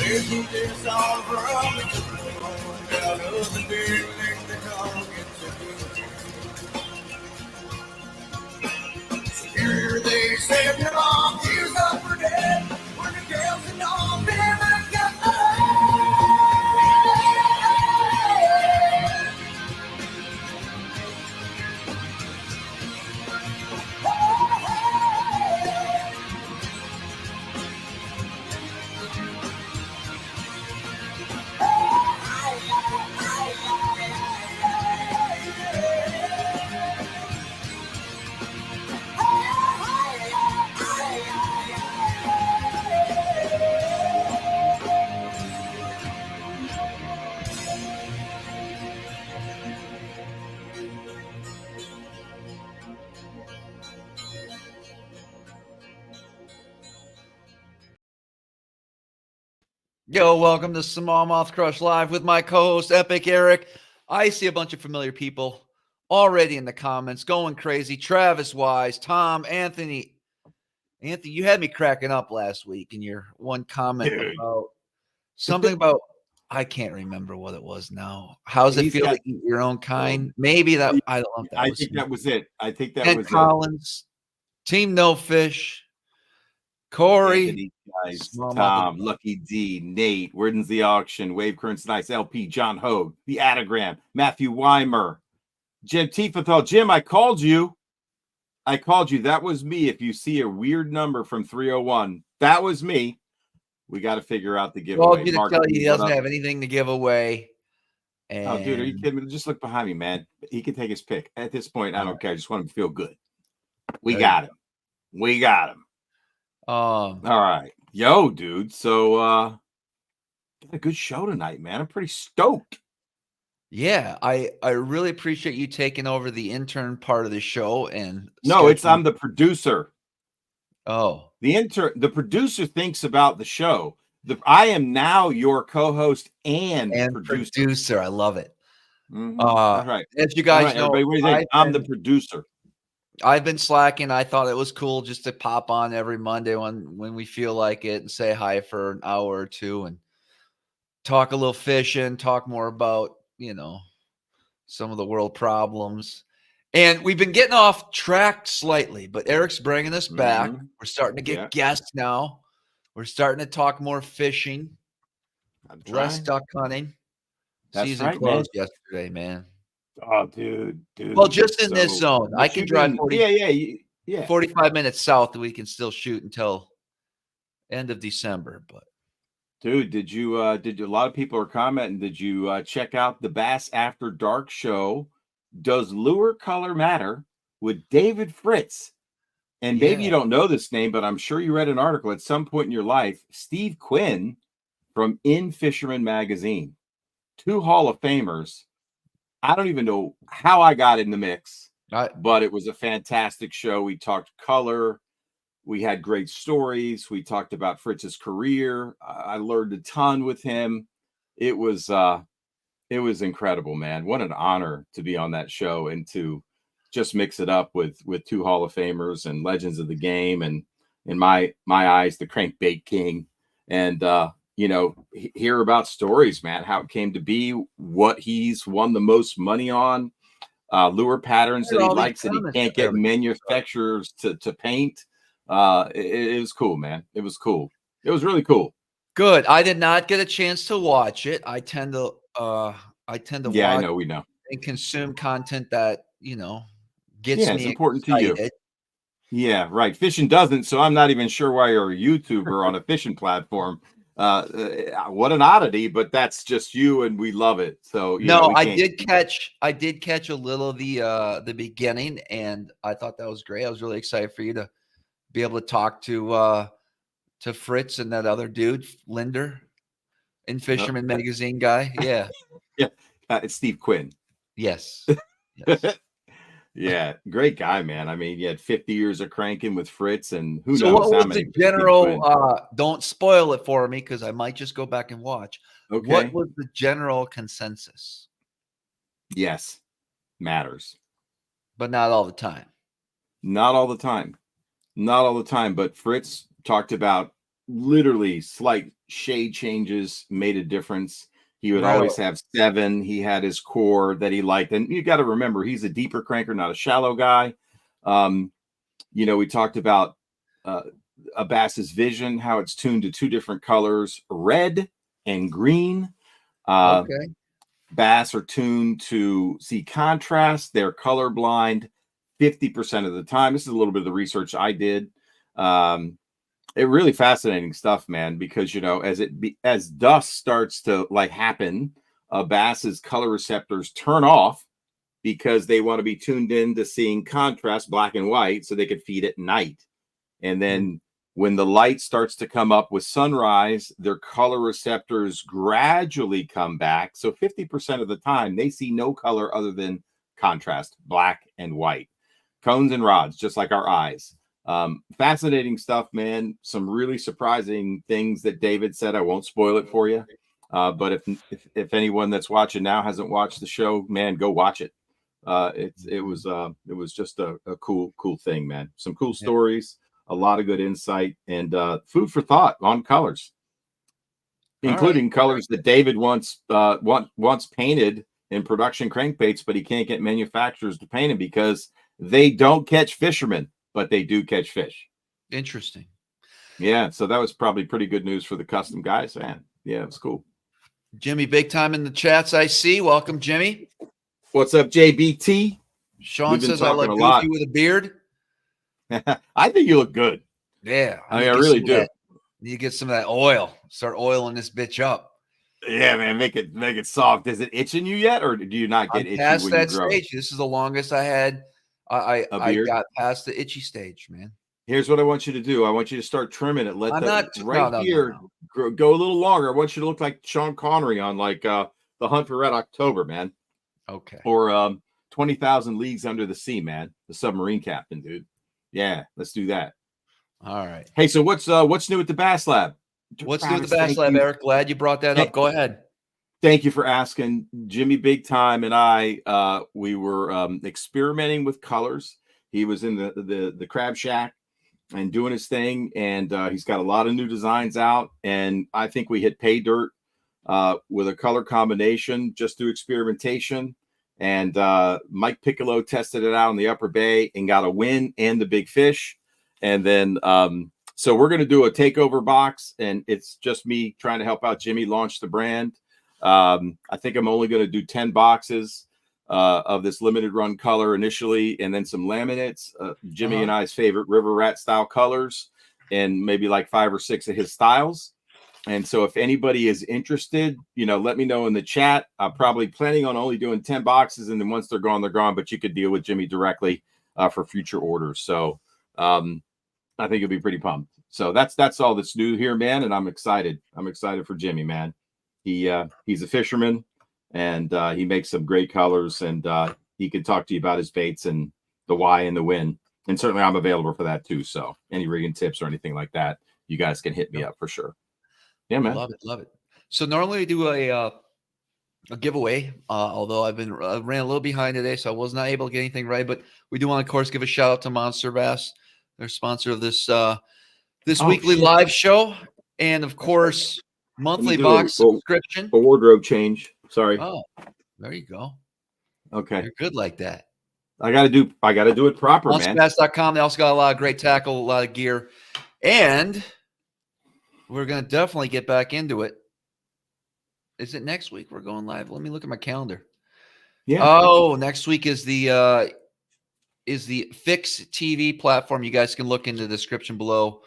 Isn't this all from the going out of the building they're talking to? So here they said, your mom, here's up for dead. When the girls and all never got Yo, welcome to SmallmouthCrush Live with my co-host, Epic Eric. I see a bunch of familiar people already in the comments going crazy. Travis Wise, Tom, Anthony. Anthony, you had me cracking up last week in your one comment about something about, I can't remember what it was now. How's it feel to eat your own kind? Maybe that, I don't know if that I was think that was it. I think that Ken was Collins, Team No Fish, Corey, Anthony, guys, Tom, Lucky D, Nate, Where's the Auction, Wave Currents Nice, LP, John Hogue, The Adagram, Matthew Weimer, Jim Tiefenthal. Jim, I called you. That was me. If you see a weird number from 301, that was me. We got to figure out the giveaway. Well, I'm going to tell you, he doesn't have anything to give away. And... Oh, dude, are you kidding me? Just look behind me, man. He can take his pick. At this point, I don't care. I just want him to feel good. We got him. All right. Yo, dude. So got a good show tonight, man. I'm pretty stoked. Yeah, I really appreciate you taking over the intern part of the show. And I'm the producer. Oh. The producer thinks about the show. I am now your co-host and producer. I love it. Mm-hmm. That's right. As you guys know, I'm the producer. I've been slacking. I thought it was cool just to pop on every Monday when we feel like it and say hi for an hour or two and talk a little fishing, talk more about, some of the world problems. And we've been getting off track slightly, but Eric's bringing us back. We're starting to get guests now. We're starting to talk more fishing, less duck hunting. Season closed yesterday, man. Oh, dude. Well, just in this zone. I can drive 45 minutes south and we can still shoot until end of December. But dude, did you a lot of people are commenting, did you check out the Bass After Dark show? Does lure color matter with David Fritz? And maybe you don't know this name, but I'm sure you read an article at some point in your life. Steve Quinn from In Fisherman Magazine, 2 Hall of Famers. I don't even know how I got in the mix, but it was a fantastic show. We talked color. We had great stories. We talked about Fritz's career. I learned a ton with him. It was incredible, man. What an honor to be on that show and to just mix it up with 2 Hall of Famers and legends of the game. And in my eyes, the crankbait king. And, hear about stories, man, how it came to be, what he's won the most money on, lure patterns that he likes that he can't get manufacturers to paint. It was cool, man. It was cool. It was really cool. Good. I did not get a chance to watch it. I tend to watch I know, we know. And consume content that, gets me important excited. To you. Yeah, right. Fishing doesn't, so I'm not even sure why you're a YouTuber on a fishing platform. What an oddity, but that's just you, and we love it. So I did catch a little of the beginning, and I thought that was great. I was really excited for you to be able to talk to Fritz and that other dude, Linder, In Fisherman Magazine guy. Yeah, it's Steve Quinn. Yes. Yeah, great guy, man. I mean, he had 50 years of cranking with Fritz, and who knows how many. The general, don't spoil it for me because I might just go back and watch. Okay. What was the general consensus? Yes, matters. But not all the time. Not all the time. But Fritz talked about literally slight shade changes made a difference. He would always have 7. He had his core that he liked. And you got to remember, he's a deeper cranker, not a shallow guy. We talked about a bass's vision, how it's tuned to 2 different colors, red and green. Okay. Bass are tuned to see contrast. They're colorblind 50% of the time. This is a little bit of the research I did. It really fascinating stuff, man, because, as dusk starts to happen, a bass's color receptors turn off because they want to be tuned in to seeing contrast, black and white, so they could feed at night. And then when the light starts to come up with sunrise, their color receptors gradually come back. So 50% of the time, they see no color other than contrast, black and white. Cones and rods, just like our eyes. Fascinating stuff, man. Some really surprising things that David said. I won't spoil it for you. But if anyone that's watching now hasn't watched the show, man, go watch it. It was just a cool thing, man. Some cool stories, a lot of good insight, and food for thought on colors, including colors that David once painted in production crankbaits, but he can't get manufacturers to paint them because they don't catch fishermen, but they do catch fish. Interesting. Yeah, so that was probably pretty good news for the custom guys, man. Yeah, it was cool. Jimmy, big time in the chats, I see. Welcome, Jimmy. What's up, JBT? Sean says I look goofy with a beard. I think you look good. Yeah, I really do. You get some of that oil. Start oiling this bitch up. Yeah, man, make it soft. Is it itching you yet, or do you not get itchy past when that you grow? stage? This is the longest I had. I got past the itchy stage, man. Here's what I want you to do. I want you to start trimming it. Let here go a little longer. I want you to look like Sean Connery on The Hunt for Red October, man. Okay. Or 20,000 Leagues Under the Sea, man. The submarine captain, dude. Yeah, let's do that. All right. Hey, so what's new at the Bass Lab? What's new at the Bass Lab, Eric? Glad you brought that up. Go ahead. Thank you for asking. Jimmy Big Time and I, we were experimenting with colors. He was in the Crab Shack and doing his thing, and he's got a lot of new designs out. And I think we hit pay dirt with a color combination just through experimentation. And Mike Piccolo tested it out in the Upper Bay and got a win and the big fish. And then so we're going to do a takeover box, and it's just me trying to help out Jimmy launch the brand. I think I'm only going to do 10 boxes of this limited run color initially, and then some laminates, Jimmy and I's favorite river rat style colors, and maybe like 5 or 6 of his styles. And so if anybody is interested, let me know in the chat. I'm probably planning on only doing 10 boxes, and then once they're gone, but you could deal with Jimmy directly for future orders. So I think you'll be pretty pumped. So that's all that's new here, man. And I'm excited. I'm excited for Jimmy, man. He's a fisherman, and he makes some great colors, and he can talk to you about his baits and the why and the when. And certainly I'm available for that too. So any rigging tips or anything like that, you guys can hit me up for sure. Yeah, man. Love it. So normally we do a giveaway, although I ran a little behind today, so I was not able to get anything right. But we do want to, of course, give a shout out to Monster Bass. They're sponsor of this weekly live show, and of course, monthly box subscription. A wardrobe change. Sorry. Oh, there you go. Okay, you're good like that. I gotta do it proper, man. MonsterBass.com. They also got a lot of great tackle, a lot of gear, and we're gonna definitely get back into it. Is it next week we're going live? Let me look at my calendar. Yeah. Oh, next week is the PHYXTV platform. You guys can look in the description below.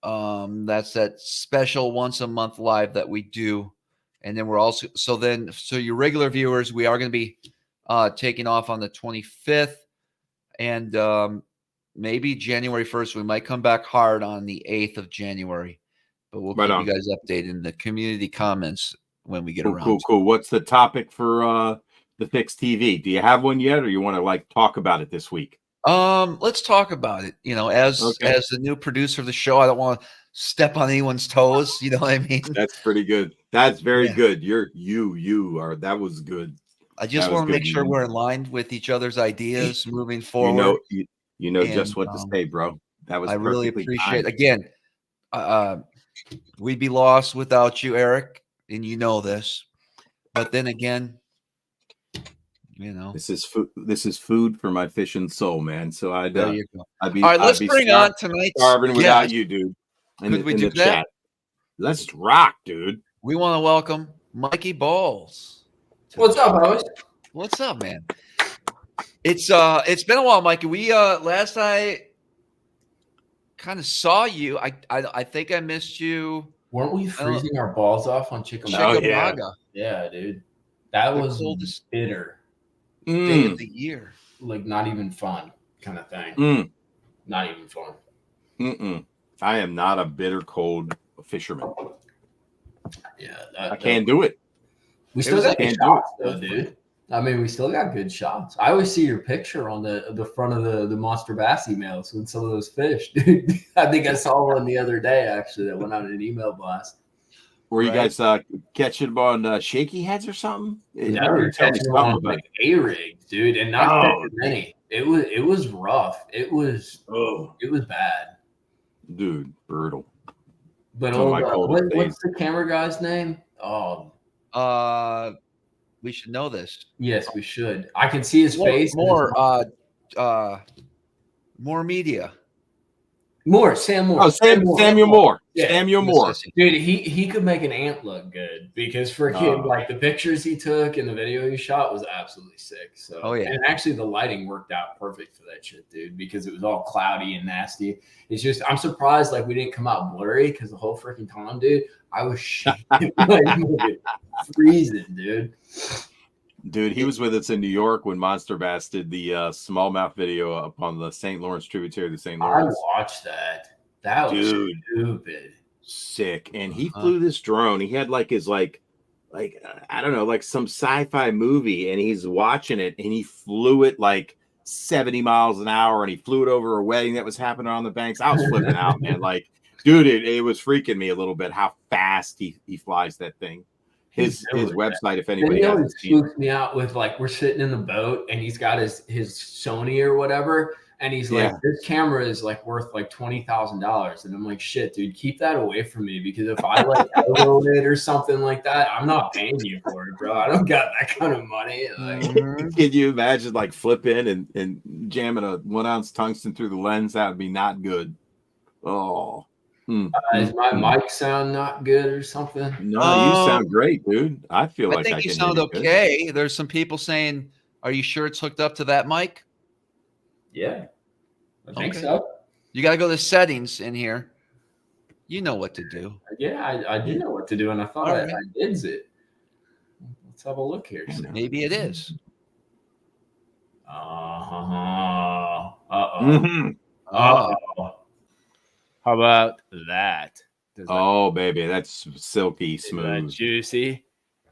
That's that special once a month live that we do. And then we're also, so your regular viewers, we are going to be taking off on the 25th, and maybe January 1st. We might come back hard on the 8th of January, but we'll keep you guys updated in the community comments when we get around. Cool. What's the topic for the PHYXTV? Do you have one yet, or you want to talk about it this week? Let's talk about it. As the new producer of the show, I don't want to step on anyone's toes. You know what I mean? That's pretty good. That's very good. You are. That was good. I just want to make sure we're in line with each other's ideas moving forward. You know just what to say, bro. That was. I really appreciate it. Again, we'd be lost without you, Eric, and you know this. But then again, you know, This is food. This is food for my fishing soul, man. So there you go. I'd be All right, let's I'd be bring on tonight's starving without guest. you, dude. Could we in do the that? chat. Let's rock, dude. We want to welcome Mikey Balls. What's up, boys? What's up, man? It's been a while, Mikey. We last I kind of saw you. I think I missed you. Weren't we freezing our balls off on Chickamauga? Oh, yeah. Yeah, dude. That The was coldest bitter. day of the year. Like, not even fun kind of thing. Not even fun. I am not a bitter cold fisherman. Yeah. I can't do it. We still got good shots, though, dude. I mean, we still got good shots. I always see your picture on the front of the Monster Bass emails with some of those fish, dude. I think I saw one the other day, actually, that went out in an email blast. Were you guys catching them on shaky heads or something? Yeah, we were catching them on like A-rigs, dude, and not catching many. It was rough. It was bad, dude. Brutal. But what's the camera guy's name? We should know this. Yes, we should. I can see his face. More media. Sam Moore. Oh, Samuel Moore. Yeah. Samuel Moore. Dude, he could make an ant look good because freaking like the pictures he took and the video he shot was absolutely sick. So and actually the lighting worked out perfect for that shit, dude, because it was all cloudy and nasty. It's just I'm surprised like we didn't come out blurry because the whole freaking time, dude, I was shaking, like, freezing, dude. Dude, he was with us in New York when Monster Bass did the smallmouth video up on the St. Lawrence tributary of the St. Lawrence. I watched that. That was stupid. Sick. And he flew this drone. He had like his like I don't know, like some sci-fi movie, and he's watching it, and he flew it like 70 miles an hour, and he flew it over a wedding that was happening on the banks. I was flipping out, man. Like, dude, it was freaking me a little bit how fast he flies that thing. His website, if anybody hasn't seen it. Spooks me out with like we're sitting in the boat and he's got his Sony or whatever, and he's like, this camera is like worth like $20,000, and I'm like, shit, dude, keep that away from me, because if I like elbow it or something like that, I'm not paying you for it, bro. I don't got that kind of money. Like, can you imagine like flipping and jamming a 1 ounce tungsten through the lens? That would be not good. Does my mic sound not good or something? No, you sound great, dude. I feel like I think you sound okay. Good. There's some people saying, "Are you sure it's hooked up to that mic?" Yeah, I think so. You got to go to settings in here. You know what to do. Yeah, I do know what to do, and I thought I did it. Let's have a look here. Maybe it is. How about that? Baby, that's silky smooth. That juicy.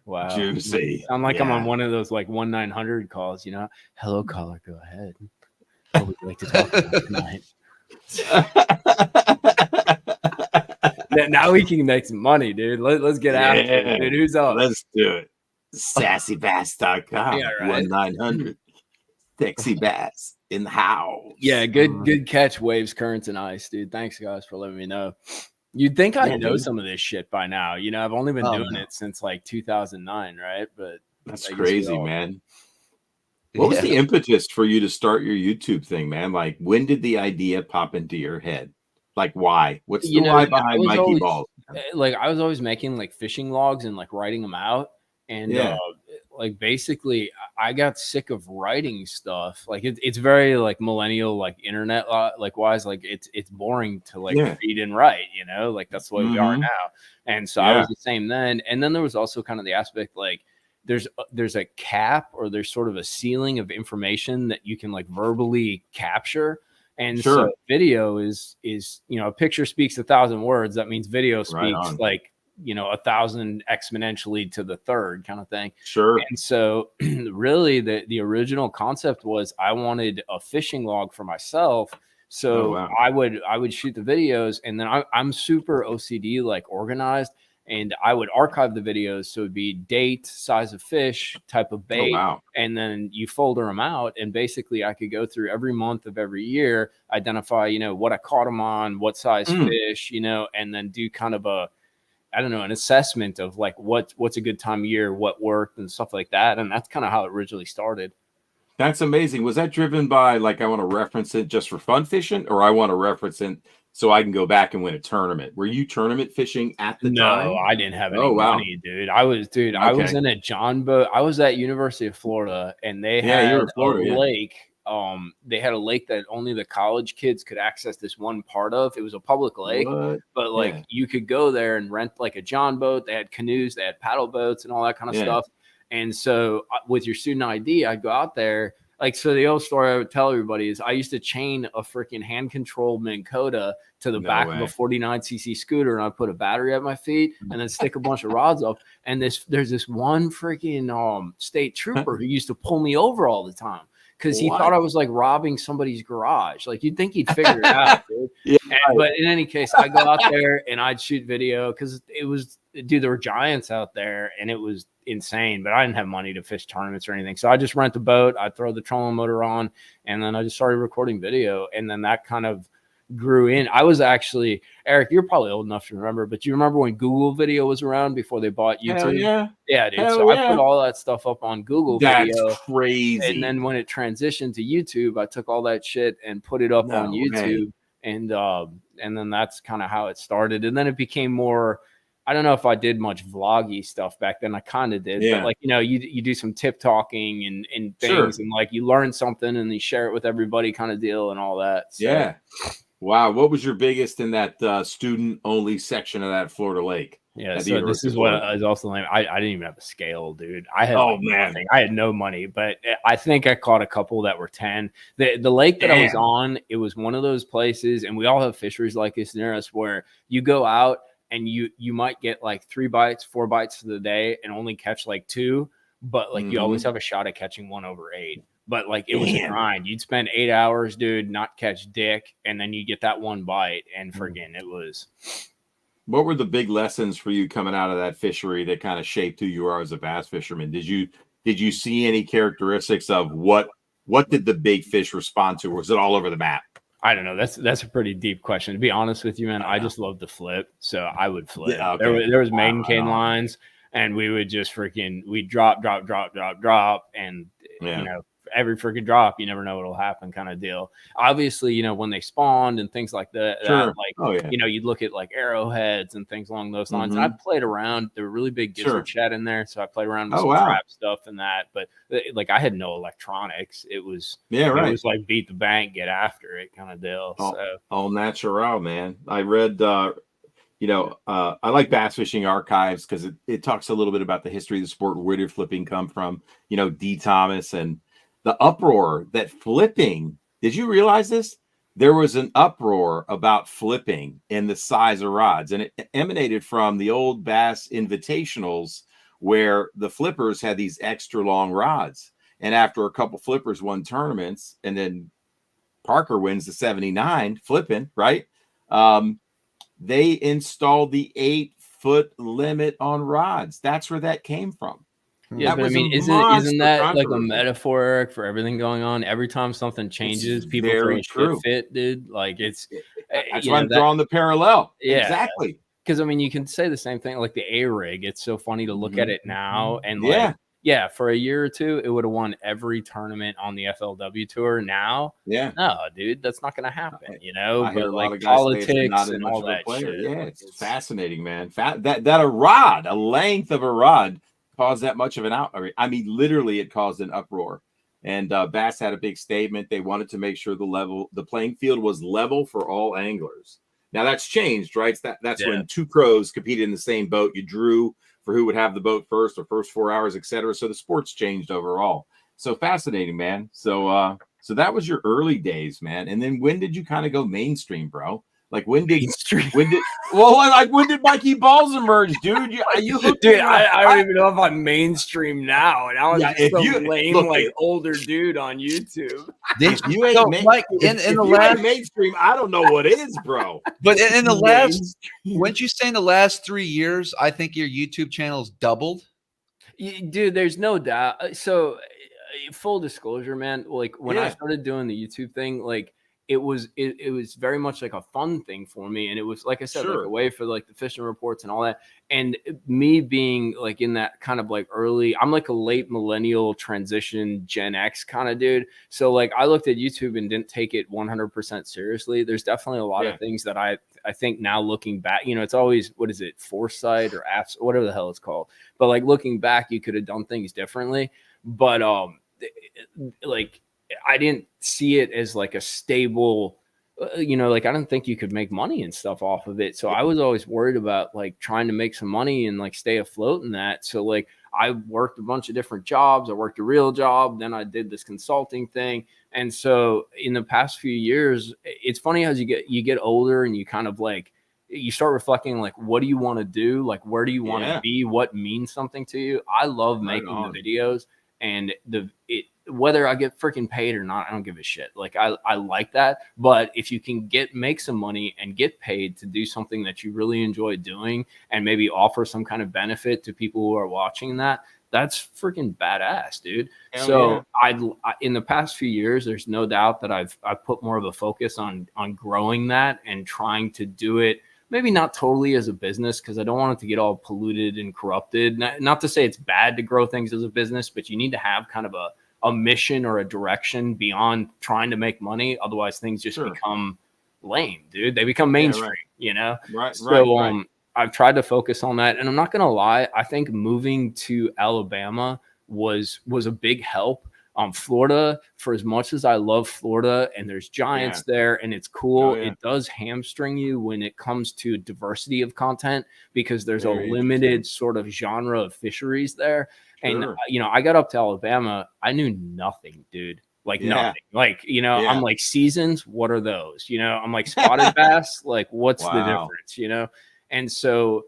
Wow. Juicy. I'm like I'm on one of those like 1-900 calls, you know. Hello, caller, go ahead. What would you like to talk about tonight? Now we can make some money, dude. Let's get after it, dude. Who's up? Let's do it. SassyBass.com. Yeah, right. 1-900. Sexy Bass in the house. Yeah, good catch, waves, currents, and ice, dude. Thanks, guys, for letting me know. You'd think I know some of this shit by now. You know, I've only been doing it since like 2009, right? But that's crazy, man. What was the impetus for you to start your YouTube thing, man? Like, when did the idea pop into your head? Like, why? What's the why behind Mikey Balls? Like, I was always making like fishing logs and like writing them out. And like basically I got sick of writing stuff. Like it's very like millennial, like internet like wise, like it's boring to like read and write, you know, like that's the way we are now. And so I was the same then. And then there was also kind of the aspect like there's a cap, or there's sort of a ceiling of information that you can like verbally capture. And so video is, you know, a picture speaks 1,000 words. That means video speaks like, you know, 1,000 exponentially to the third kind of thing. Sure. And so really the original concept was I wanted a fishing log for myself. So I would shoot the videos, and then I'm super OCD, like organized. and I would archive the videos. So it'd be date, size of fish, type of bait. Oh, wow. And then you folder them out. And basically I could go through every month of every year, identify, what I caught them on, what size fish, and then do kind of an assessment of like what's a good time of year, what worked and stuff like that. And that's kind of how it originally started. That's amazing. Was that driven by like, I want to reference it just for fun fishing, or I want to reference it so I can go back and win a tournament? Were you tournament fishing at the time? No, I didn't have any money, dude. I was in a John boat. I was at University of Florida, and they had a lake. They had a lake that only the college kids could access this one part of. It was a public lake, but like you could go there and rent like a John boat. They had canoes, they had paddle boats and all that kind of stuff. And so with your student ID, I'd go out there. Like, so the old story I would tell everybody is I used to chain a freaking hand controlled Minn Kota to the back of a 49cc scooter, and I'd put a battery at my feet and then stick a bunch of rods up. And there's this one freaking state trooper who used to pull me over all the time because he thought I was like robbing somebody's garage. Like, you'd think he'd figure it out, dude. But in any case, I go out there and I'd shoot video because there were giants out there and it was insane, but I didn't have money to fish tournaments or anything. So I just rent a boat, I throw the trolling motor on, and then I just started recording video. And then that kind of grew in. I was actually, Eric, you're probably old enough to remember, but you remember when Google Video was around before they bought YouTube? Yeah, dude. So I put all that stuff up on Google Video. That's crazy. And then when it transitioned to YouTube, I took all that shit and put it up on YouTube. And then that's kind of how it started. And then it became more, I don't know if I did much vloggy stuff back then. I kind of did, but like, you do some tip talking and things, and like you learn something and you share it with everybody kind of deal and all that. So. Wow. What was your biggest in that student only section of that Florida lake? Yeah. So this is what is also lame. I didn't even have a scale, dude. I had nothing. I had no money, but I think I caught a couple that were 10. The lake that I was on, it was one of those places, and we all have fisheries like this near us where you go out and you might get like 3 bites, 4 bites for the day and only catch like 2, but like you always have a shot at catching 1 over 8. But like it was a grind. You'd spend 8 hours, dude, not catch dick, and then you get that 1 bite, and friggin' it was. What were the big lessons for you coming out of that fishery that kind of shaped who you are as a bass fisherman? Did you see any characteristics of what did the big fish respond to? Or was it all over the map? I don't know. That's a pretty deep question. To be honest with you, man, I just love to flip, so I would flip. Yeah, okay. There was maiden cane lines, and we would just we'd drop, and every freaking drop, you never know what'll happen, kind of deal. Obviously, when they spawned and things like that, you'd look at like arrowheads and things along those lines. And I played around. There were really big gizzard shad in there, so I played around with some trap stuff and that. But like I had no electronics. It was it was like beat the bank, get after it, kind of deal. All natural, man. I read. I like Bass Fishing Archives because it talks a little bit about the history of the sport, where did flipping come from? D. Thomas and the uproar that flipping. Did you realize this? There was an uproar about flipping and the size of rods, and it emanated from the old Bass Invitationals where the flippers had these extra long rods. And after a couple flippers won tournaments, and then Parker wins the 79 flipping, right? They installed the 8-foot limit on rods. That's where that came from. Yeah, but I mean, isn't that like a metaphor for everything going on? Every time something changes, people throw a shit fit, dude. Like that's why I'm drawing the parallel. Yeah, exactly. Because I mean, you can say the same thing like the A rig. It's so funny to look at it now, and for a year or two, it would have won every tournament on the FLW tour. Now, no, dude, that's not going to happen. But like politics and all that shit. Yeah, it's fascinating, man. That a length of a rod caused that much of an outrage. I mean, literally, it caused an uproar. And Bass had a big statement. They wanted to make sure the playing field was level for all anglers. Now that's changed, right? That's when 2 pros competed in the same boat. You drew for who would have the boat first or first 4 hours, etc. So the sport's changed overall. So fascinating, man. So that was your early days, man. And then when did you kind of go mainstream, bro? Like when did Mikey Balls emerge, dude? Dude, I don't even know if I'm mainstream now, and I was just some lame older dude on YouTube. If you ain't mainstream, I don't know what is, bro. But in the last, wouldn't you say in the last 3 years, I think your YouTube channel's doubled? Dude, there's no doubt. So, full disclosure, man. Like when I started doing the YouTube thing, like it was very much like a fun thing for me, and it was like I said, like a way for like the fishing reports and all that. And me being like in that kind of like early, I'm like a late millennial transition Gen X kind of dude. So like I looked at YouTube and didn't take it 100% seriously. There's definitely a lot of things that I think now looking back, you know, it's always, what is it, foresight or apps, whatever the hell it's called. But like looking back, you could have done things differently. But like I didn't see it as like a stable, you know, like I didn't think you could make money and stuff off of it. So I was always worried about like trying to make some money and like stay afloat in that. So like I worked a bunch of different jobs. I worked a real job. Then I did this consulting thing. And so in the past few years, it's funny as you get older and you kind of like, you start reflecting like, what do you want to do? Like, where do you want to be? What means something to you? I love making the videos, and whether I get freaking paid or not, I don't give a shit. Like I like that. But if you can make some money and get paid to do something that you really enjoy doing and maybe offer some kind of benefit to people who are watching that's freaking badass, dude. So I in the past few years, there's no doubt that I've put more of a focus on growing that and trying to do it. Maybe not totally as a business, because I don't want it to get all polluted and corrupted. Not to say it's bad to grow things as a business, but you need to have kind of a mission or a direction beyond trying to make money. Otherwise, things just become lame, dude. They become mainstream, you know? So I've tried to focus on that. And I'm not going to lie, I think moving to Alabama was a big help. Florida, for as much as I love Florida and there's giants there and it's cool, it does hamstring you when it comes to diversity of content, because there's a limited sort of genre of fisheries there. And, you know, I got up to Alabama, I knew nothing, dude. Like nothing. Like, you know, I'm like, seasons, what are those? You know, I'm like, spotted bass, like what's the difference, you know? And so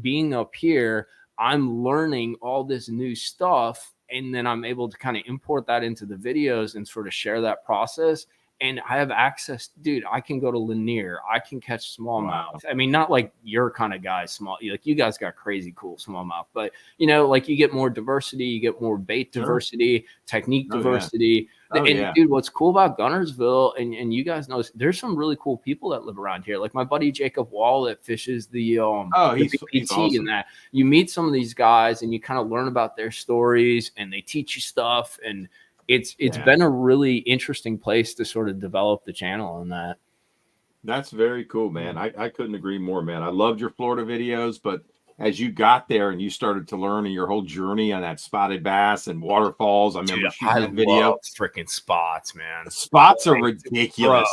being up here, I'm learning all this new stuff. And then I'm able to kind of import that into the videos and sort of share that process. And I have access, dude. I can go to Lanier. I can catch smallmouth. I mean, not like your kind of guys, like you guys got crazy cool smallmouth, but you know, like you get more diversity, you get more bait diversity, technique diversity. Dude, what's cool about Gunnersville, and you guys know, there's some really cool people that live around here. Like my buddy Jacob Wall that fishes the he's awesome. And that you meet some of these guys and you kind of learn about their stories and they teach you stuff, and it's been a really interesting place to sort of develop the channel on that. That's very cool, man. I couldn't agree more, man. I loved your Florida videos, but as you got there and you started to learn and your whole journey on that spotted bass and waterfalls, I remember shooting that video. Freaking spots, man. The spots are ridiculous.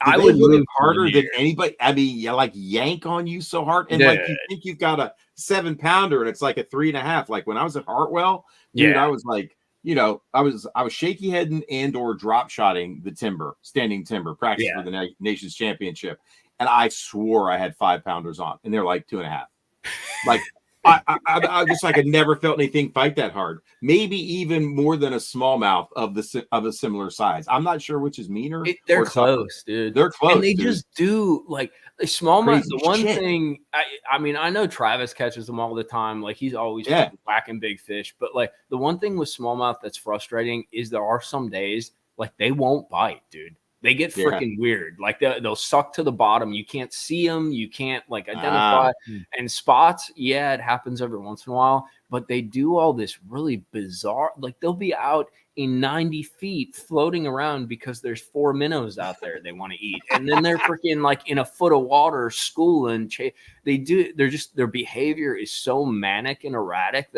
I would move harder than anybody. I mean, like yank on you so hard, and like you think you've got a 7-pounder and it's like a 3.5. Like when I was at Hartwell, dude, I was like, you know, I was shaky heading and or drop shotting the standing timber practice for the nation's championship. And I swore I had 5-pounders on, and they're like 2.5. Like I just like I never felt anything fight that hard. Maybe even more than a smallmouth of a similar size. I'm not sure which is meaner. They're close, dude. They're close, and they just do like smallmouth. The one thing I mean, I know Travis catches them all the time. Like he's always whacking big fish. But like the one thing with smallmouth that's frustrating is there are some days like they won't bite, dude. They get freaking weird. Like they'll suck to the bottom. You can't see them. You can't like identify. And spots, it happens every once in a while. But they do all this really bizarre. Like they'll be out in 90 feet floating around because there's 4 minnows out there they want to eat. And then they're freaking like in a foot of water schooling. Their behavior is so manic and erratic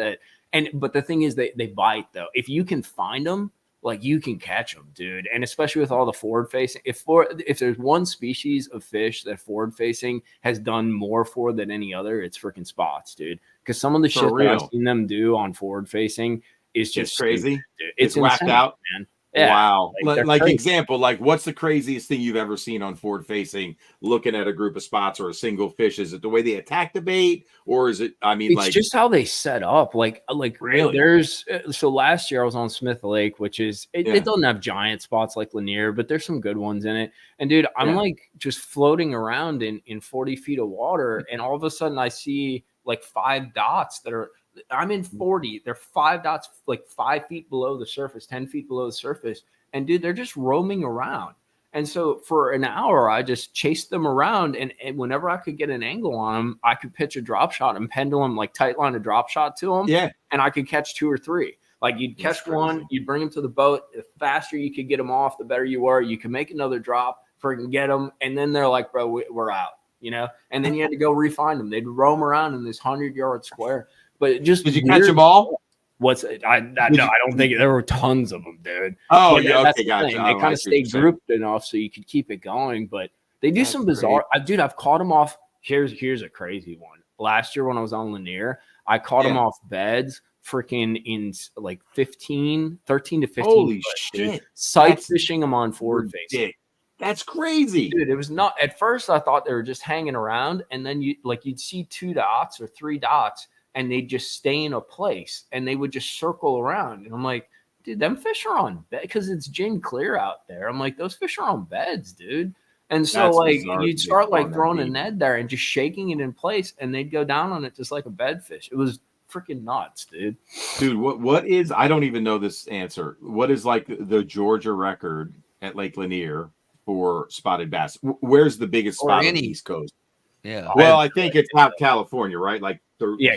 but the thing is they bite though. If you can find them, like you can catch them, dude. And especially with all the forward facing, if there's one species of fish that forward facing has done more for than any other, it's freaking spots, dude. Because some of the shit that I've seen them do on forward facing is just crazy. Stupid, dude. It's whacked insane, out, man. Yeah, wow. Like crazy. example, like what's the craziest thing you've ever seen on forward facing looking at a group of spots or a single fish? Is it the way they attack the bait, or is it, I mean, It's like just how they set up. Like really? there's so last year I was on Smith Lake, which is it doesn't have giant spots like Lanier, but there's some good ones in it. And dude, I'm like just floating around in 40 feet of water, and all of a sudden I see like 5 dots that are, I'm in 40. They're 5 dots like 5 feet below the surface, 10 feet below the surface. And dude, they're just roaming around. And so for an hour, I just chased them around. And whenever I could get an angle on them, I could pitch a drop shot and pendulum, like tight line a drop shot to them. Yeah. And I could catch 2 or 3. Like you'd catch one, you'd bring them to the boat. The faster you could get them off, the better you were. You could make another drop, freaking get them. And then they're like, bro, we're out, you know? And then you had to go refine them. They'd roam around in this 100-yard square. But it just, did you catch them all? What's it? No, I don't think there were tons of them, dude. Oh, but yeah, that's okay, gotcha. They kind of stayed grouped enough so you could keep it going. But they do some bizarre. Dude, I've caught them off. Here's a crazy one. Last year when I was on Lanier, I caught them off beds, freaking in like 13 to 15. Holy foot, shit! Dude. Sight fishing them on forward facing. That's crazy, dude. It was not. At first, I thought they were just hanging around, and then you'd see 2 dots or 3 dots. And they'd just stay in a place and they would just circle around. And I'm like, dude, them fish are on bed because it's gin clear out there. I'm like, those fish are on beds, dude. And so that's like you'd start like throwing a Ned there and just shaking it in place and they'd go down on it just like a bed fish. It was freaking nuts, dude. Dude, what is, I don't even know this answer. What is like the Georgia record at Lake Lanier for spotted bass? Where's the biggest spot on the East Coast? Yeah. Well, I think it's out California, right? Like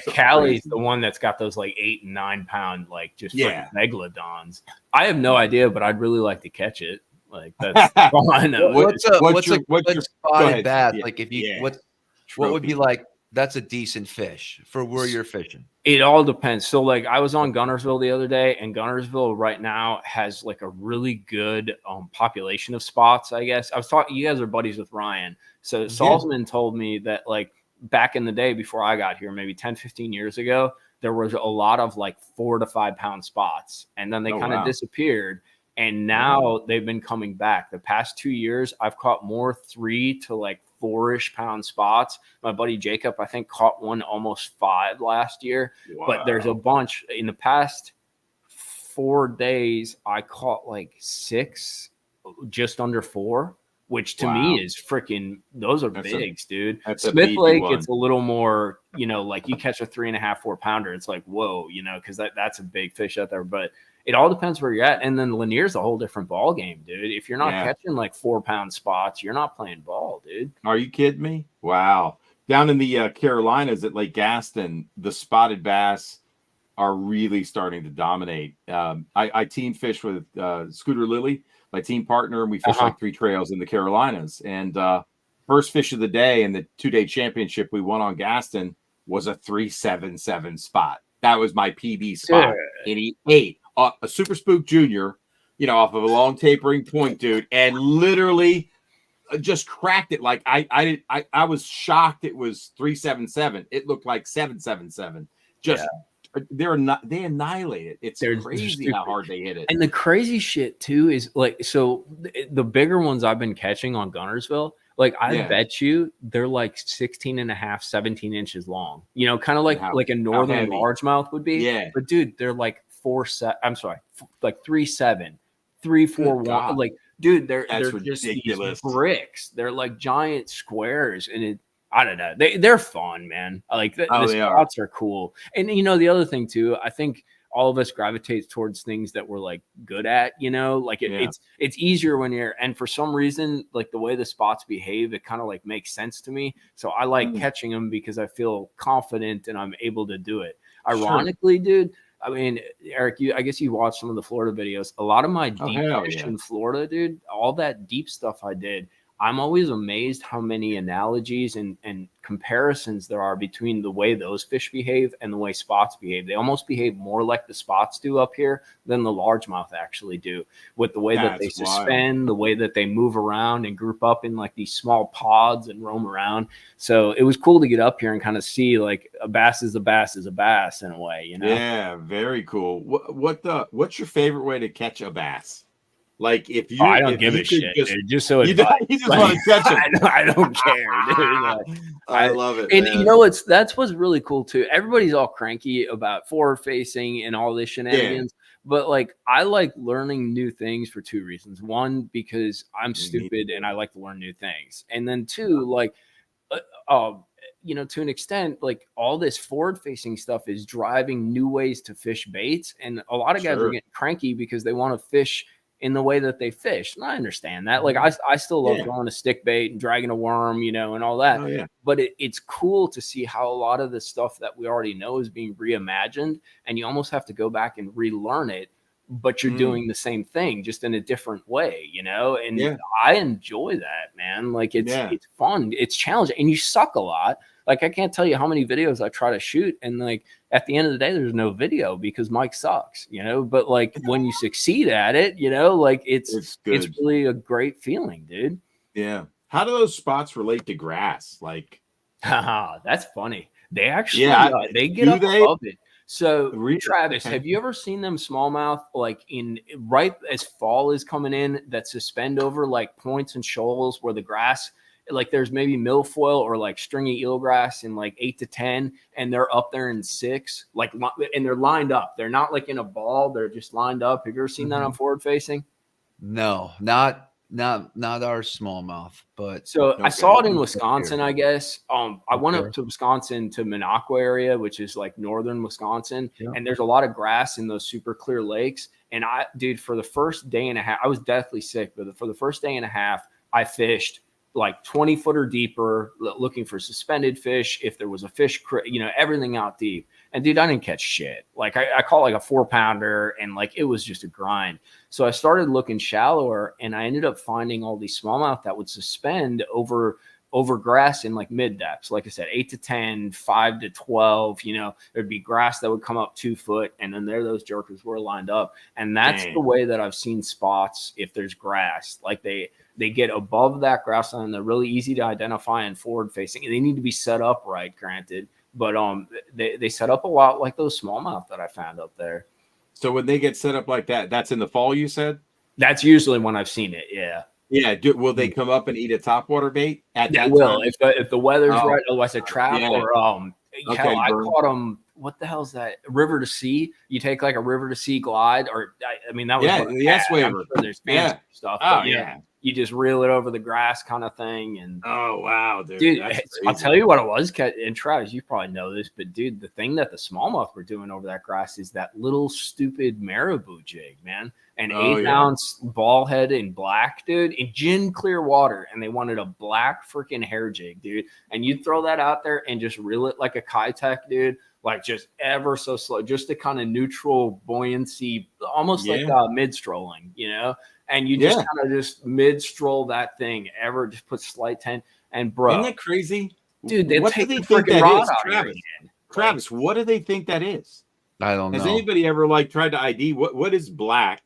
Cali's the one that's got those like 8 and 9 pound like just megalodons. I have no idea, but I'd really like to catch it. Like that's fun. What's a spotted bass? Like if you what would be like? That's a decent fish for where you're fishing. It all depends. So like I was on Gunnersville the other day, and Gunnersville right now has like a really good population of spots. I guess I was talking. You guys are buddies with Ryan, so Salzman told me that like back in the day before I got here, maybe 10, 15 years ago, there was a lot of like 4 to 5 pound spots, and then they kind of disappeared. And now they've been coming back. The past 2 years, I've caught more 3 to like 4-ish pound spots. My buddy Jacob, I think, caught one almost 5 last year. Wow. But there's a bunch. In the past 4 days, I caught like 6, just under 4, which to me is freaking, those are bigs, dude. Smith Lake, it's a little more, you know, like you catch a 3.5, 4 pounder. It's like, whoa, you know, because that's a big fish out there. But it all depends where you're at. And then Lanier's a whole different ball game, dude. If you're not catching like 4 pound spots, you're not playing ball, dude. Are you kidding me? Wow. Down in the Carolinas at Lake Gaston, the spotted bass are really starting to dominate. I team fish with Scooter Lilly, my team partner, and we fish like 3 trails in the Carolinas. And first fish of the day in the 2-day championship we won on Gaston was a 377 spot. That was my PB spot. And he ate a Super Spook Junior, you know, off of a long tapering point, dude, and literally just cracked it. Like I was shocked it was 377. It looked like 777. Just they annihilate it. It's crazy how hard they hit it. And the crazy shit too is like, so the bigger ones I've been catching on Gunnersville, like I bet you they're like 16.5, 17 inches long, you know, kind of like a northern largemouth would be. Yeah. But dude, they're like 3.7, 3.41. Like, dude, they're just ridiculous. These bricks. They're like giant squares, and I don't know. They're fun, man. Like the spots are cool. And you know, the other thing too, I think all of us gravitate towards things that we're like good at, you know, like it's easier when you're, and for some reason, like the way the spots behave, it kind of like makes sense to me. So I like catching them because I feel confident and I'm able to do it. Ironically, dude, I mean, Eric, I guess you watched some of the Florida videos. A lot of my deep fish in Florida, dude, all that deep stuff I did, I'm always amazed how many analogies and comparisons there are between the way those fish behave and the way spots behave. They almost behave more like the spots do up here than the largemouth actually do, with the way that they suspend, the way that they move around and group up in like these small pods and roam around. So it was cool to get up here and kind of see like a bass is a bass is a bass in a way, you know? Yeah, very cool. What's your favorite way to catch a bass? Like if you, I don't give a shit, dude. Just so you just want to catch him. I don't care, dude. Like, I love it, and man. you know that's what's really cool too. Everybody's all cranky about forward facing and all this shenanigans. But like, I like learning new things for two reasons. One, because I'm stupid and I like to learn new things. And then two, like, you know, to an extent, like all this forward facing stuff is driving new ways to fish baits. And a lot of guys are getting cranky because they want to fish in the way that they fish. And I understand that. Like I still love throwing a stick bait and dragging a worm, you know, and all that. But it's cool to see how a lot of the stuff that we already know is being reimagined, and you almost have to go back and relearn it, but you're doing the same thing just in a different way, you know? And I enjoy that, man. Like it's fun. It's challenging, and you suck a lot. Like I can't tell you how many videos I try to shoot, and like at the end of the day, there's no video because Mike sucks, you know. But like when you succeed at it, you know, like it's really a great feeling, dude. Yeah. How do those spots relate to grass? Like, that's funny. They actually they get up above it. So Travis, have you ever seen them smallmouth like in right as fall is coming in that suspend over like points and shoals where the grass, like there's maybe milfoil or like stringy eelgrass in like 8 to 10, and they're up there in 6, like, and they're lined up. They're not like in a ball. They're just lined up. Have you ever seen that on forward facing? No, not our smallmouth, but so I saw it in Wisconsin, I guess. I went up to Wisconsin to Minocqua area, which is like northern Wisconsin, and there's a lot of grass in those super clear lakes. And dude, for the first day and a half, I was deathly sick, but for the first day and a half, I fished like 20 foot or deeper, looking for suspended fish. If there was a fish, you know, everything out deep. And dude, I didn't catch shit. Like I caught like a 4-pounder, and like it was just a grind. So I started looking shallower, and I ended up finding all these smallmouth that would suspend over grass in like mid depths. Like I said, 8 to 10, 5 to 12, you know, there'd be grass that would come up 2 foot, and then those jerkers were lined up. And that's the way that I've seen spots. If there's grass, like they get above that grass line, they're really easy to identify and forward facing, and they need to be set up right, granted. But they set up a lot like those smallmouth that I found up there. So when they get set up like that, that's in the fall, you said? That's usually when I've seen it, yeah. Yeah, will they come up and eat a topwater bait at that will time? If the weather's right, otherwise a trap or hell, I caught them. What the hell's that? River to sea. You take like a river to sea glide, or I mean that was the S-Waver. Sure there's fancy stuff. Oh but you just reel it over the grass kind of thing. And oh wow, dude I'll tell you what it was. And Travis, you probably know this, but dude, the thing that the smallmouth were doing over that grass is that little stupid marabou jig, man. An 1/8 ounce ball head in black, dude, in gin clear water, and they wanted a black freaking hair jig, dude. And you throw that out there and just reel it like a Kitech, dude, like just ever so slow, just a kind of neutral buoyancy, almost like mid strolling, you know. And you just kind of just mid stroll that thing, just put slight 10. And bro, isn't that crazy, dude? What do they think that is, Travis? What do they think that is? I don't know. Has anybody ever like tried to ID what is black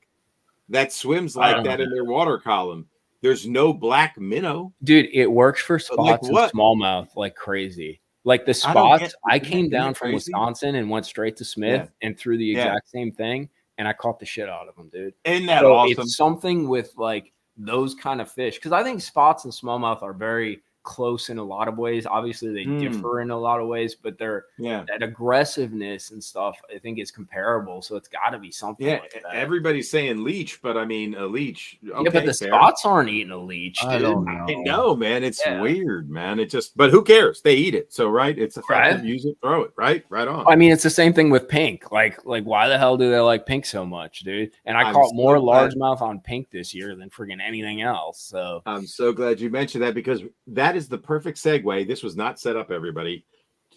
that swims like that in their water column? There's no black minnow, dude. It works for spots and smallmouth like crazy. Like the spots, I came down from Wisconsin and went straight to Smith and threw the exact same thing, and I caught the shit out of them, dude. Isn't that awesome? It's something with like those kind of fish, because I think spots and smallmouth are very close in a lot of ways. Obviously, they differ in a lot of ways, but they're that aggressiveness and stuff, I think, is comparable. So it's got to be something. Yeah, like that. Everybody's saying leech, but I mean a leech. Okay, yeah, but the spots aren't eating a leech, dude. I don't know. I know, man. It's weird, man. It just, but who cares? They eat it, so right. It's effective. Use it, throw it, right on. I mean, it's the same thing with pink. Like why the hell do they like pink so much, dude? And I caught more largemouth on pink this year than friggin' anything else. So I'm so glad you mentioned that, because that is the perfect segue. This was not set up, everybody,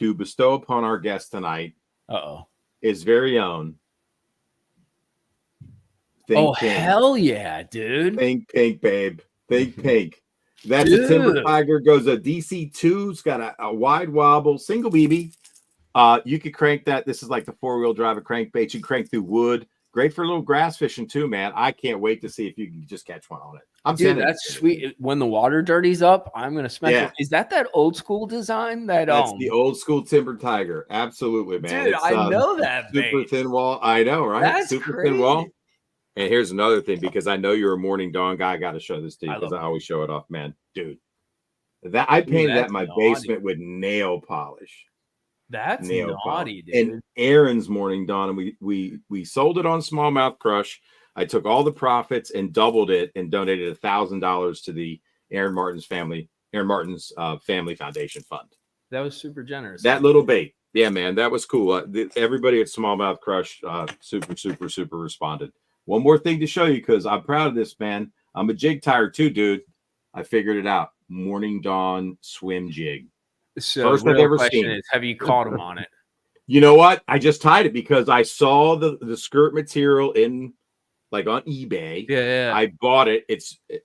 to bestow upon our guest tonight. His very own. Think pink. Hell yeah, dude. Think pink, babe. Think pink. That's a Timber Tiger. Goes a DC2. It's got a wide wobble, single BB. You could crank that. This is like the 4-wheel drive crankbait. You can crank through wood. Great for a little grass fishing too, man. I can't wait to see if you can just catch one on it. Dude, that's sweet. When the water dirty's up, I'm gonna smash it. Is that old school design? That's the old school Timber Tiger. Absolutely, man. Dude, I know that super thin wall. I know, right? That's super crazy. thin wall. And here's another thing, because I know you're a Morning Dawn guy. I got to show this to you because I always show it off, man. Dude, that I painted that in my basement with nail polish. That's naughty, dude. And Aaron's Morning Dawn, and we sold it on Smallmouth Crush. I took all the profits and doubled it and donated $1,000 to the Aaron Martin's Family Foundation Fund. That was super generous. That little bait. Yeah, man, that was cool. Everybody at Smallmouth Crush super responded. One more thing to show you, because I'm proud of this, man. I'm a jig tire too, dude. I figured it out. Morning Dawn swim jig. So first I've ever seen is, have you caught him on it? You know what? I just tied it because I saw the skirt material in like on eBay. Yeah. I bought it.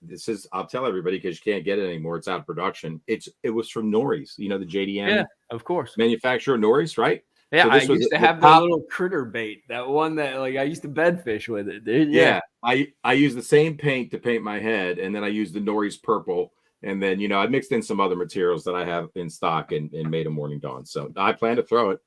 This is, I'll tell everybody because you can't get it anymore. It's out of production. It was from Norris, you know, the JDM. Yeah, of course. Manufacturer Norris, right? Yeah, so I used to have the little critter bait, that one that like I used to bed fish with it, dude. Yeah. I used the same paint to paint my head, and then I used the Norris purple, and then I mixed in some other materials that I have in stock and made a Morning Dawn. So I plan to throw it.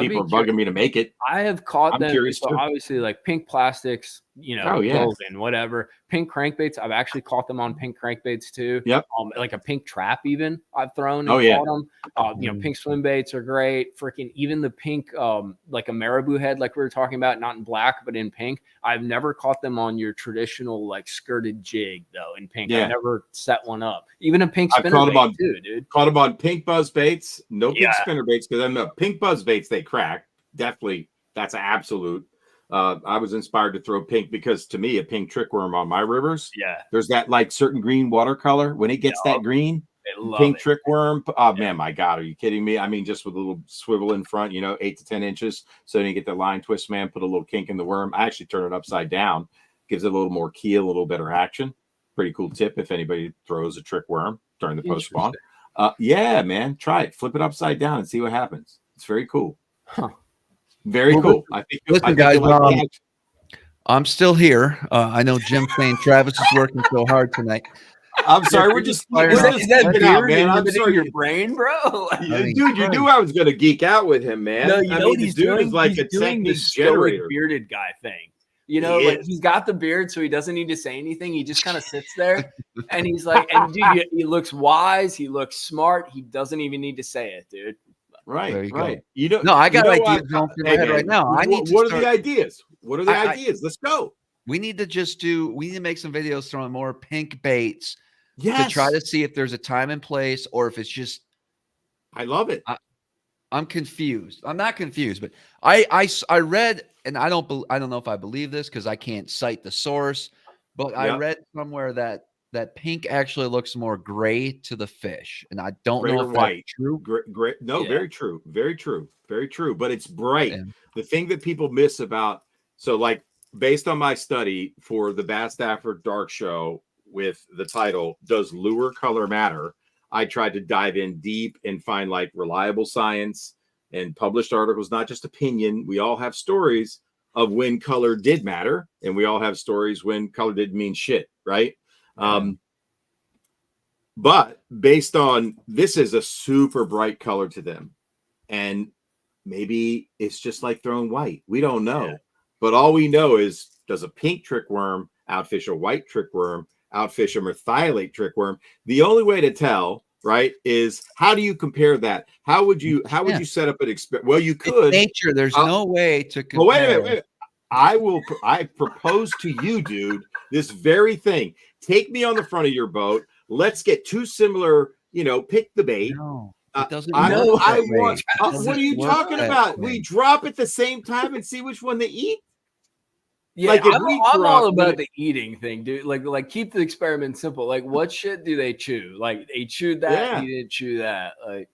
People are bugging me to make it. I have caught them. Curious so obviously, like pink plastics, clothing, whatever. Pink crankbaits. I've actually caught them on pink crankbaits too. Yep. Like a pink trap, even I've thrown. And caught them. Pink swim baits are great. Freaking even the pink, like a marabou head, like we were talking about, not in black but in pink. I've never caught them on your traditional like skirted jig though in pink. Yeah. I've never set one up. Even a pink spinner bait too, dude. Caught them on pink buzz baits. No pink spinner baits, because then the pink buzz baits they crack. Definitely, that's an absolute. I was inspired to throw pink because to me, a pink trick worm on my rivers. Yeah. There's that like certain green watercolor. When it gets that green, pink trick worm. Oh man, my God, are you kidding me? I mean, just with a little swivel in front, 8 to 10 inches. So then you get the line twist, man, put a little kink in the worm. I actually turn it upside down. Gives it a little more keel, a little better action. Pretty cool tip if anybody throws a trick worm during the post spawn. Yeah, man, try it. Flip it upside down and see what happens. It's very cool. Huh. Very cool. I think. Listen, guys, I'm still here. I know Jim's saying Travis is working so hard tonight. I'm sorry, we're just. Is that beard inhibiting your brain, bro? Dude, you knew I was going to geek out with him, man. No, you know what he's doing? Is like he's a doing the generator. bearded guy thing. Like he's got the beard, so he doesn't need to say anything. He just kind of sits there, and he's like, and dude, he looks wise. He looks smart. He doesn't even need to say it, dude. Right. No, I got ideas going through my head right now. What are the ideas? What are the ideas? Let's go. We need to make some videos throwing more pink baits. Yes. To try to see if there's a time and place, or if it's just. I love it. I'm confused. I'm not confused, but I read, and I don't know if I believe this because I can't cite the source, but I read somewhere that pink actually looks more gray to the fish, and I don't know if white. That's true. Gray. No, very true. Very true. Very true. But it's bright. Yeah. The thing that people miss about, so like based on my study for the Bass After Dark show with the title, Does Lure Color Matter? I tried to dive in deep and find like reliable science and published articles, not just opinion. We all have stories of when color did matter, and we all have stories when color didn't mean shit, right? But based on this is a super bright color to them, and maybe it's just like throwing white. We don't know, but all we know is, does a pink trick worm outfish a white trick worm? Outfish a methylate trick worm? The only way to tell, right, is how do you compare that? How would you set up an experiment? Well, you could. In nature, there's no way to compare. Well, wait a minute. I propose to you, dude, this very thing. Take me on the front of your boat. Let's get two similar, pick the bait. No, it doesn't what are you talking about? Way. We drop at the same time and see which one they eat. Yeah, like I'm all about the eating thing, dude. Like keep the experiment simple. Like, what shit do they chew? Like, they chewed that, he didn't chew that. Like,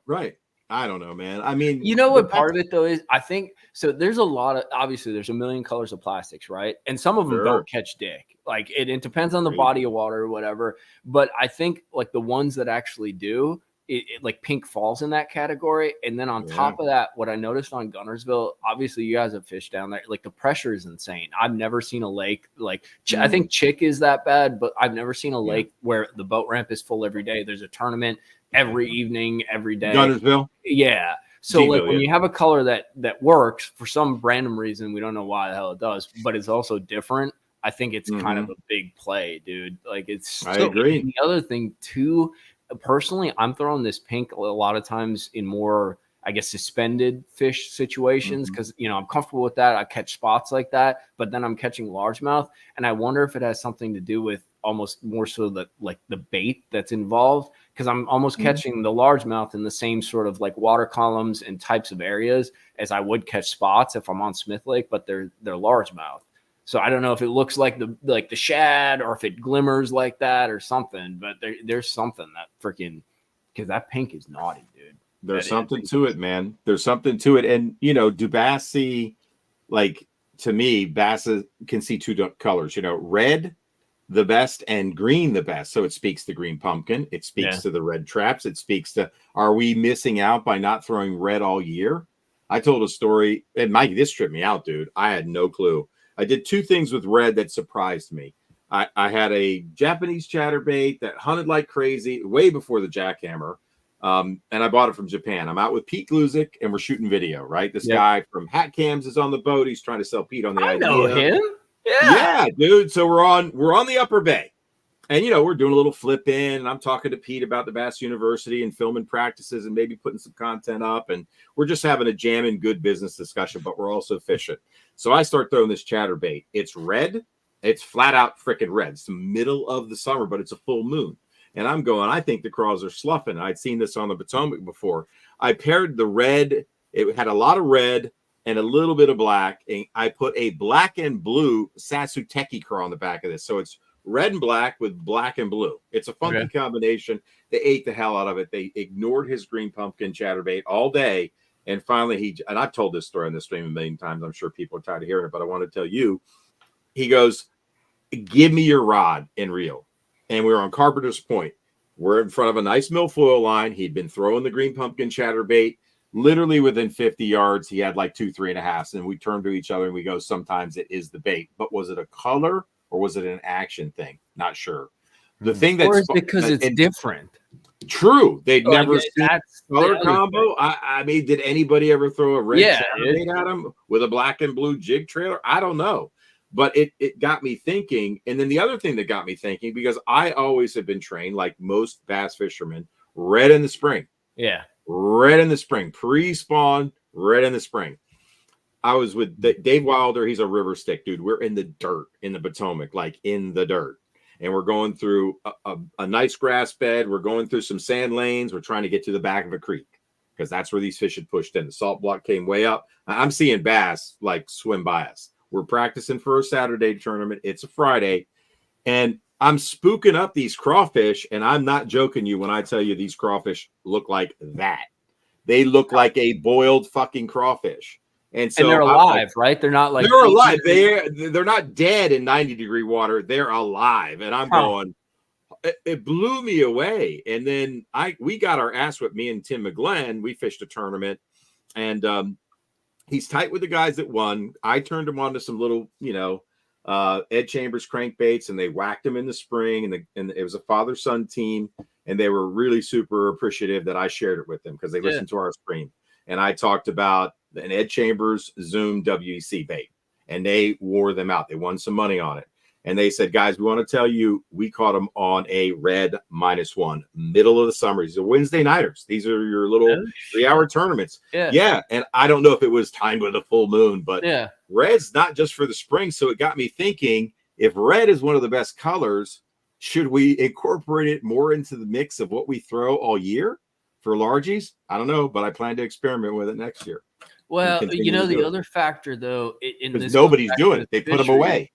right. I don't know, man. I mean, what part of it though is, I think so. There's a lot of, obviously, there's a million colors of plastics, right? And some of them don't catch dick. Like, it depends on the body of water or whatever. But I think like the ones that actually do, it like pink falls in that category. And then on top of that, what I noticed on Gunnersville, obviously you guys have fished down there, like the pressure is insane. I've never seen a lake like I think Chick is that bad, but I've never seen a lake where the boat ramp is full every day. There's a tournament every evening, every day. Gunnersville. Yeah. So like when you have a color that works for some random reason, we don't know why the hell it does, but it's also different. I think it's kind of a big play, dude. Like I agree. And the other thing too, personally, I'm throwing this pink a lot of times in more, I guess, suspended fish situations because I'm comfortable with that. I catch spots like that, but then I'm catching largemouth, and I wonder if it has something to do with almost more so the bait that's involved, because I'm almost catching the largemouth in the same sort of like water columns and types of areas as I would catch spots if I'm on Smith Lake, but they're largemouth. So I don't know if it looks like the shad or if it glimmers like that or something, but there's something that freaking, because that pink is naughty, dude. There's something to it, man. There's something to it. And, do bass see, like, to me, bass can see two colors, red the best and green the best. So it speaks to green pumpkin. It speaks to the red traps. It speaks to, are we missing out by not throwing red all year? I told a story, and Mike, this tripped me out, dude. I had no clue. I did two things with red that surprised me. I had a Japanese chatterbait that hunted like crazy way before the jackhammer. And I bought it from Japan. I'm out with Pete Gluzik and we're shooting video, right? This guy from Hat Cams is on the boat. He's trying to sell Pete on the idea. I know him. Yeah, dude. So we're on the Upper Bay. And, we're doing a little flip in, and I'm talking to Pete about the Bass University and filming practices and maybe putting some content up. And we're just having a jamming good business discussion, but we're also fishing. So I start throwing this chatterbait. It's red. It's flat out freaking red. It's the middle of the summer, but it's a full moon. And I'm going, I think the craws are sloughing. I'd seen this on the Potomac before. I paired the red. It had a lot of red and a little bit of black. And I put a black and blue Sasuteki craw on the back of this. So it's red and black with black and blue. It's a funky combination. They ate the hell out of it. They ignored his green pumpkin chatterbait all day. And finally, and I've told this story on the stream a million times. I'm sure people are tired of hearing it, but I want to tell you. He goes, give me your rod and reel. And we were on Carpenter's Point. We're in front of a nice milfoil line. He'd been throwing the green pumpkin chatterbait. Literally within 50 yards, he had like 2, 3.5. And we turned to each other and we go, sometimes it is the bait. But was it a color or was it an action thing? Not sure. The thing that's because it's different. True. They'd never seen color combo. I mean, did anybody ever throw a red chatterbait at him with a black and blue jig trailer? I don't know. But it got me thinking. And then the other thing that got me thinking, because I always have been trained, like most bass fishermen, red in the spring. Yeah. Red in the spring. Pre-spawn, red in the spring. I was with Dave Wilder. He's a river stick, dude. We're in the dirt in the Potomac, like in the dirt. And we're going through a nice grass bed. We're going through some sand lanes. We're trying to get to the back of a creek because that's where these fish had pushed in. The salt block came way up. I'm seeing bass like swim by us. We're practicing for a Saturday tournament. It's a Friday. And I'm spooking up these crawfish. And I'm not joking you when I tell you these crawfish look like that. They look like a boiled fucking crawfish. And so they're alive, right? They're not like they're alive. They're not dead in 90-degree water. They're alive. And I'm going, it blew me away. And then we got our ass whipped. Me and Tim McGlenn, we fished a tournament, and he's tight with the guys that won. I turned him on to some little, Ed Chambers crankbaits, and they whacked him in the spring. And it was a father-son team, and they were really super appreciative that I shared it with them because they listened to our stream. And I talked about an Ed Chambers Zoom WEC bait, and they wore them out. They won some money on it. And they said, guys, we want to tell you, we caught them on a red -1, middle of the summer. These are Wednesday nighters. These are your little 3-hour tournaments. Yeah. And I don't know if it was timed with a full moon, but red's not just for the spring. So it got me thinking, if red is one of the best colors, should we incorporate it more into the mix of what we throw all year for largies? I don't know, but I plan to experiment with it next year. Well, the other factor, though, in this, nobody's doing it. They put them away.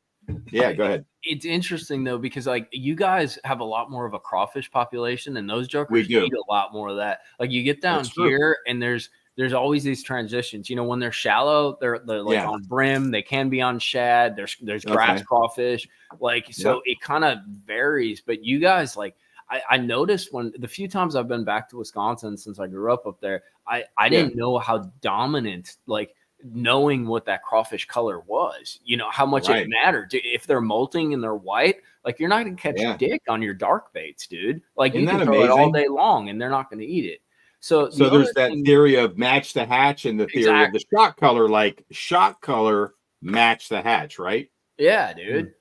Yeah, go ahead. It's interesting, though, because like you guys have a lot more of a crawfish population, and those jokers eat a lot more of that. Like you get down here, and there's always these transitions. When they're shallow, they're like on brim. They can be on shad. There's grass crawfish. Like so, it kind of varies. But you guys, like I noticed when the few times I've been back to Wisconsin since I grew up there, I didn't know how dominant knowing what that crawfish color was, how much it mattered. If they're molting and they're white, like you're not going to catch dick on your dark baits, dude. Like you can throw it all day long and they're not going to eat it. So there's that theory of match the hatch and the theory of the shot color, like shot color match the hatch, right? Yeah, dude.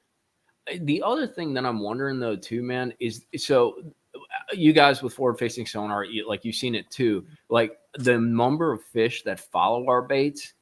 The other thing that I'm wondering though too, man, is so you guys with forward facing sonar, like you've seen it too, like the number of fish that follow our baits,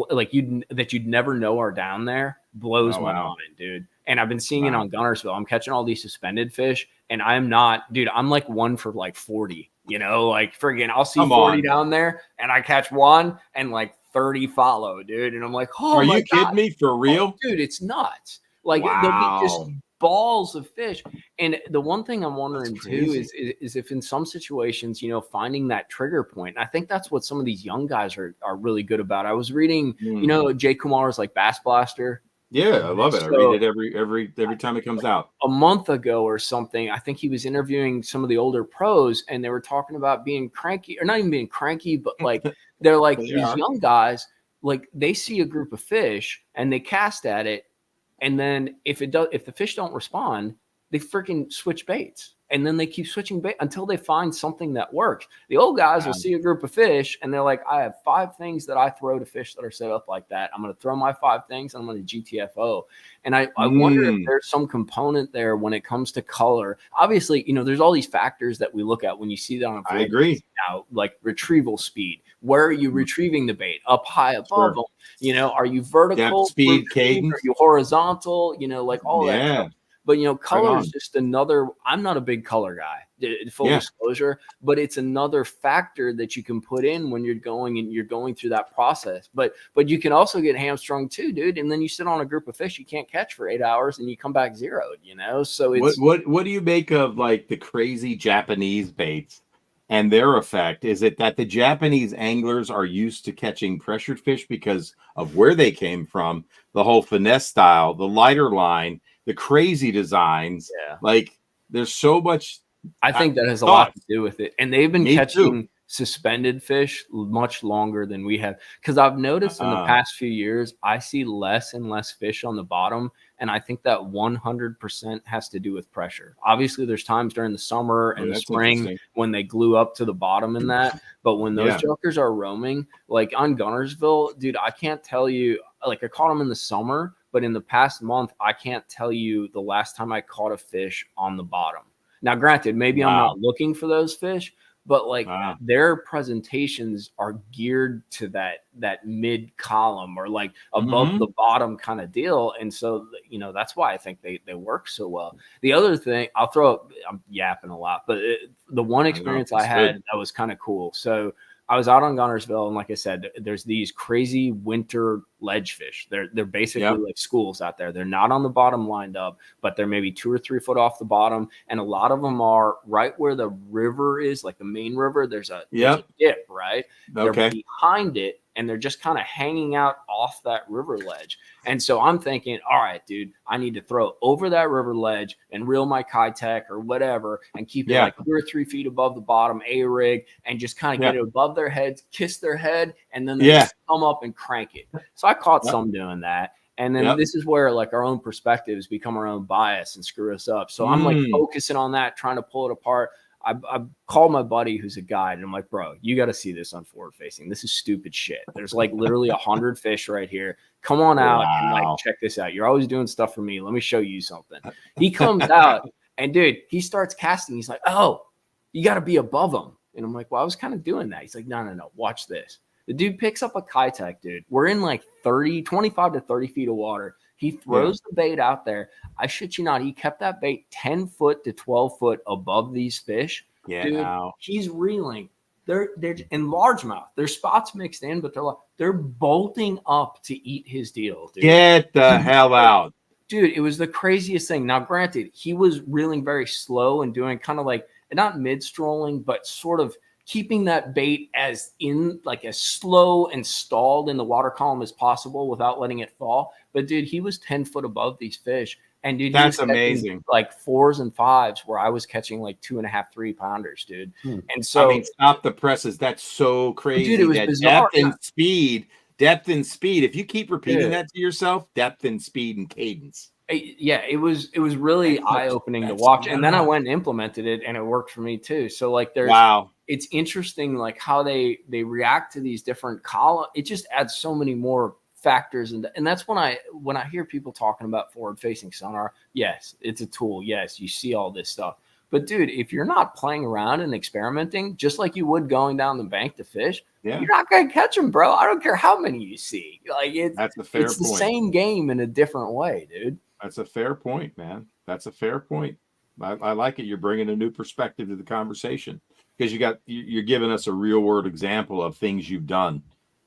like you'd never know are down there, blows my mind, dude. And I've been seeing it on Gunnersville. I'm catching all these suspended fish, and I'm not, dude. I'm like 1 for like 40. You know, like friggin', I'll see 40 down there, and I catch one, and like 30 follow, dude. And I'm like, oh, are you kidding me? For real, dude? It's nuts. Like there'll be just balls of fish. And the one thing I'm wondering too is if in some situations, you know, finding that trigger point. And I think that's what some of these young guys are really good about. I was reading, you know, Jay Kumar's like Bass Blaster. Yeah, I love it. I read it every time it comes out. A month ago or something, I think he was interviewing some of the older pros, and they were talking about being cranky, or not even being cranky, but like they're like these young guys, like they see a group of fish and they cast at it, and then if the fish don't respond, they freaking switch baits. And then they keep switching bait until they find something that works. The old guys will see a group of fish and they're like, I have 5 things that I throw to fish that are set up like that. I'm going to throw my 5 things and I'm going to GTFO. And I wonder if there's some component there when it comes to color. Obviously, you know, there's all these factors that we look at when you see that on a I agree. Now, like retrieval speed. Where are you retrieving the bait? Up high above them? You know, are you vertical? Depth, speed, cadence? Are you horizontal? You know, like all that stuff. But, you know, color is just another – I'm not a big color guy, full disclosure, but it's another factor that you can put in when you're going through that process. But you can also get hamstrung too, dude, and then you sit on a group of fish you can't catch for 8 hours and you come back zeroed, you know? So it's – What do you make of, like, the crazy Japanese baits and their effect? Is it that the Japanese anglers are used to catching pressured fish because of where they came from, the whole finesse style, the lighter line – the crazy designs, like there's so much. I think that has a lot to do with it. And they've been catching suspended fish much longer than we have. Because I've noticed in the past few years, I see less and less fish on the bottom. And I think that 100% has to do with pressure. Obviously, there's times during the summer and the spring when they glue up to the bottom in that. But when those jokers are roaming, like on Gunnersville, dude, I can't tell you, like I caught them in the summer. But in the past month, I can't tell you the last time I caught a fish on the bottom. Now, granted, maybe I'm not looking for those fish, but like their presentations are geared to that mid column or like above the bottom kind of deal. And so, you know, that's why I think they work so well. The other thing I'm yapping a lot, but the one experience I had that was kind of cool. So I was out on Gunnersville, and like I said, there's these crazy winter ledge fish. They're basically like schools out there. They're not on the bottom lined up, but they're maybe 2 or 3 foot off the bottom. And a lot of them are right where the river is, like the main river. There's a dip, right? They're behind it, and they're just kind of hanging out off that river ledge. And so I'm thinking, all right, dude, I need to throw over that river ledge and reel my Kitech or whatever and keep it like 2 or 3 feet above the bottom, A-rig, and just kind of get it above their heads, kiss their head, and then they just come up and crank it. So I caught some doing that. And then this is where like our own perspectives become our own bias and screw us up. So I'm like focusing on that, trying to pull it apart. I called my buddy who's a guide, and I'm like, bro, you got to see this on forward facing. This is stupid shit. There's like literally 100 fish right here. Come on out and like check this out. You're always doing stuff for me. Let me show you something. He comes out, and dude, he starts casting. He's like, oh, you got to be above him. And I'm like, well, I was kind of doing that. He's like, no, watch this. The dude picks up a Kitech, dude. We're in like 25 to 30 feet of water. He throws the bait out there. I shit you not. He kept that bait 10 foot to 12 foot above these fish. Yeah, dude, he's reeling. They're in largemouth. There's spots mixed in, but they're bolting up to eat his deal, dude. Get the hell out. Dude, it was the craziest thing. Now, granted, he was reeling very slow and doing kind of like, not mid-strolling, but sort of keeping that bait as slow and stalled in the water column as possible without letting it fall. But dude, he was 10 foot above these fish. And dude, that's amazing. Like 4s and 5s where I was catching like 2.5, 3 pounders, dude. And so I mean, stop the presses. That's so crazy. Dude, it was bizarre. Depth and speed. If you keep repeating that to yourself, depth and speed and cadence. Yeah, it was really eye-opening to watch. And then I went and implemented it and it worked for me too. So like it's interesting like how they react to these different it just adds so many more factors. And that's when I hear people talking about forward-facing sonar, yes, it's a tool. Yes, you see all this stuff. But dude, if you're not playing around and experimenting, just like you would going down the bank to fish, you're not going to catch them, bro. I don't care how many you see. Like that's a fair point. It's the same game in a different way, dude. That's a fair point, man. That's a fair point. I like it. You're bringing a new perspective to the conversation because you're giving us a real world example of things you've done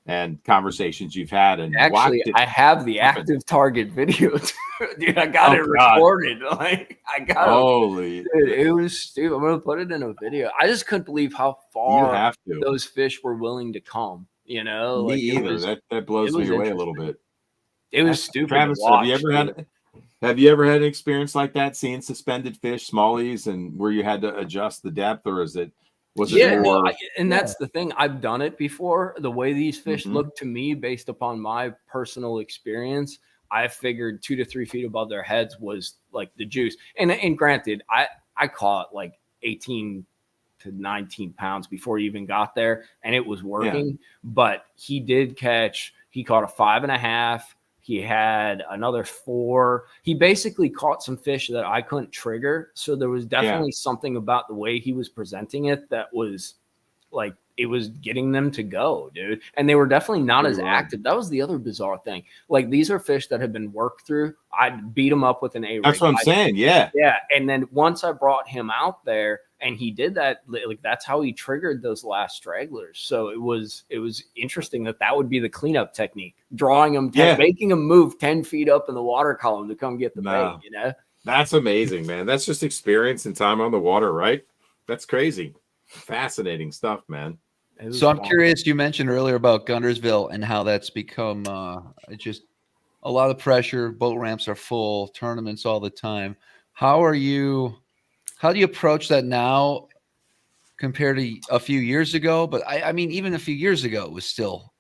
and conversations you've had. And actually, I have the active target video. Dude, I got it recorded. Like I got holy. Dude, it was stupid. I'm gonna put it in a video. I just couldn't believe how far those fish were willing to come. You know, me either. That blows me away a little bit. It was stupid. Travis, to watch, have you ever had an experience like that, seeing suspended fish, smallies, and where you had to adjust the depth, or was it more? And that's the thing. I've done it before. The way these fish look to me, based upon my personal experience, I figured 2 to 3 feet above their heads was like the juice. And granted, I caught like 18 to 19 pounds before he even got there, and it was working. Yeah. But he caught a 5.5. He had another 4. He basically caught some fish that I couldn't trigger. So there was definitely something about the way he was presenting it that was like, it was getting them to go, dude. And they were definitely not as active. That was the other bizarre thing. Like, these are fish that have been worked through. I'd beat them up with an A-rig. That's what I'm saying. Yeah. Yeah. And then once I brought him out there and he did that, like, that's how he triggered those last stragglers. So it was interesting that would be the cleanup technique, drawing them, making them move 10 feet up in the water column to come get the bait, you know? That's amazing, man. That's just experience and time on the water, right? That's crazy. Fascinating stuff, man. So I'm curious, you mentioned earlier about Guntersville and how that's become just a lot of pressure. Boat ramps are full, tournaments all the time. How do you approach that now compared to a few years ago? But I mean, even a few years ago, it was still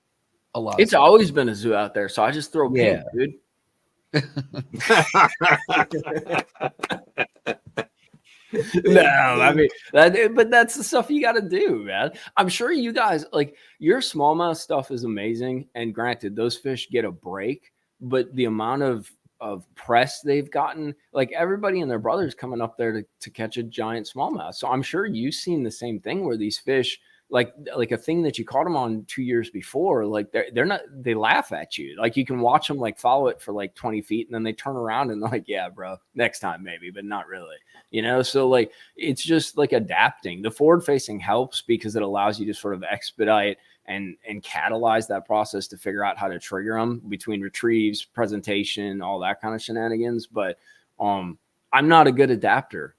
a lot. It's always been a zoo out there. So I just throw pink, dude. No, I mean, but that's the stuff you got to do, man. I'm sure you guys, like, your smallmouth stuff is amazing. And granted, those fish get a break, but the amount of press they've gotten, like, everybody and their brothers coming up there to catch a giant smallmouth. So I'm sure you've seen the same thing where these fish, like a thing that you caught them on 2 years before, like they laugh at you. Like, you can watch them like follow it for like 20 feet and then they turn around and they're like, yeah, bro, next time maybe, but not really, you know? So like, it's just like adapting. The forward facing helps because it allows you to sort of expedite and catalyze that process to figure out how to trigger them between retrieves, presentation, all that kind of shenanigans. But, I'm not a good adapter.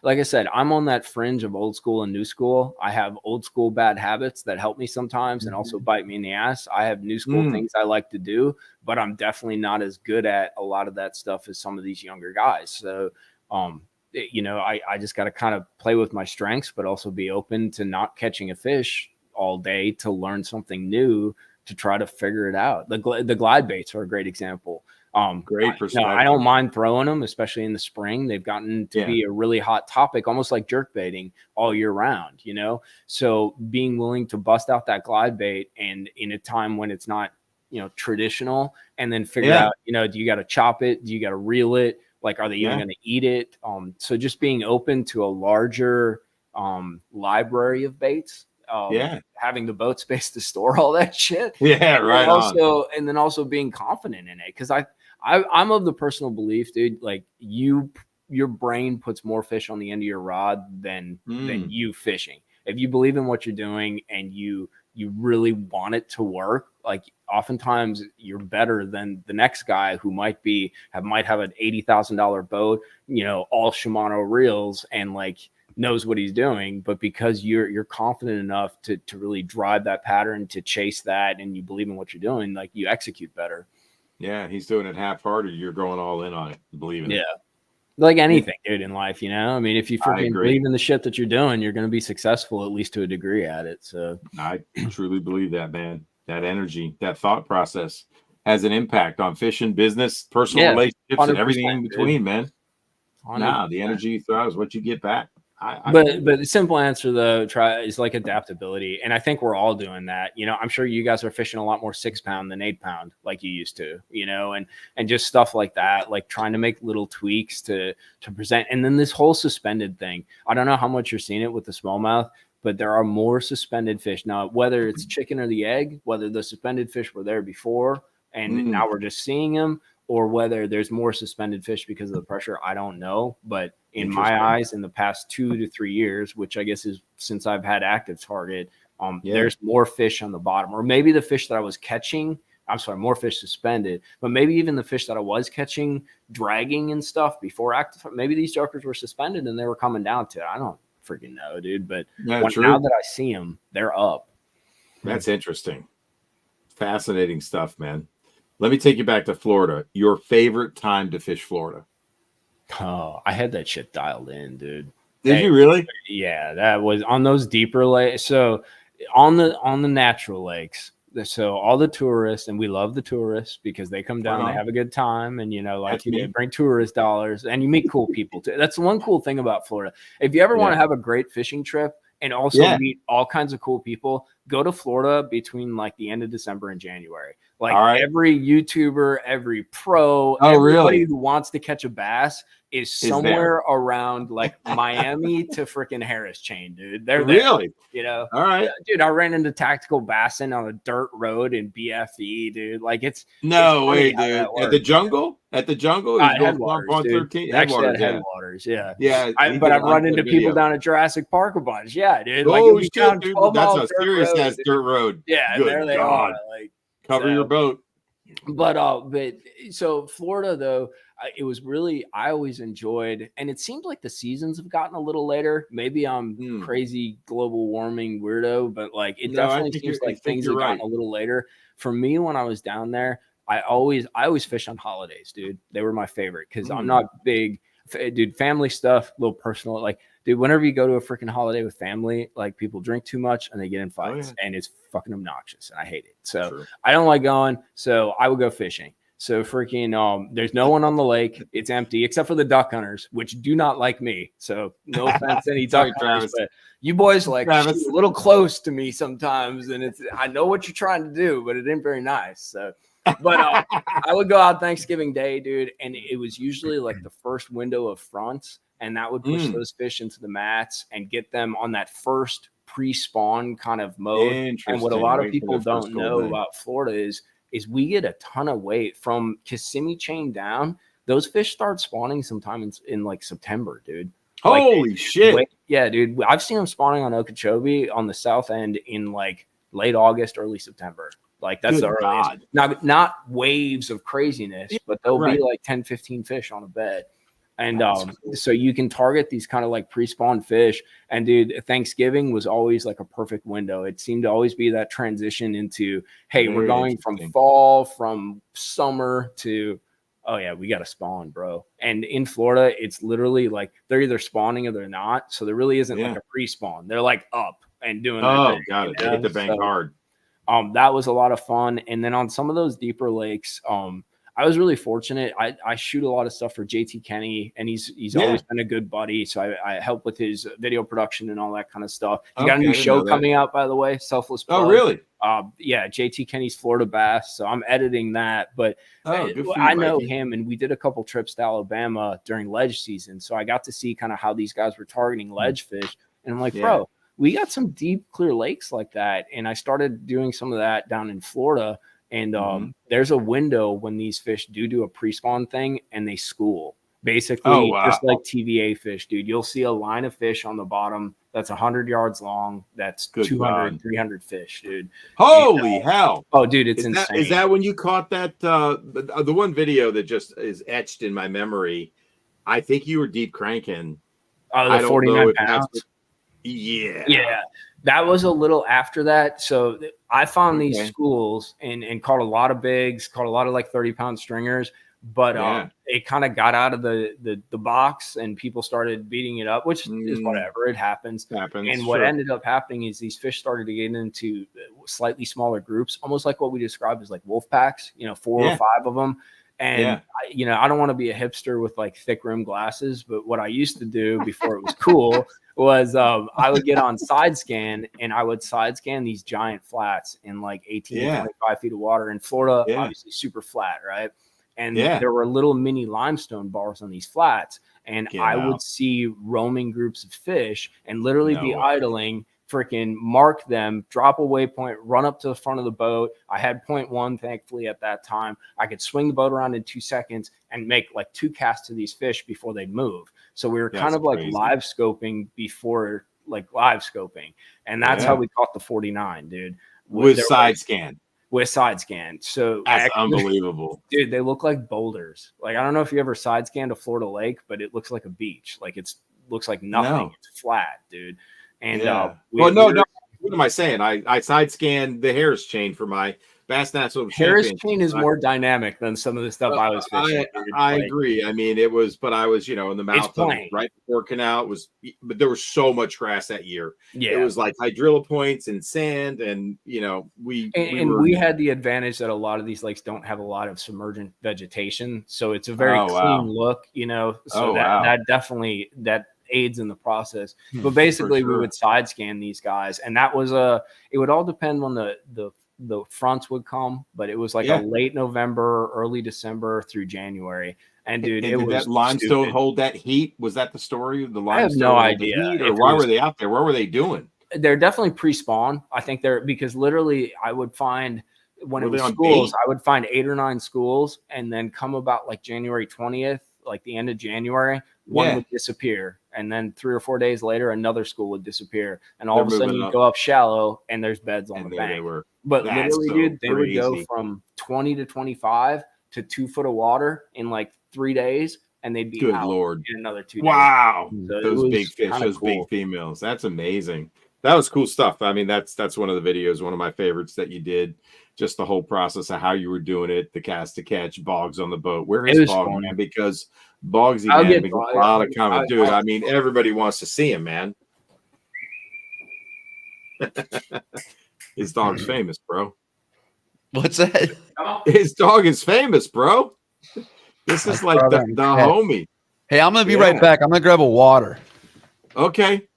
Like I said, I'm on that fringe of old school and new school. I have old school bad habits that help me sometimes and also bite me in the ass. I have new school things I like to do, but I'm definitely not as good at a lot of that stuff as some of these younger guys. So, you know, I just got to kind of play with my strengths, but also be open to not catching a fish all day to learn something new, to try to figure it out. The glide baits are a great example. Great perspective. I don't mind throwing them, especially in the spring. They've gotten to be a really hot topic, almost like jerk baiting all year round, you know? So being willing to bust out that glide bait and in a time when it's not, you know, traditional, and then figure out, you know, do you got to chop it? Do you got to reel it? Like, are they even going to eat it? So just being open to a larger library of baits. Having the boat space to store all that shit. And then also being confident in it. Cause I'm of the personal belief, dude, like your brain puts more fish on the end of your rod than you fishing. If you believe in what you're doing and you really want it to work, like, oftentimes you're better than the next guy who might have an $80,000 boat, you know, all Shimano reels and like knows what he's doing, but because you're confident enough to really drive that pattern, to chase that, and you believe in what you're doing, like, you execute better. Yeah, he's doing it half-hearted. You're going all in on it, believing it. Like anything, dude, in life, you know? I mean, if you freaking believe in the shit that you're doing, you're going to be successful, at least to a degree, at it. So I truly believe that, man. That energy, that thought process. has an impact on fishing, business, personal relationships, and everything in between, man. 100%. Nah, the energy you throw is what you get back. But the simple answer though, is like adaptability, and I think we're all doing that. You know, I'm sure you guys are fishing a lot more 6-pound than 8-pound like you used to. You know, and just stuff like that, like trying to make little tweaks to present. And then this whole suspended thing. I don't know how much you're seeing it with the smallmouth, but there are more suspended fish now. Whether it's chicken or the egg, whether the suspended fish were there before and now we're just seeing them, or whether there's more suspended fish because of the pressure, I don't know. But in my eyes, in the past 2 to 3 years, which I guess is since I've had active target, there's more fish on the bottom. Or maybe the fish that I was catching, I'm sorry, more fish suspended, but maybe even the fish that I was catching, dragging and stuff before active, maybe these jokers were suspended and they were coming down to it. I don't freaking know, dude. But now that I see them, they're up. That's interesting. Fascinating stuff, man. Let me take you back to Florida. Your favorite time to fish Florida? Oh, I had that shit dialed in, dude. Did you really? Yeah, that was on those deeper lakes. So on the natural lakes. So all the tourists, and we love the tourists because they come down, they have a good time, and you know, like you bring tourist dollars, and you meet cool people too. That's the one cool thing about Florida. If you ever want to have a great fishing trip and also meet all kinds of cool people, go to Florida between like the end of December and January. Like every YouTuber, every pro, everybody who wants to catch a bass is somewhere around like Miami to freaking Harris Chain, dude. They're there, really, you know. All right, dude. I ran into Tactical Bassin on a dirt road in BFE, dude. Like it's way, dude. At the jungle, Headwaters, dude. Actually at Headwaters, yeah. But I've run into people down at Jurassic Park a bunch, dude. Like oh shit, dude. That's a serious ass dirt road. Yeah, and there they are. Like cover your boat. But so Florida though, it was really, I always enjoyed, and it seems like the seasons have gotten a little later. Maybe I'm crazy global warming weirdo, but like it definitely seems like things have gotten a little later. For me, when I was down there, I always fish on holidays, dude. They were my favorite because I'm not big, dude. Family stuff, a little personal, like. Dude, whenever you go to a freaking holiday with family, like people drink too much and they get in fights and it's fucking obnoxious and I hate it. So I don't like going. So I would go fishing. So freaking, there's no one on the lake. It's empty except for the duck hunters, which do not like me. So no offense to any duck hunters, but you boys like a little close to me sometimes. And I know what you're trying to do, but it ain't very nice. So, but I would go out Thanksgiving Day, dude. And it was usually like the first window of fronts. And that would push those fish into the mats and get them on that first pre-spawn kind of mode. And what a lot of people don't know about Florida is we get a ton of weight from Kissimmee Chain down. Those fish start spawning sometime in like September, dude. Holy shit. Yeah, dude. I've seen them spawning on Okeechobee on the south end in like late August, early September. Like that's the earliest. Not waves of craziness, but there'll be like 10, 15 fish on a bed. And so you can target these kind of like pre-spawn fish. And dude, Thanksgiving was always like a perfect window. It seemed to always be that transition into, hey, we're going from fall, from summer to, oh yeah, we got to spawn, bro. And in Florida, it's literally like they're either spawning or they're not. So there really isn't like a pre-spawn. They're like up and doing got it. They hit the bank hard. That was a lot of fun. And then on some of those deeper lakes, I was really fortunate. I shoot a lot of stuff for JT Kenny, and he's always been a good buddy. So I help with his video production and all that kind of stuff. He's got a new show coming out, by the way, Selfless Plug. Oh, really? Yeah, JT Kenny's Florida Bass. So I'm editing that. But I know him, and we did a couple trips to Alabama during ledge season. So I got to see kind of how these guys were targeting ledge fish. And I'm like, bro, we got some deep, clear lakes like that. And I started doing some of that down in Florida. And there's a window when these fish do a pre-spawn thing and they school. Basically, just like TVA fish, dude. You'll see a line of fish on the bottom that's 100 yards long. That's 200, 300 fish, dude. Holy hell. Oh, dude, it's insane. Is that when you caught that? The one video that just is etched in my memory, I think you were deep cranking. Oh, the 49 pounds. Yeah. That was a little after that. So I found these schools and caught a lot of bigs, caught a lot of like 30-pound stringers. but it kind of got out of the box and people started beating it up, which is whatever, it happens. And what ended up happening is these fish started to get into slightly smaller groups, almost like what we described as like wolf packs, 4 or 5 of them. And I don't want to be a hipster with like thick rim glasses, but what I used to do before it was cool was I would get on side scan and I would side scan these giant flats in like 18 to 25 feet of water in Florida, obviously super flat, right? And there were little mini limestone bars on these flats, and I would see roaming groups of fish and literally be idling, freaking mark them, drop a waypoint, run up to the front of the boat. I had 0.1, thankfully, at that time. I could swing the boat around in 2 seconds and make like 2 casts to these fish before they'd move. So we were kind of like live scoping before like live scoping. And that's how we caught the 49, dude. With side scan. With side scan. So that's unbelievable. Dude, they look like boulders. Like, I don't know if you ever side scanned a Florida lake, but it looks like a beach. Like looks like nothing. No. It's flat, dude. And what am I saying? I side scanned the Harris chain for my Bass National Harris chain is more dynamic than some of the stuff I was fishing. I agree. I mean, it was, but I was, in the mouth of right before canal but there was so much grass that year. Yeah, it was like hydrilla points and sand, and we had the advantage that a lot of these lakes don't have a lot of submergent vegetation, so it's a very clean look. So that definitely aids in the process. But basically, we would side scan these guys, and that was it would all depend on the fronts would come, but it was like a late November, early December through January. And dude, did that limestone hold that heat? Was that the story of the limestone? I have no idea. Or why were they out there? What were they doing? They're definitely pre-spawn. I think because literally I would find when it was schools, I would find 8 or 9 schools, and then come about like January 20th, like the end of January, one would disappear. And then 3 or 4 days later, another school would disappear. And all of a sudden you go up shallow and there's beds on the bank. But literally, dude, they would go from 20 to 25 to 2 foot of water in like 3 days, and they'd be out in another 2 days. Wow. So those big fish, those big females. That's amazing. That was cool stuff. I mean, that's one of the videos, one of my favorites that you did. Just the whole process of how you were doing it, the cast to catch, Boggs on the boat. Where is Boggs, man? Because Boggsy, man, we get a lot of comments. Dude, I mean, everybody wants to see him, man. His dog's famous, bro. What's that? His dog is famous, bro. This is like the homie. Hey, I'm going to be right back. I'm going to grab a water. Okay.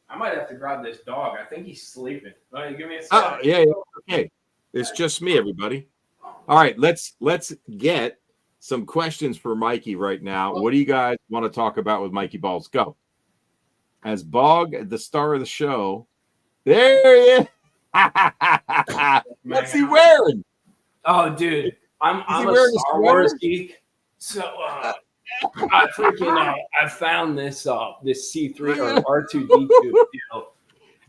I might have to grab this dog. I think he's sleeping. Give me a second. Yeah. Okay. It's just me, everybody. All right. Let's get some questions for Mikey right now. What do you guys want to talk about with Mikey Balls? Go. As Bog, the star of the show. There he is. What's he wearing? Oh, dude, I'm a Star Wars geek. So I found this C3 or R2D2 deal,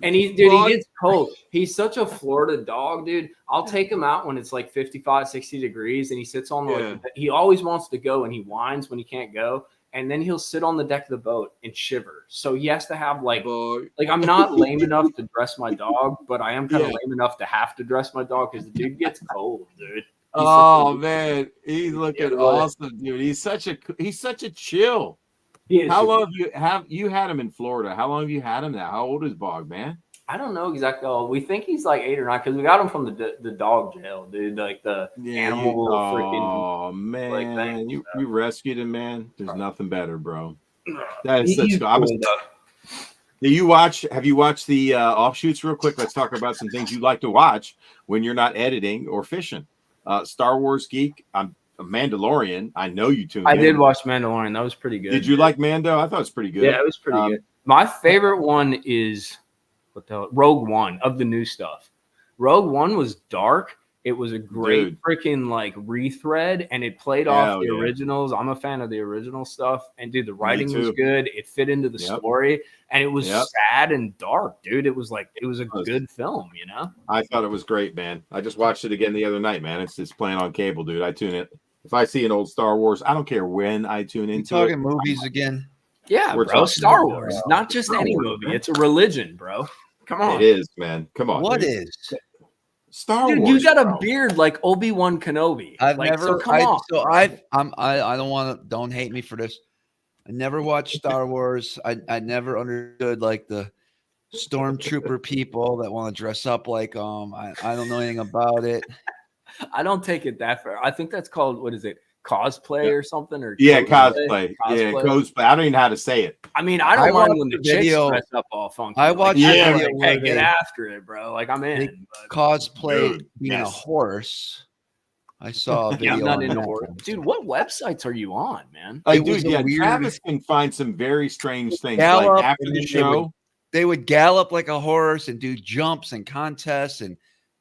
and he gets cold. He's such a Florida dog, dude. I'll take him out when it's like 55, 60 degrees, and he sits on he always wants to go, and he whines when he can't go. And then he'll sit on the deck of the boat and shiver. So he has to have like I'm not lame enough to dress my dog, but I am kind of lame enough to have to dress my dog because the dude gets cold, dude. Man, he's looking awesome, dude. He's such a chill. How long have you had him in Florida? How long have you had him now? How old is Bog, man? I don't know exactly. We think he's like 8 or 9 because we got him from the dog jail, dude. Like the animal freaking. Oh man, you rescued him, man. There's nothing better, bro. That is such. Have you watched the offshoots real quick? Let's talk about some things you like to watch when you're not editing or fishing. Star Wars geek. I'm a Mandalorian. I know you tuned in. I did watch Mandalorian. That was pretty good. Did you like Mando? I thought it was pretty good. Yeah, it was pretty good. My favorite one is Rogue One of the new stuff. Rogue One was dark. It was a great freaking like rethread, and it played off the originals. I'm a fan of the original stuff, and dude, the writing was good. It fit into the story, and it was sad and dark, dude. It was a good film, you know. I thought it was great, man. I just watched it again the other night, man. It's just playing on cable, dude. I tune it if I see an old Star Wars. I don't care when I tune into it. Talking movies again. Yeah, bro. Star Wars, not just any movie. It's a religion, bro. Come on. It is, man. Come on. What is? Star Dude, Wars. You got bro. a beard like Obi-Wan Kenobi. I've like, never. So come on. So I don't want to. Don't hate me for this. I never watched Star Wars. I never understood like the stormtrooper people that want to dress up like I don't know anything about it. I don't take it that far. I think that's called, what is it, cosplay or something? Or cosplay. Yeah, cosplay. I don't even know how to say it. I mean, I don't mind when the chicks dress up all funky. I watched video like, hey, get after it, bro. Like, I'm in. Cosplay being a horse. I saw a video. I'm not into horse. Dude, what websites are you on, man? Travis can find some very strange things. Gallop, like after the show, they would gallop like a horse and do jumps and contests, and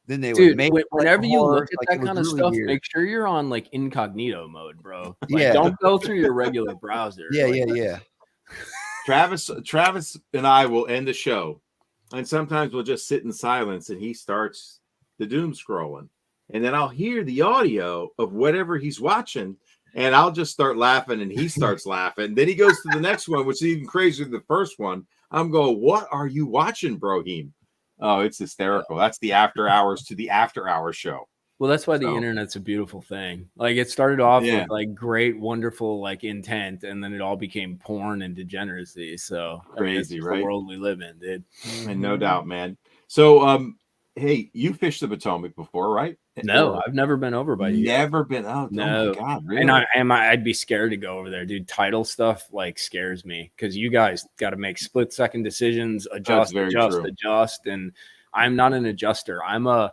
then they would make. Whenever you look at that kind of stuff, make sure you're on like incognito mode, bro. Like, don't go through your regular browser. Yeah. Travis and I will end the show, and sometimes we'll just sit in silence, and he starts the doom scrolling, and then I'll hear the audio of whatever he's watching, and I'll just start laughing, and he starts laughing. Then he goes to the next one, which is even crazier than the first one. I'm going, what are you watching, Broheem? Oh, it's hysterical. That's the after hours to the after hours show. Well, that's why the internet's a beautiful thing. Like, it started off with like great, wonderful, like intent, and then it all became porn and degeneracy. So crazy, right? The world we live in, dude. And no doubt, man. So, hey, you fished the Potomac before, right? No, I've never been over by you. Never been. Oh, no. Oh my God, really? And I'd be scared to go over there, dude. Title stuff like scares me because you guys got to make split-second decisions, adjust, and I'm not an adjuster. I'm a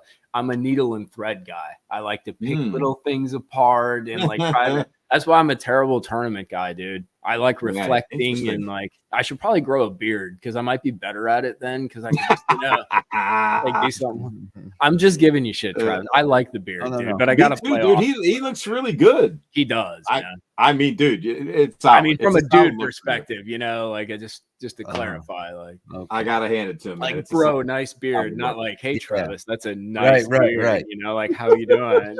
needle and thread guy. I like to pick little things apart and like try to. That's why I'm a terrible tournament guy, dude. I like reflecting and like I should probably grow a beard because I might be better at it then because I can just like do something. I'm just giving you shit, Travis. I like the beard, dude, but I gotta play dude. off. He looks really good. He does. I mean, dude, it's. I mean, from a dude perspective, you know, like I just to clarify, like I gotta hand it to him. Like, bro, nice beard, not like, hey, Travis, that's a nice beard. Right. You know, like how you doing?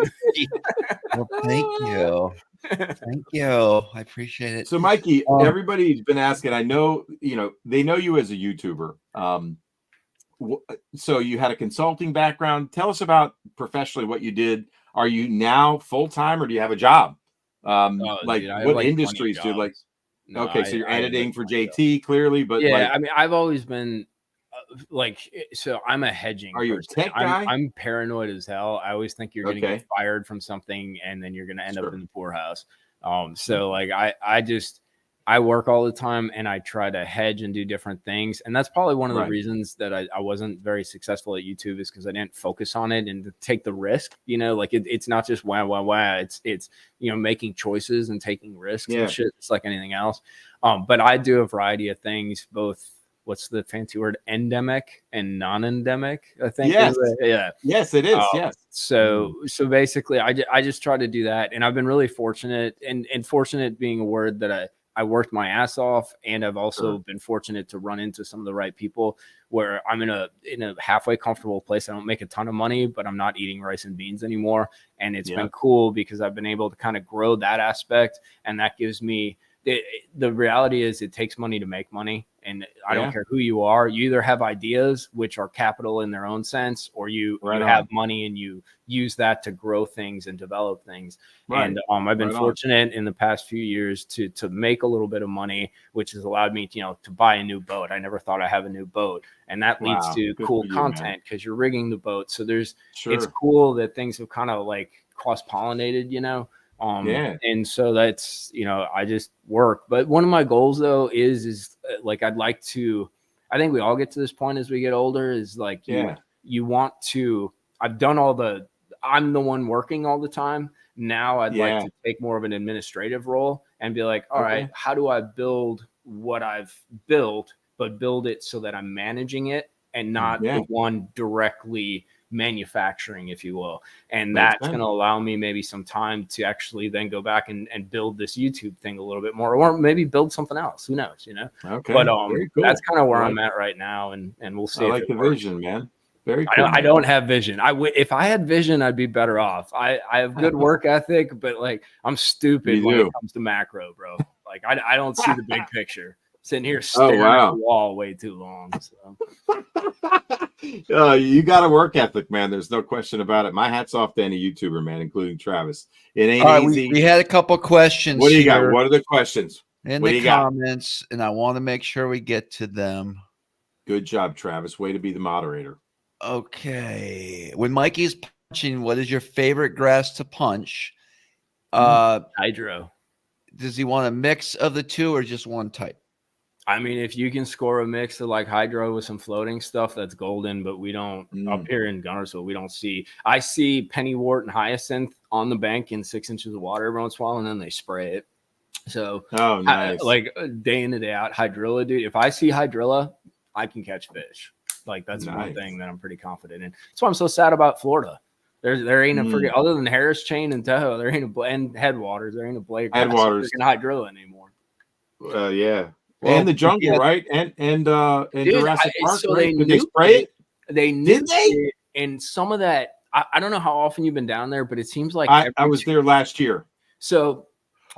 Well, thank you. Thank you. I appreciate it. So, Mikey, everybody's been asking. I know, they know you as a YouTuber. So you had a consulting background. Tell us about professionally what you did. Are you now full time or do you have a job? What industries do like? No, okay, so you're editing for JT clearly, but yeah, I mean, I've always been so I'm a hedging. Are you a tech guy? I'm paranoid as hell. I always think you're going to get fired from something and then you're going to end up in the poorhouse. So like I work all the time and I try to hedge and do different things. And that's probably one of the reasons that I wasn't very successful at YouTube is because I didn't focus on it and take the risk, like it's not just wah. It's, making choices and taking risks and shit. It's like anything else. But I do a variety of things, both what's the fancy word? Endemic and non-endemic, I think. Yes. Yes, it is. Yes. So basically I just try to do that. And I've been really fortunate and fortunate being a word that I worked my ass off, and I've also been fortunate to run into some of the right people where I'm in a halfway comfortable place. I don't make a ton of money, but I'm not eating rice and beans anymore. And it's been cool because I've been able to kind of grow that aspect. And that gives me the reality is it takes money to make money. And I don't care who you are. You either have ideas, which are capital in their own sense, or you have money and you use that to grow things and develop things. Right. And I've been fortunate in the past few years to make a little bit of money, which has allowed me to buy a new boat. I never thought I'd have a new boat. And that leads to cool content because you're rigging the boat. So it's cool that things have kind of like cross-pollinated, and so that's I just work. But one of my goals though is like I think we all get to this point as we get older is like you want to I'm the one working all the time. Now I'd like to take more of an administrative role and be like, all right, how do I build what I've built, but build it so that I'm managing it and not the one directly manufacturing, if you will. And that's going to allow me maybe some time to actually then go back and build this YouTube thing a little bit more, or maybe build something else. Who knows, Okay. But cool. That's kind of where I'm at right now. And we'll see. I like the vision, man. Very cool. I don't have vision. If I had vision, I'd be better off. I have good work ethic, but like I'm stupid when it comes to macro, bro. Like I don't see the big picture. sitting here staring wow. at the wall way too long. So. You got a work ethic, man. There's no question about it. My hat's off to any YouTuber, man, including Travis. It ain't easy. We had a couple questions. What do you got? What are the questions? In the comments, and I want to make sure we get to them. Good job, Travis. Way to be the moderator. Okay. When Mikey's punching, what is your favorite grass to punch? Hydro. Does he want a mix of the two or just one type? I mean, if you can score a mix of like hydro with some floating stuff, that's golden. But we don't up here in Gunnersville. We don't see. I see pennywort and hyacinth on the bank in 6 inches of water every once in a while, and then they spray it. So, nice. Like day in and day out, hydrilla, dude. If I see hydrilla, I can catch fish. Like that's one thing that I'm pretty confident in. That's why I'm so sad about Florida. There ain't a freaking other than Harris Chain and Tahoe. There ain't and Headwaters. There ain't a blade Headwaters freaking hydrilla anymore. Yeah. Well, and the jungle, right? And Jurassic Park. So right? Did they spray it? They did they? And some of that, I don't know how often you've been down there, but it seems like I was there last year. So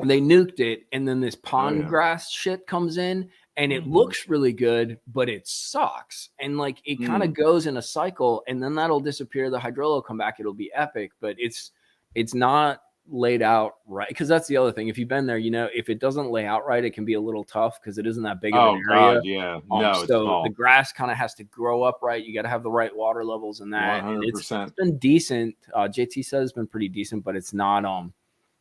they nuked it, and then this pond grass shit comes in, and it looks really good, but it sucks. And like it kind of goes in a cycle, and then that'll disappear. The hydrilla will come back. It'll be epic, but it's not laid out right, because that's the other thing. If you've been there, you know, if it doesn't lay out right, it can be a little tough because it isn't that big of an area. God, yeah. No, so the grass kind of has to grow up right. You got to have the right water levels in that. 100%. And it's been decent. JT says it's been pretty decent, but it's not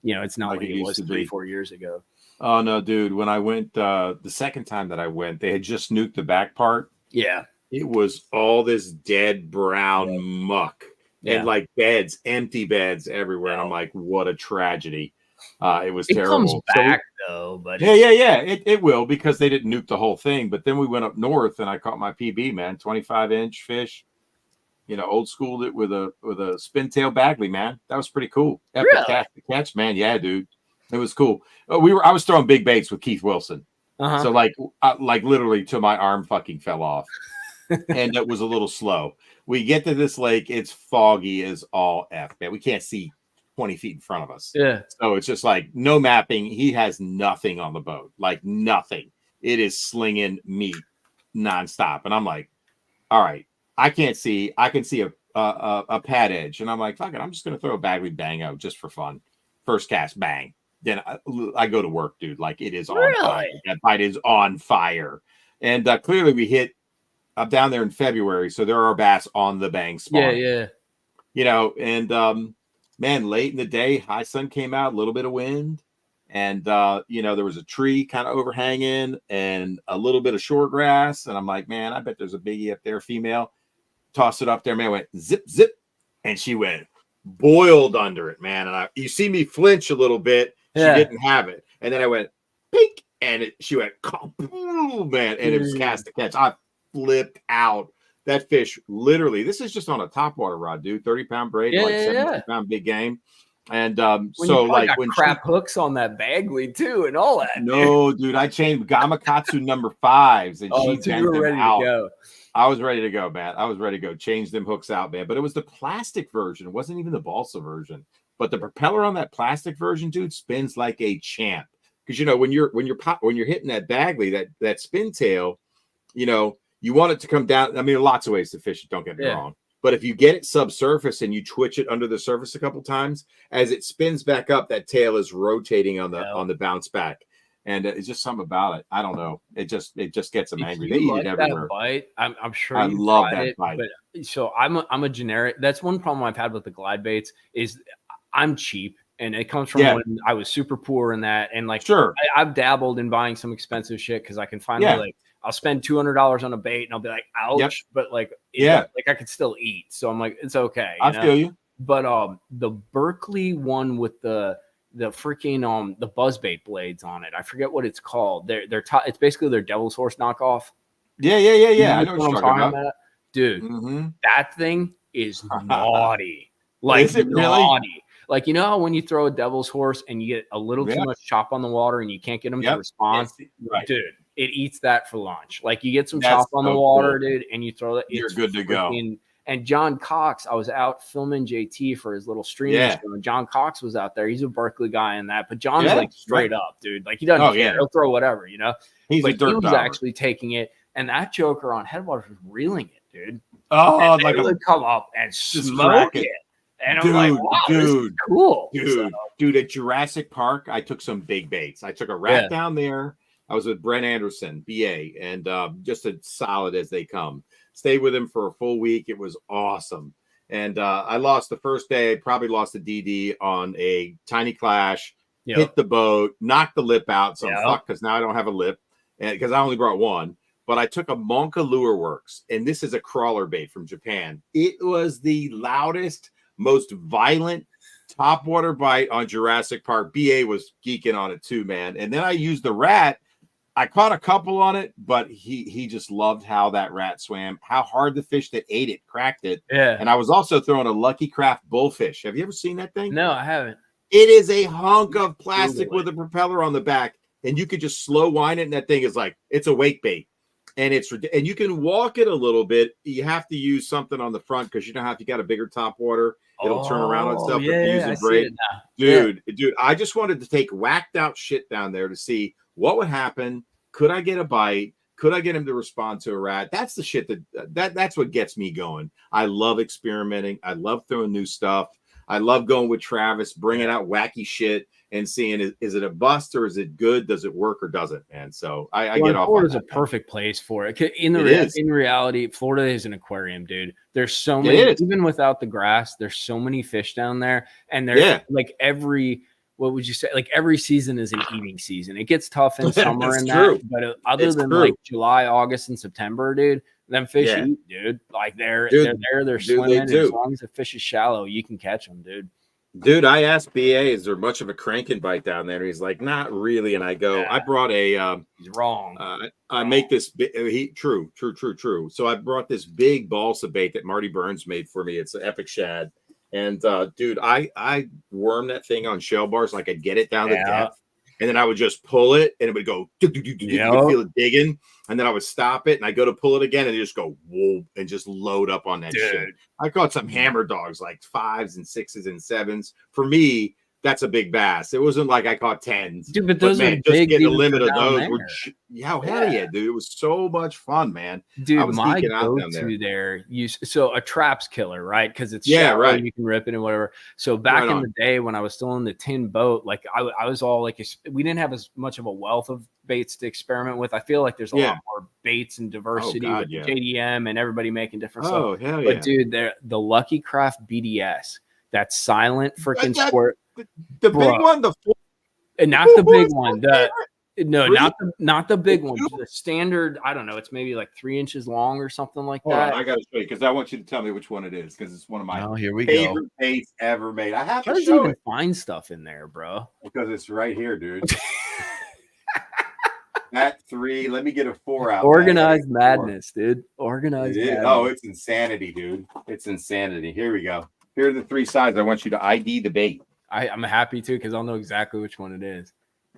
it's not like it was 3-4 years ago. Oh no, dude. When I went the second time that I went, they had just nuked the back part. Yeah. It was all this dead brown muck. And like empty beds everywhere. And I'm like, what a tragedy. It was terrible. It comes back though, but yeah. It will, because they didn't nuke the whole thing. But then we went up north and I caught my PB, man, 25-inch fish. You know, old schooled it with a spin tail Bagley, man. That was pretty cool. Epic catch, man. Yeah, dude. It was cool. I was throwing big baits with Keith Wilson. So like literally till my arm fucking fell off. And it was a little slow. We get to this lake, it's foggy as all F, man. We can't see 20 feet in front of us. Yeah. So it's just like no mapping. He has nothing on the boat, like nothing. It is slinging meat nonstop. And I'm like, all right, I can't see. I can see a pad edge. And I'm like, fuck it, I'm just going to throw a Bagley bang out just for fun. First cast, bang. Then I go to work, dude. Like it is on fire. That bite is on fire. And clearly we hit. I'm down there in February, so there are bass on the bang spot. Yeah. You know, and man, late in the day, high sun came out, a little bit of wind, and you know, there was a tree kind of overhanging and a little bit of shore grass. And I'm like, man, I bet there's a biggie up there, female. Tossed it up there, man. Went zip, zip, and she went boiled under it, man. And you see me flinch a little bit. She didn't have it, and then I went pink, and she went boom, man, and it was cast to catch. I flipped out. That fish literally, this is just on a topwater rod, dude. 30-pound braid, 70-pound big game. And so like when crap hooks on that Bagley too and all that. No, dude, I changed Gamakatsu number 5s and she you were ready out. to go. I was ready to go, man. I was ready to go. Change them hooks out, man. But it was the plastic version. It wasn't even the balsa version. But the propeller on that plastic version, dude, spins like a champ. Because you know when you're hitting that Bagley, that spin tail, you know, you want it to come down. I mean, there are lots of ways to fish it. Don't get me wrong. But if you get it subsurface and you twitch it under the surface a couple times, as it spins back up, that tail is rotating on the bounce back. And it's just something about it. I don't know. It just gets them angry. They eat it everywhere. Bite, I'm sure I love that bite. But so I'm a generic. That's one problem I've had with the glide baits is I'm cheap. And it comes from when I was super poor in that. And like, I've dabbled in buying some expensive shit because I can finally like, I'll spend $200 on a bait and I'll be like, ouch, but like, like I could still eat. So I'm like, it's okay. I feel you. But the Berkeley one with the freaking the buzzbait blades on it, I forget what it's called. It's basically their Devil's Horse knockoff. Yeah. I know what you're talking about. Dude, that thing is naughty. Like is it naughty. Really? Like, you know how when you throw a Devil's Horse and you get a little too much chop on the water and you can't get them to respond? Dude, it eats that for lunch. Like, you get some chop on the water, dude, and you throw it. You're good to go. And John Cox, I was out filming JT for his little streaming show, and John Cox was out there. He's a Berkeley guy in that, but John's like straight up, dude. Like, he doesn't care. He'll throw whatever, you know? He's but a dirt he was dauber. actually taking it, and that joker on Headwaters was reeling it, dude. Oh, and like they would come up and smoke it. And I'm like, wow, this is cool. Dude, at Jurassic Park, I took some big baits. I took a rat down there. I was with Brent Anderson, BA, and just as solid as they come. Stayed with him for a full week. It was awesome. And I lost the first day. I probably lost a DD on a tiny clash, hit the boat, knocked the lip out. So I'm fucked because now I don't have a lip because I only brought one. But I took a Monka Lure Works, and this is a crawler bait from Japan. It was the loudest, most violent topwater bite on Jurassic Park. BA was geeking on it too, man. And then I used the rat. I caught a couple on it, but he just loved how that rat swam, how hard the fish that ate it cracked it. Yeah. And I was also throwing a Lucky Craft bullfish. Have you ever seen that thing? No, I haven't. It is a hunk of plastic with a propeller on the back, and you could just slow wind it, and that thing is like, it's a wake bait. And you can walk it a little bit. You have to use something on the front because you know how if you got a bigger top water, it'll turn around and stuff. Dude, I just wanted to take whacked out shit down there to see what would happen. Could I get a bite? Could I get him to respond to a rat? That's the shit that's what gets me going. I love experimenting. I love throwing new stuff. I love going with Travis, bringing out wacky shit and seeing is it a bust or is it good? Does it work or doesn't? And so I get off. Florida's a perfect place for it. In reality, Florida is an aquarium, dude. There's so many, even without the grass, there's so many fish down there. And there's like what would you say? Like every season is an eating season. It gets tough in summer and that, but other than like July, August, and September, dude, them fish eat, dude. Like they're there, they're swimming. And as long as the fish is shallow, you can catch them, dude. Dude, I asked BA, is there much of a cranking bite down there? He's like, not really. And I go, I brought a he's wrong. I make this true. So I brought this big balsa bait that Marty Burns made for me. It's an Epic Shad. And dude, I worm that thing on shell bars like I'd get it down to depth, and then I would just pull it, and it would go. You could feel it digging, and then I would stop it, and I go to pull it again, and it just go whoa, and just load up on that shit. I caught some hammer dogs like 5s and 6s and 7s. For me, that's a big bass. It wasn't like I caught 10s. Dude, but those are just big. Getting a limit of those. Hell yeah, dude. It was so much fun, man. Dude, my go-to there. So a trap's killer, right? Because it's shallow, you can rip it and whatever. So back in the day when I was still in the tin boat, like I was all like, we didn't have as much of a wealth of baits to experiment with. I feel like there's a lot more baits and diversity with JDM and everybody making different stuff. Hell but dude, the Lucky Craft BDS, that silent freaking squirt. The big one, and not the big one. Not the big one. The standard. I don't know. It's maybe like 3 inches long or something like that. I got to show you because I want you to tell me which one it is because it's one of my favorite baits ever made. I have to show it. Find stuff in there, bro. Because it's right here, dude. That 3. Let me get a 4 out. Organized madness, dude. Organized madness. Oh, it's insanity, dude. It's insanity. Here we go. Here are the 3 sides. I want you to ID the bait. I'm happy too because I'll know exactly which one it is.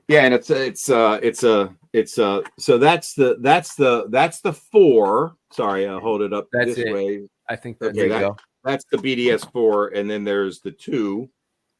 Yeah, and so that's the 4. Sorry, I'll hold it up way. I think that's that's the BDS 4, and then there's the 2.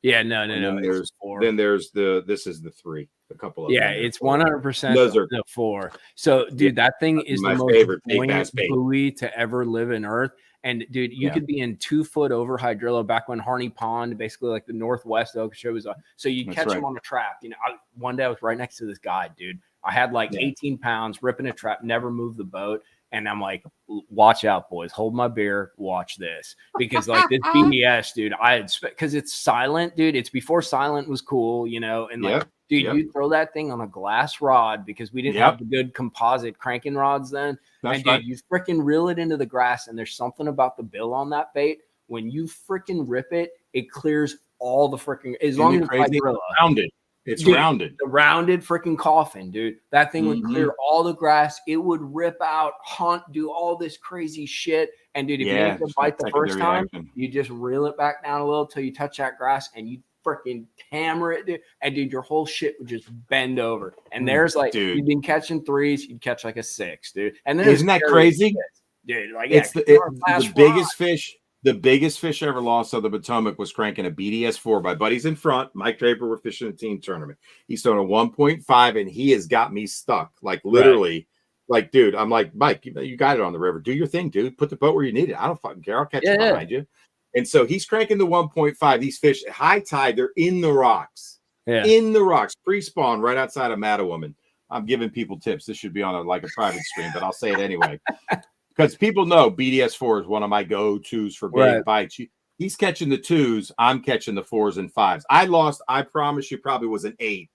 Yeah, no. There's 4. Then there's this is the 3. A couple of it's 100% the 4. So, dude, that thing is my the most favorite buoyant buoy to ever live in Earth. And dude, you could be in 2 foot over hydrilla back when Harney Pond, basically like the Northwest Okeechobee was. So you catch him on a trap. You know, one day I was right next to this guy, dude. I had like 18 pounds ripping a trap, never moved the boat. And I'm like, watch out, boys. Hold my beer. Watch this. Because like this BDS, dude, because it's silent, dude. It's before silent was cool, you know. And like, dude, you throw that thing on a glass rod because we didn't have the good composite cranking rods then. Dude, you freaking reel it into the grass. And there's something about the bill on that bait. When you freaking rip it, it clears all the freaking, as long as it's rounded. It's rounded. The rounded freaking coffin, dude. That thing would clear all the grass. It would rip out, hunt, do all this crazy shit. And dude, if you didn't get a bite the first time, you just reel it back down a little till you touch that grass and you freaking hammer it, dude. And dude, your whole shit would just bend over. And there's like, you've been catching 3s, you'd catch like a 6, dude. And then isn't that crazy? Dude, like it's the biggest fish. The biggest fish ever lost on the Potomac was cranking a BDS4. My buddy's in front. Mike Draper, we're fishing a team tournament. He's throwing a 1.5, and he has got me stuck. Like, literally, like, dude, I'm like, Mike, you got it on the river. Do your thing, dude. Put the boat where you need it. I don't fucking care. I'll catch it behind you. And so he's cranking the 1.5. These fish at high tide, they're in the rocks. Yeah. In the rocks, pre-spawn right outside of Mattawoman. I'm giving people tips. This should be on a private stream, but I'll say it anyway. Because people know BDS4 is one of my go-tos for big bites. He's catching the 2s. I'm catching the 4s and 5s. I lost, I promise you, probably was an 8.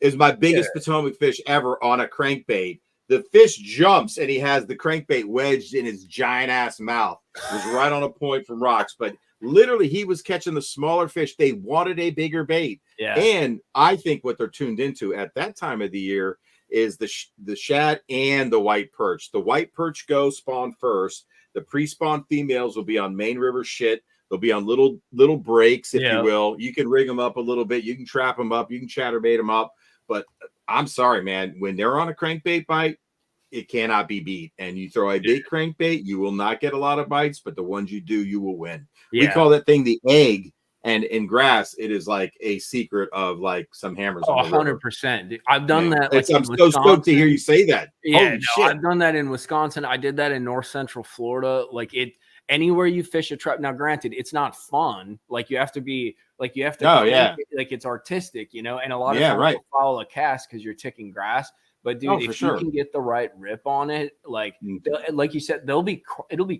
It was my biggest Potomac fish ever on a crankbait. The fish jumps, and he has the crankbait wedged in his giant-ass mouth. It was right on a point from rocks. But literally, he was catching the smaller fish. They wanted a bigger bait. Yeah. And I think what they're tuned into at that time of the year is the shad and the white perch. The white perch go spawn first. The pre-spawn females will be on main river shit. They'll be on little breaks, if you will. You can rig them up a little bit. You can trap them up. You can chatterbait them up. But I'm sorry, man. When they're on a crankbait bite, it cannot be beat. And you throw a big crankbait, you will not get a lot of bites, but the ones you do, you will win. Yeah. We call that thing the egg. And in grass, it is like a secret of like some hammers. 100%. I've done that. Like, I'm so stoked to hear you say that. Yeah, shit. I've done that in Wisconsin. I did that in North Central Florida. Like anywhere you fish a trap. Now, granted, it's not fun. Like you have to be like like it's artistic, you know. And a lot of times you'll follow a cast because you're ticking grass. But dude, if you can get the right rip on it, like you said, it'll be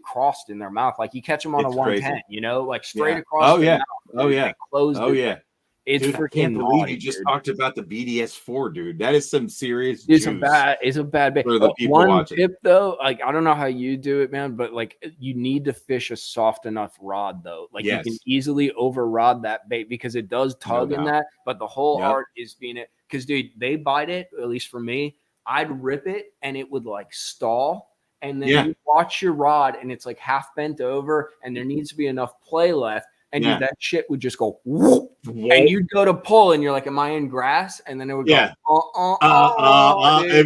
crossed in their mouth. Like you catch them on a 110, you know, like straight across. Mouth, closed. It's dude, freaking. I can't believe you just talked about the BDS4, dude. That is some serious. It's a bad bait. One tip though, like I don't know how you do it, man, but like you need to fish a soft enough rod though. Like you can easily over rod that bait because it does tug in that. But the whole art is being it. Because, dude, they bite it, at least for me. I'd rip it, and it would, like, stall. And then you watch your rod, and it's, like, half bent over, and there needs to be enough play left. And dude, that shit would just go, whoop, and you'd go to pull, and you're like, am I in grass? And then it would go, and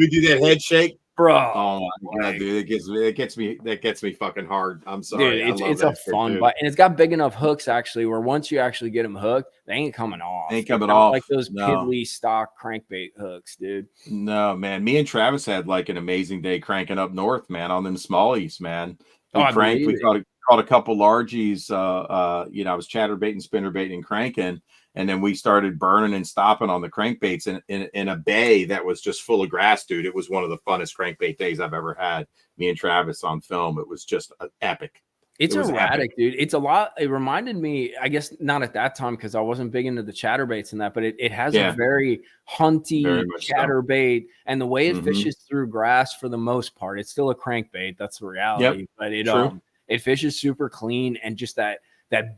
we do that head shake. Bro, oh my god, dude, that gets me fucking hard. I'm sorry, dude. It's a fun bite, and it's got big enough hooks actually, where once you actually get them hooked, they ain't coming off. Like those piddly stock crankbait hooks, dude. No, man. Me and Travis had like an amazing day cranking up north, man, on them smallies, man. We caught a couple largies. I was chatterbaiting, spinnerbaiting, and cranking. And then we started burning and stopping on the crankbaits in a bay that was just full of grass, dude. It was one of the funnest crankbait days I've ever had. Me and Travis on film. It was just epic. It's erratic, dude. It's a lot. It reminded me, I guess not at that time because I wasn't big into the chatterbaits and that, but it has a very hunty chatterbait. And the way it fishes through grass for the most part, it's still a crankbait. That's the reality. But it fishes super clean, and just that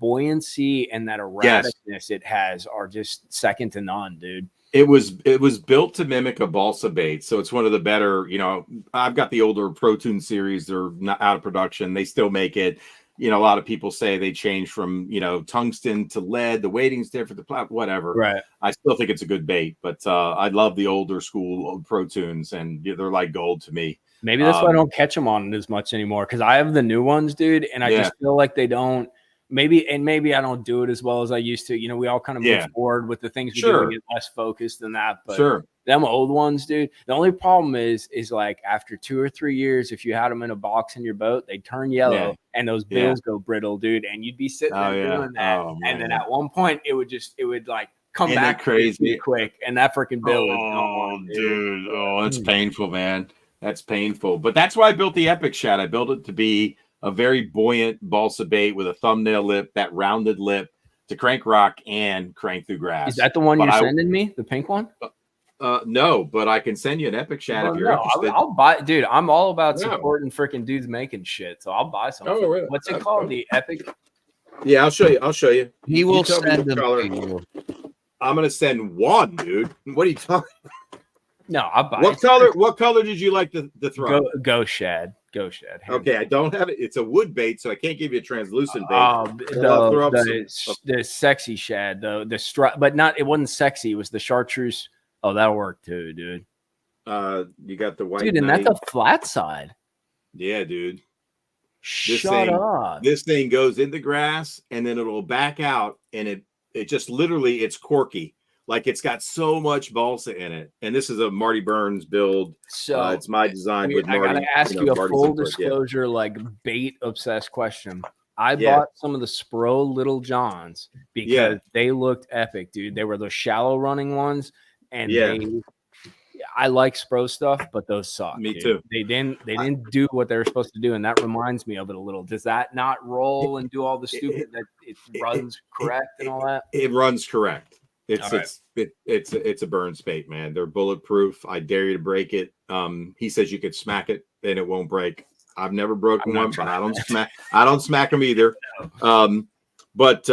buoyancy and that erraticness it has are just second to none, dude. It was built to mimic a balsa bait, so it's one of the better. You know, I've got the older ProTune series; they're not out of production. They still make it. You know, a lot of people say they changed from tungsten to lead. The weighting's different, whatever. Right. I still think it's a good bait, but I love the older school old ProTunes, and they're like gold to me. Maybe that's why I don't catch them on it as much anymore, because I have the new ones, dude, and I just feel like they don't. Maybe I don't do it as well as I used to. You know, we all kind of move forward with the things we do and get less focused than that. But them old ones, dude, the only problem is like after 2 or 3 years, if you had them in a box in your boat, they turn yellow and those bills go brittle, dude. And you'd be sitting there doing that. And then at one point it would like come back crazy quick. And that freaking bill is gone, dude. Oh, that's painful, man. That's painful. But that's why I built the Epic Shad. I built it to be a very buoyant balsa bait with a thumbnail lip, that rounded lip to crank rock and crank through grass. Is that the one you're sending me? The pink one? No, but I can send you an Epic Shad if you're interested. I'll buy, dude. I'm all about supporting freaking dudes making shit, so I'll buy something. Oh, really? What's it called? The Epic? Yeah, I'll show you. He will send them to you. I'm gonna send one, dude. What are you talking about? No, I'll buy What color did you like the throw? Go shad. Go shad. Okay, I don't have it. It's a wood bait, so I can't give you a translucent bait. The sexy shad, though. But not. It wasn't sexy. It was the chartreuse. Oh, that'll work too, dude. You got the white. Dude, and that's a flat side. Yeah, dude. Shut up. This thing goes in the grass and then it'll back out, and it just literally, it's corky. Like it's got so much balsa in it. And this is a Marty Burns build. So it's my design with Marty. I gotta ask you a Marty's full input, disclosure, like bait obsessed question. I bought some of the Spro Little Johns because they looked epic, dude. They were the shallow running ones, and I like Spro stuff, but those suck. Me dude. too. They didn't do what they were supposed to do, and that reminds me of it a little. Does that not roll and do all the stupid that it runs correct and all that? It runs correct. It's a Burns bait, man. They're bulletproof. I dare you to break it. He says you could smack it and it won't break. I've never broken one, but I don't smack them either. But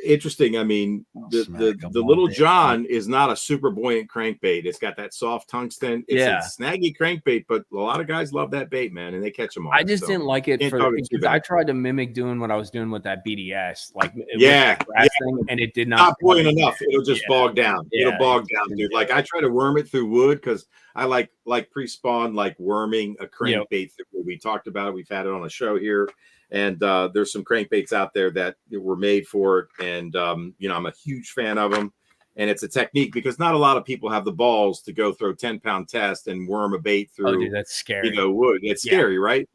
interesting. I mean, the Little John is not a super buoyant crankbait. It's got that soft tungsten. It's a snaggy crankbait, but a lot of guys love that bait, man, and they catch them all. I just didn't like it because I tried to mimic doing what I was doing with that BDS, like thing, and it did not buoyant enough. It'll just bog down. It'll bog down, dude. Like I try to worm it through wood because I like pre-spawn, like worming a crankbait. We talked about it. We've had it on a show here. And there's some crankbaits out there that were made for it. And, I'm a huge fan of them. And it's a technique because not a lot of people have the balls to go throw 10-pound test and worm a bait through, oh, dude, that's scary. Wood. It's scary, right?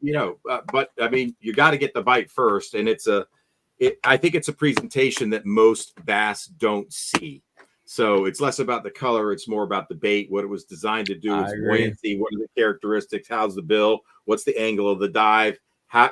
But I mean, you got to get the bite first. And I think it's a presentation that most bass don't see. So it's less about the color. It's more about the bait, what it was designed to do. Its buoyancy. What are the characteristics? How's the bill? What's the angle of the dive? How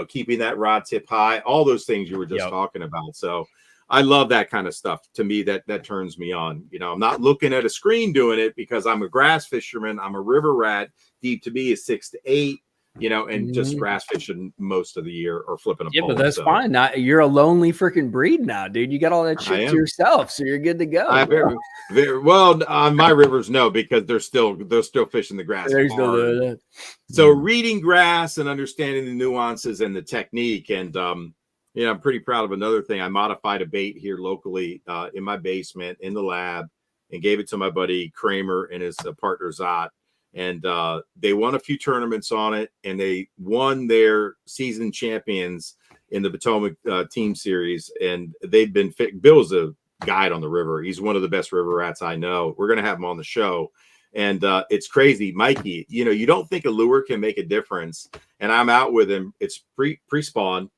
keeping that rod tip high, all those things you were just talking about. So I love that kind of stuff. To me, that turns me on. I'm not looking at a screen doing it because I'm a grass fisherman. I'm a river rat. Deep to me is 6 to 8, and just grass fishing most of the year or flipping a pole. But that's fine. You're a lonely freaking breed now, dude. You got all that shit to yourself, so you're good to go. Very well on my rivers, no, because they're still fishing the grass. They're still doing that. So reading grass and understanding the nuances and the technique, and I'm pretty proud of another thing. I modified a bait here locally in my basement in the lab and gave it to my buddy Kramer and his partner Zot. And they won a few tournaments on it, and they won their season champions in the Potomac team series. And they've been Bill's a guide on the river. He's one of the best river rats I know. We're going to have him on the show. And it's crazy, Mikey. You don't think a lure can make a difference. And I'm out with him. It's pre-spawn.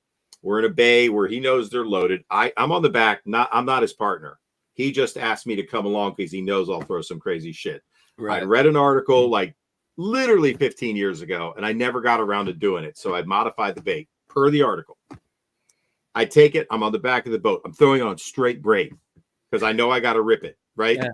We're in a bay where he knows they're loaded. I'm on the back. I'm not his partner. He just asked me to come along because he knows I'll throw some crazy shit. Right. I read an article like literally 15 years ago, and I never got around to doing it. So I modified the bait per the article. I take it. I'm on the back of the boat. I'm throwing on straight braid because I know I got to rip it. Right. Yeah.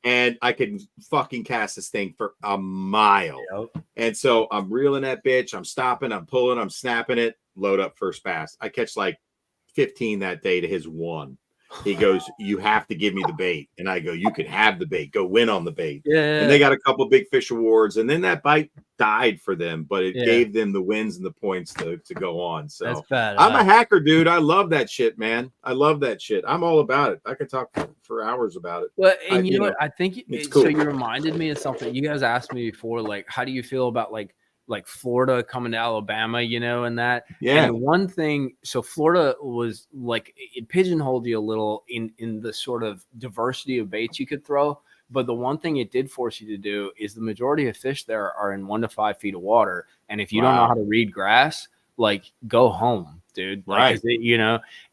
And I can fucking cast this thing for a mile. Yep. And so I'm reeling that bitch. I'm stopping. I'm pulling. I'm snapping it. Load up first pass. I catch like 15 that day to his 1. He goes, you have to give me the bait. And I go, you can have the bait. Go win on the bait. Yeah. And they got a couple big fish awards. And then that bite died for them, but it gave them the wins and the points to go on. So that's bad. I'm a hacker, dude. I love that shit, man. I love that shit. I'm all about it. I could talk for hours about it. Well, and you know what? I think it's cool. So you reminded me of something. You guys asked me before, like, how do you feel about like Florida coming to Alabama, and that. And the one thing, so Florida was like, it pigeonholed you a little in the sort of diversity of baits you could throw. But the one thing it did force you to do is the majority of fish there are in 1 to 5 feet of water. And if you don't know how to read grass, like, go home, dude. Like,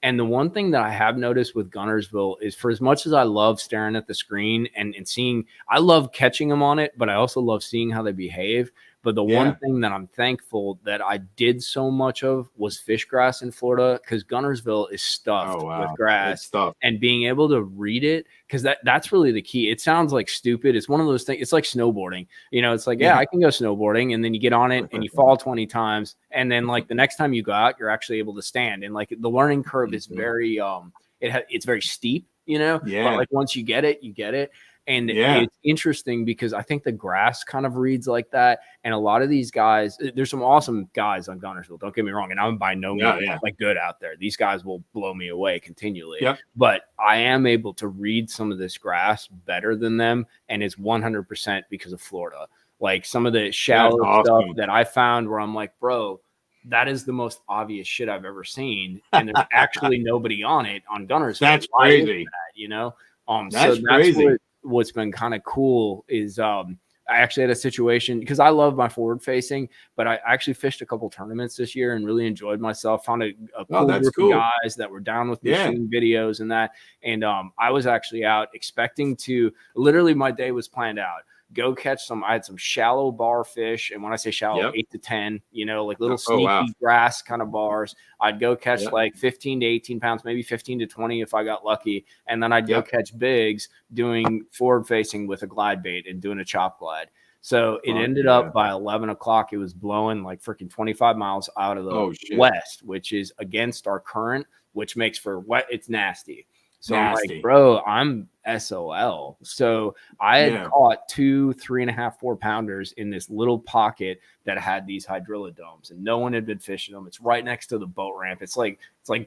and the one thing that I have noticed with Guntersville is, for as much as I love staring at the screen and seeing, I love catching them on it, but I also love seeing how they behave. But the one thing that I'm thankful that I did so much of was fish grass in Florida, because Guntersville is stuffed with grass, and being able to read it, because that's really the key. It sounds like stupid. It's one of those things. It's like snowboarding. It's like, I can go snowboarding, and then you get on it and you fall 20 times. And then like the next time you go out, you're actually able to stand. And like the learning curve is very, it's very steep, but like once you get it, you get it. And it's interesting because I think the grass kind of reads like that. And a lot of these guys, there's some awesome guys on Guntersville. Don't get me wrong. And I'm by no means like good out there. These guys will blow me away continually. Yep. But I am able to read some of this grass better than them. And it's 100% because of Florida. Like some of the shallow stuff that I found where I'm like, bro, that is the most obvious shit I've ever seen. And there's actually nobody on it on Gunner's. That's crazy. You know? That's so crazy. that's what's been kind of cool is I actually had a situation because I love my forward facing, but I actually fished a couple tournaments this year and really enjoyed myself. Found a cool group of guys that were down with me shooting videos and that. And I was actually out expecting to literally my day was planned out. Go catch some. I had some shallow bar fish, and when I say shallow, 8 to 10, you know, like little sneaky grass kind of bars. I'd go catch like 15 to 18 pounds, maybe 15 to 20 if I got lucky, and then I'd go catch bigs doing forward facing with a glide bait and doing a chop glide. So it ended up by 11 o'clock, it was blowing like freaking 25 miles out of the west, which is against our current, which makes for wet. It's nasty. So I'm like, bro, I'm SOL. So I had caught 2, 3.5, 4 pounders in this little pocket that had these hydrillodomes, and no one had been fishing them. It's right next to the boat ramp. It's like,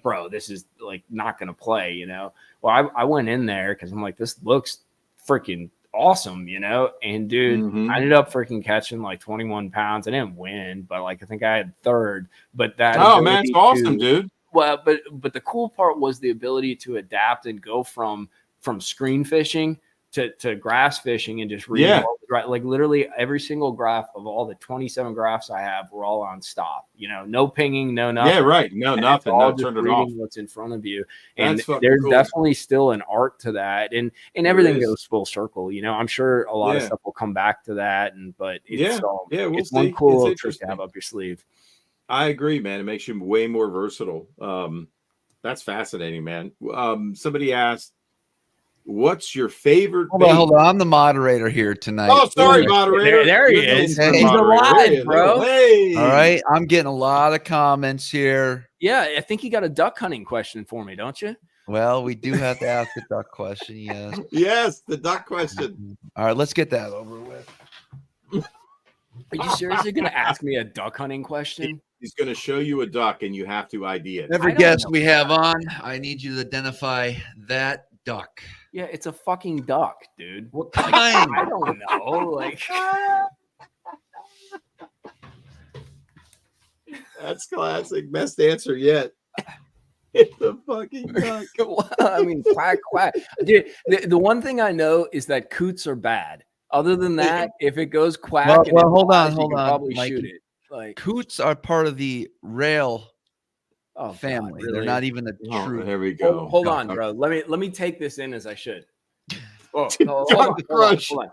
bro, this is like not going to play, you know? Well, I went in there because I'm like, this looks freaking awesome, you know? And dude, I ended up freaking catching like 21 pounds. I didn't win, but like, I think I had third, but that, man, it's awesome, dude. Well, but the cool part was the ability to adapt and go from screen fishing to grass fishing and just right. Like literally every single graph of all the 27 graphs I have were all on stop. You know, no pinging, no nothing. Yeah, right. No, nothing. All no, just turn it reading off. what's in front of you. And That's there's cool. definitely still an art to that. And everything goes full circle. You know, I'm sure a lot of stuff will come back to that. But it's it's one cool little trick to have up your sleeve. I agree, man. It makes you way more versatile. That's fascinating, man. Somebody asked, what's your favorite bait? Hold on. I'm the moderator here tonight. Oh, sorry, moderator. There he is. Hey. He's alive, bro. Hey. All right. I'm getting a lot of comments here. Yeah, I think you got a duck hunting question for me, don't you? Well, we do have to ask the duck question, yes. Yes, the duck question. All right, let's get that over with. Are you seriously going to ask me a duck hunting question? He's going to show you a duck, and you have to ID it. Every guest we have on, I need you to identify that duck. Yeah, it's a fucking duck, dude. What kind? I don't know. Like, that's classic. Best answer yet. It's a fucking duck. Well, I mean, quack, quack. Dude, the one thing I know is that coots are bad. Other than that, if it goes quack, well hold on. Probably Mikey, shoot it. Like coots are part of the rail family. God, really? They're not even a true. There we go. Hold on, bro. Let me take this in as I should. Oh, hold on.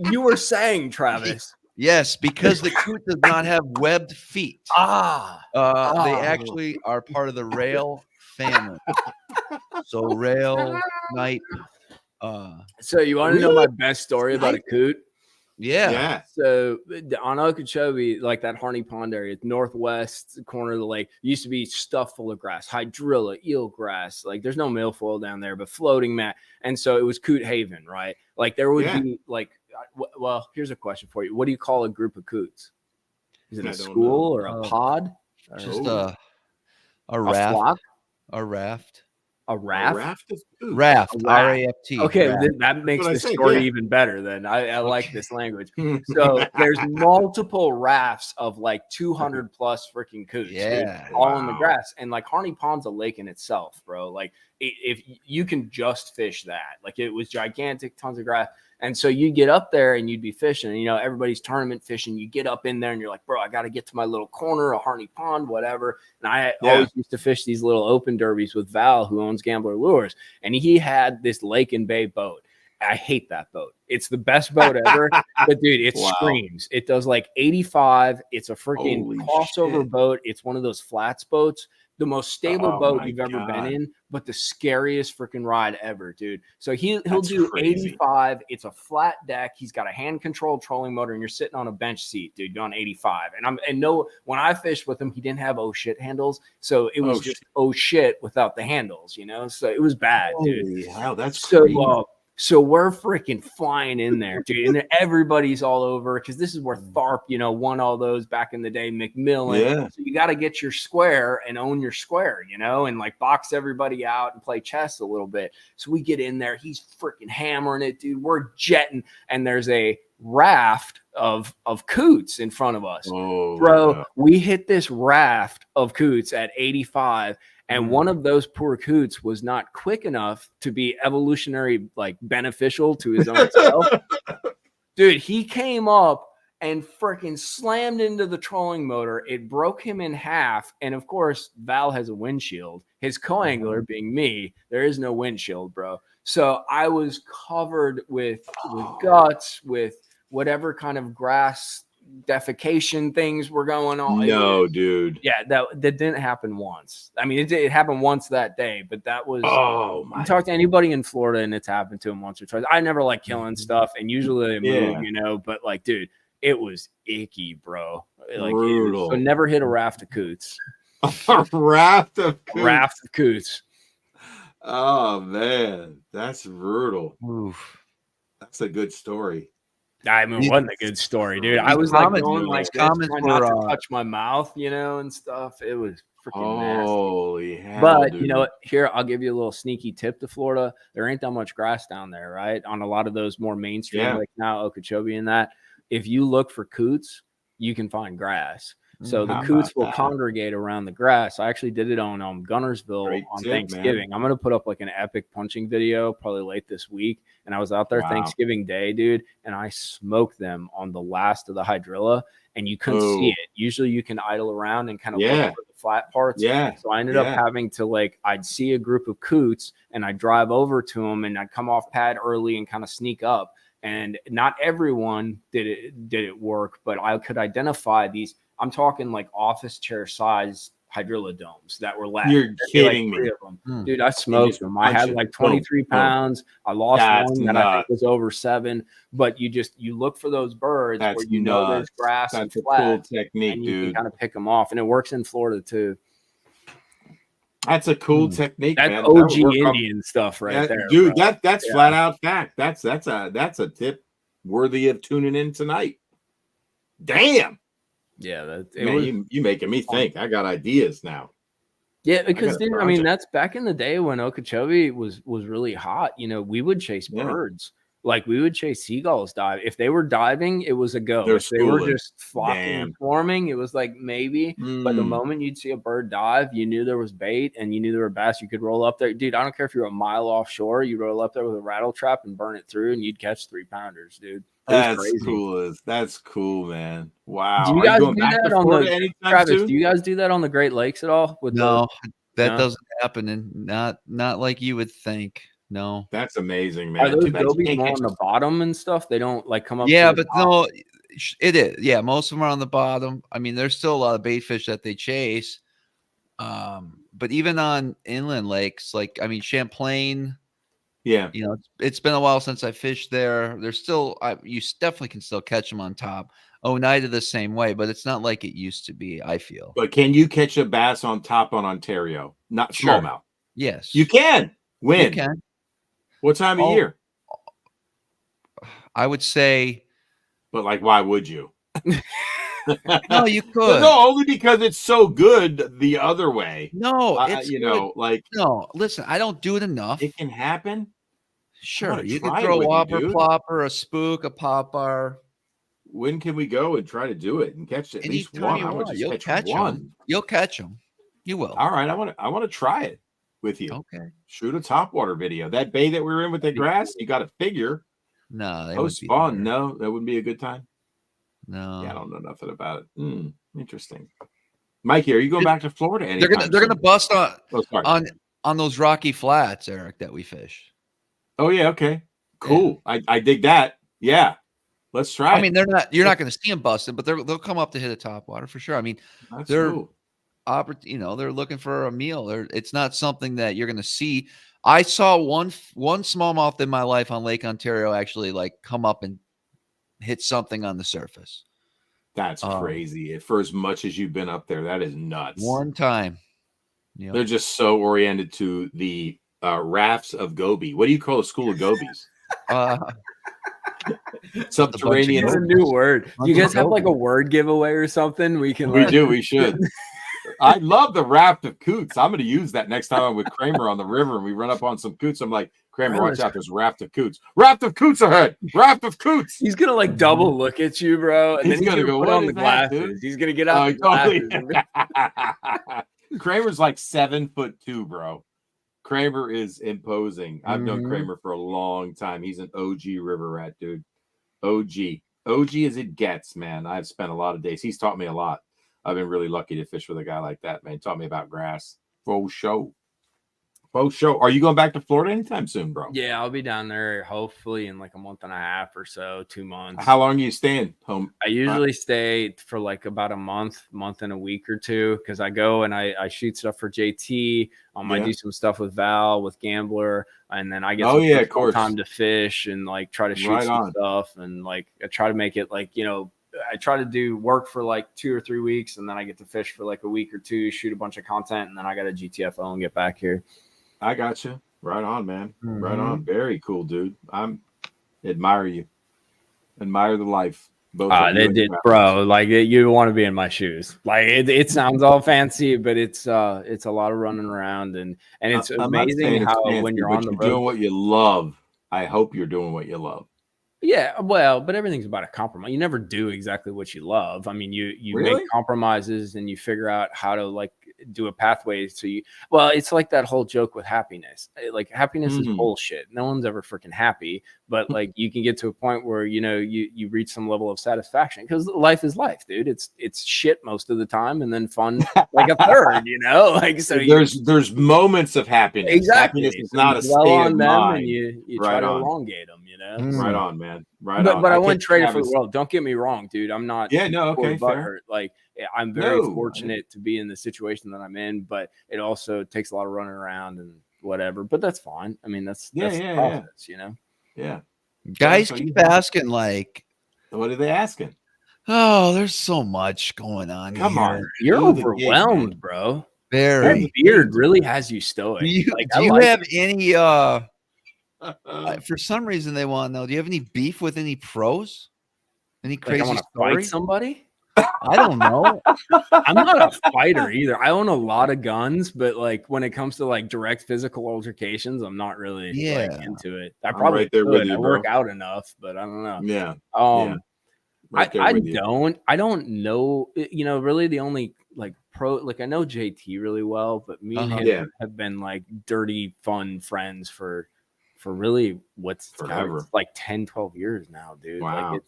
You were saying, Travis. Yes, because the coot does not have webbed feet. They actually are part of the rail family. So rail, snipe. So you want to know my best story about a coot? Yeah. So on Okeechobee, like that Harney Pond area, northwest corner of the lake, used to be stuffed full of grass, hydrilla, eelgrass. Like there's no milfoil down there, but floating mat. And so it was coot haven, right? Like there would be like, well, here's a question for you. What do you call a group of coots? Is it a school or a pod? Just a raft. Flock? A raft. A raft? Raft. R-A-F-T. Okay, raft. that makes the story even better then. I like this language. So there's multiple rafts of like 200 plus freaking coots. Yeah. Dude, all in the grass. And like Harney Pond's a lake in itself, bro. Like if you can just fish that. Like it was gigantic, tons of grass. And so you get up there and you'd be fishing, and, you know, everybody's tournament fishing. You get up in there and you're like, bro, I got to get to my little corner, a Harney Pond, whatever. And I always used to fish these little open derbies with Val, who owns Gambler Lures. And he had this Lake and Bay boat. I hate that boat. It's the best boat ever. But dude, it screams. It does like 85. It's a freaking crossover boat. It's one of those flats boats. The most stable boat you've ever been in, but the scariest freaking ride ever, dude. So he'll do 85. It's a flat deck. He's got a hand controlled trolling motor, and you're sitting on a bench seat, dude, going 85. When I fished with him, he didn't have oh shit handles. So it was just oh shit without the handles, you know? So it was bad, dude. Holy hell, that's crazy. So we're freaking flying in there, dude. And everybody's all over because this is where Tharp, you know, won all those back in the day, McMillan. Yeah. So you got to get your square and own your square, you know, and like box everybody out and play chess a little bit. So we get in there. He's freaking hammering it, dude. We're jetting. And there's a raft of coots in front of us. Oh, bro, no. we hit this raft of coots at 85, and one of those poor coots was not quick enough to be evolutionary like beneficial to his own self. Dude, he came up and freaking slammed into the trolling motor. It broke him in half. And of course, Val has a windshield. His co-angler being me, there is no windshield, bro. So I was covered with guts, with whatever kind of grass defecation things were going on. No, dude. Yeah, that didn't happen once. I mean, it happened once that day, but that was. Oh my! You talk to anybody in Florida, and it's happened to them once or twice. I never like killing stuff, and usually they move, you know. But like, dude, it was icky, bro. Like, brutal. So never hit a raft of coots. A raft of coots. Raft of coots. Oh man, that's brutal. Oof. That's a good story. I mean, it wasn't a good story, dude. I was like going like this, trying not to touch my mouth, you know, and stuff. It was freaking nasty. Holy hell, but dude. you know what? Here, I'll give you a little sneaky tip to Florida. There ain't that much grass down there, right? On a lot of those more mainstream, like now Okeechobee and that. If you look for coots, you can find grass. So the coots will congregate around the grass. I actually did it on Gunnersville on Thanksgiving. Man. I'm going to put up like an epic punching video probably late this week. And I was out there Thanksgiving Day, dude, and I smoked them on the last of the hydrilla, and you couldn't see it. Usually you can idle around and kind of look for the flat parts. Yeah. So I ended up having to like, I'd see a group of coots and I'd drive over to them and I'd come off pad early and kind of sneak up. And not everyone did it work, but I could identify these. I'm talking like office chair size hydrilla domes that were left. You're kidding me. Dude, I smoked them. I had like 23 pounds. I lost one that I think was over 7. But you look for those birds where you know there's grass and flat. That's a cool technique, and you dude. can kind of pick them off. And it works in Florida too. That's a cool technique. That's man. OG Indian stuff right there, dude. Bro. That's flat out fact. That's a tip worthy of tuning in tonight. Damn. Yeah, you making me think. I got ideas now. Yeah, because dude, I mean, that's back in the day when Okeechobee was really hot. You know, we would chase birds. Like we would chase seagulls dive. If they were diving, it was a go. If they were just flocking and swarming, it was like maybe. But the moment you'd see a bird dive, you knew there was bait and you knew there were bass. You could roll up there. Dude, I don't care if you're a mile offshore, you roll up there with a rattle trap and burn it through and you'd catch 3-pounders, dude. That's cool. That's cool, man. Wow. Do you guys do that on the Travis? Do you guys do that on the Great Lakes at all? That doesn't happen, and not like you would think. No, that's amazing, man. Are those gobies more on the bottom and stuff? They don't like come up. Yeah, but no, it is. Yeah, most of them are on the bottom. I mean, there's still a lot of bait fish that they chase. But even on inland lakes, like I mean, Champlain. Yeah, you know, it's been a while since I fished there. There's still, you definitely can still catch them on top. Oneida the same way, but it's not like it used to be, I feel. But can you catch a bass on top on Ontario? Not smallmouth. Yes. You can. When? You can. What time of year? I would say. But like, why would you? No, you could. No, only because it's so good the other way. No, it's no. Listen, I don't do it enough. It can happen. Sure, you can throw a whopper, plopper, a spook, a popper. When can we go and try to do it and catch at least one? You'll catch one. You'll catch them. You will. All right, I want to try it with you. Okay. Shoot a topwater video. That bay that we were in with the grass, you got to figure. No, post spawn. No, that wouldn't be a good time. No, yeah, I don't know nothing about it. Interesting. Mikey, are you going back to Florida? They're gonna bust on those rocky flats, Eric, that we fish. Oh yeah, okay, cool. Yeah. I dig that. Yeah, let's try. I mean, you're not going to see them busted, but they'll come up to hit a topwater for sure. I mean, they're looking for a meal. It's not something that you're going to see. I saw one smallmouth in my life on Lake Ontario actually like come up and hit something on the surface. That's crazy. For as much as you've been up there, that is nuts. One time. Yep. They're just so oriented to the rafts of goby. What do you call a school of gobies? Subterranean. It's a new word. Do you guys have like a word giveaway or something? We do. We should. I love the raft of coots. I'm going to use that next time I'm with Kramer on the river and we run up on some coots. I'm like, Kramer, watch out. There's a raft of coots. Raft of coots ahead. Raft of coots. He's going to like double look at you, bro. And then he's going to go put on the glasses. He's going to get out the glasses. Kramer's like 7'2", bro. Kramer is imposing. I've known Kramer for a long time. He's an OG river rat, dude. OG as it gets, man. I've spent a lot of days. He's taught me a lot. I've been really lucky to fish with a guy like that, man. He taught me about grass. Faux show. Are you going back to Florida anytime soon, bro? Yeah, I'll be down there hopefully in like a month and a half or so, 2 months. How long are you staying home? I usually stay for like about a month and a week or two, because I go and I shoot stuff for JT. I do some stuff with Val, with Gambler, and then I get some time to fish and like try to shoot some stuff, and like I try to make it like, you know, I try to do work for like 2 or 3 weeks, and then I get to fish for like a week or two, shoot a bunch of content, and then I got a GTFO and get back here. I got you. Right on, man. Right on. Very cool, dude. Admire you. Admire the life. Both they did, bro. Like you want to be in my shoes. Like it sounds all fancy, but it's a lot of running around, and it's amazing how fancy, when you're on the road doing what you love. I hope you're doing what you love. Yeah, well, but everything's about a compromise. You never do exactly what you love. I mean, you really? Make compromises and you figure out how to like do a pathway. So it's like that whole joke with happiness. Like happiness is bullshit. No one's ever freaking happy, but like you can get to a point where, you know, you reach some level of satisfaction, because life is life, dude. It's shit most of the time, and then fun like a third, you know, like, so there's moments of happiness. Exactly. Happiness is not a state of mind. And you try to elongate them, you know? Right on, man. Right on. But I wouldn't trade it for the world. Don't get me wrong, dude. I'm not. Yeah, no, okay, fair. Like, I'm very fortunate to be in the situation that I'm in, but it also takes a lot of running around and whatever. But that's fine. I mean, that's the process, you know? Yeah. Guys keep asking, like, what are they asking? Oh, there's so much going on. Come on. You're overwhelmed, bro. Very. That beard really has you stoic. Do you have any for some reason they want to know, do you have any beef with any pros? Any crazy like, fight somebody? I don't know. I'm not a fighter either. I own a lot of guns, but like when it comes to like direct physical altercations, I'm not really like into it. I probably right there could. with you, I work out enough, but I don't know. Yeah. I don't know. You know, really the only like pro, like I know JT really well, but me and him have been like dirty fun friends for really what's forever, like 10, 12 years now, dude. Wow. Like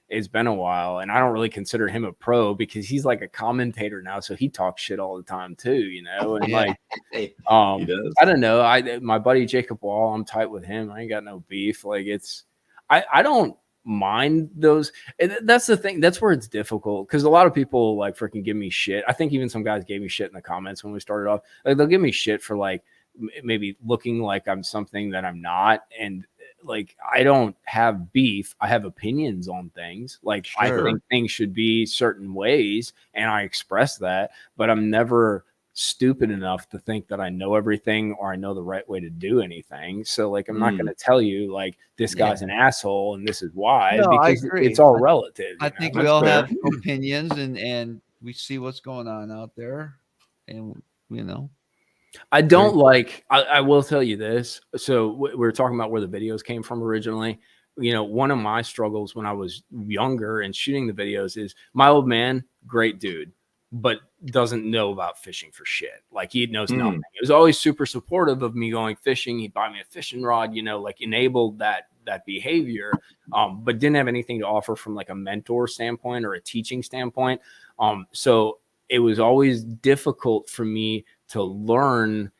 it's been a while, and I don't really consider him a pro because he's like a commentator now, so he talks shit all the time too, you know. And like, he does. I don't know. My buddy Jacob Wall, I'm tight with him. I ain't got no beef. Like I don't mind those. That's the thing. That's where it's difficult, because a lot of people like freaking give me shit. I think even some guys gave me shit in the comments when we started off. Like they'll give me shit for like maybe looking like I'm something that I'm not, and like I don't have beef. I have opinions on things. Like I think things should be certain ways, and I express that, but I'm never stupid enough to think that I know everything or I know the right way to do anything. So like I'm not going to tell you like this guy's an asshole and this is why, because it's all relative. I think we all have opinions, and we see what's going on out there, and you know. I don't like, I will tell you this. So we were talking about where the videos came from originally. You know, one of my struggles when I was younger and shooting the videos is my old man, great dude, but doesn't know about fishing for shit. Like he knows nothing. He was always super supportive of me going fishing. He'd buy me a fishing rod, you know, like enabled that behavior, but didn't have anything to offer from like a mentor standpoint or a teaching standpoint. So it was always difficult for me to learn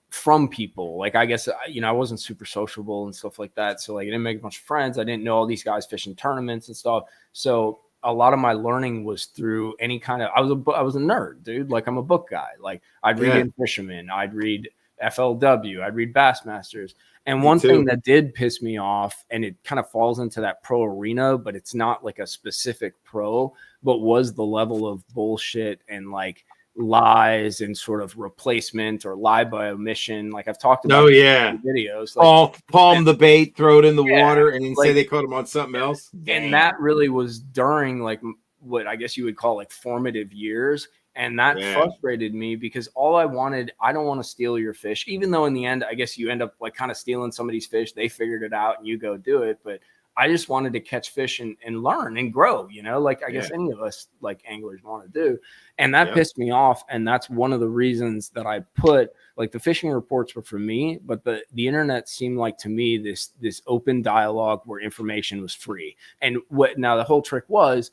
from people. Like, I guess, you know, I wasn't super sociable and stuff like that. So like I didn't make much friends. I didn't know all these guys fishing tournaments and stuff. So a lot of my learning was through any kind of, I was a nerd, dude. Like I'm a book guy. Like I'd read In Fisherman, I'd read FLW, I'd read Bassmasters. And one thing that did piss me off, and it kind of falls into that pro arena, but it's not like a specific pro, but was the level of bullshit and like lies and sort of replacement or lie by omission. Like I've talked about videos. Like, palm the bait, throw it in the water, and then say they caught him on something else. And that really was during like what I guess you would call like formative years. And that frustrated me because all I wanted, I don't want to steal your fish, even though in the end, I guess you end up like kind of stealing somebody's fish. They figured it out and you go do it. But I just wanted to catch fish and learn and grow, you know, like I guess any of us like anglers want to do. And that pissed me off. And that's one of the reasons that I put like the fishing reports were for me, but the internet seemed like to me this open dialogue where information was free. And what now the whole trick was,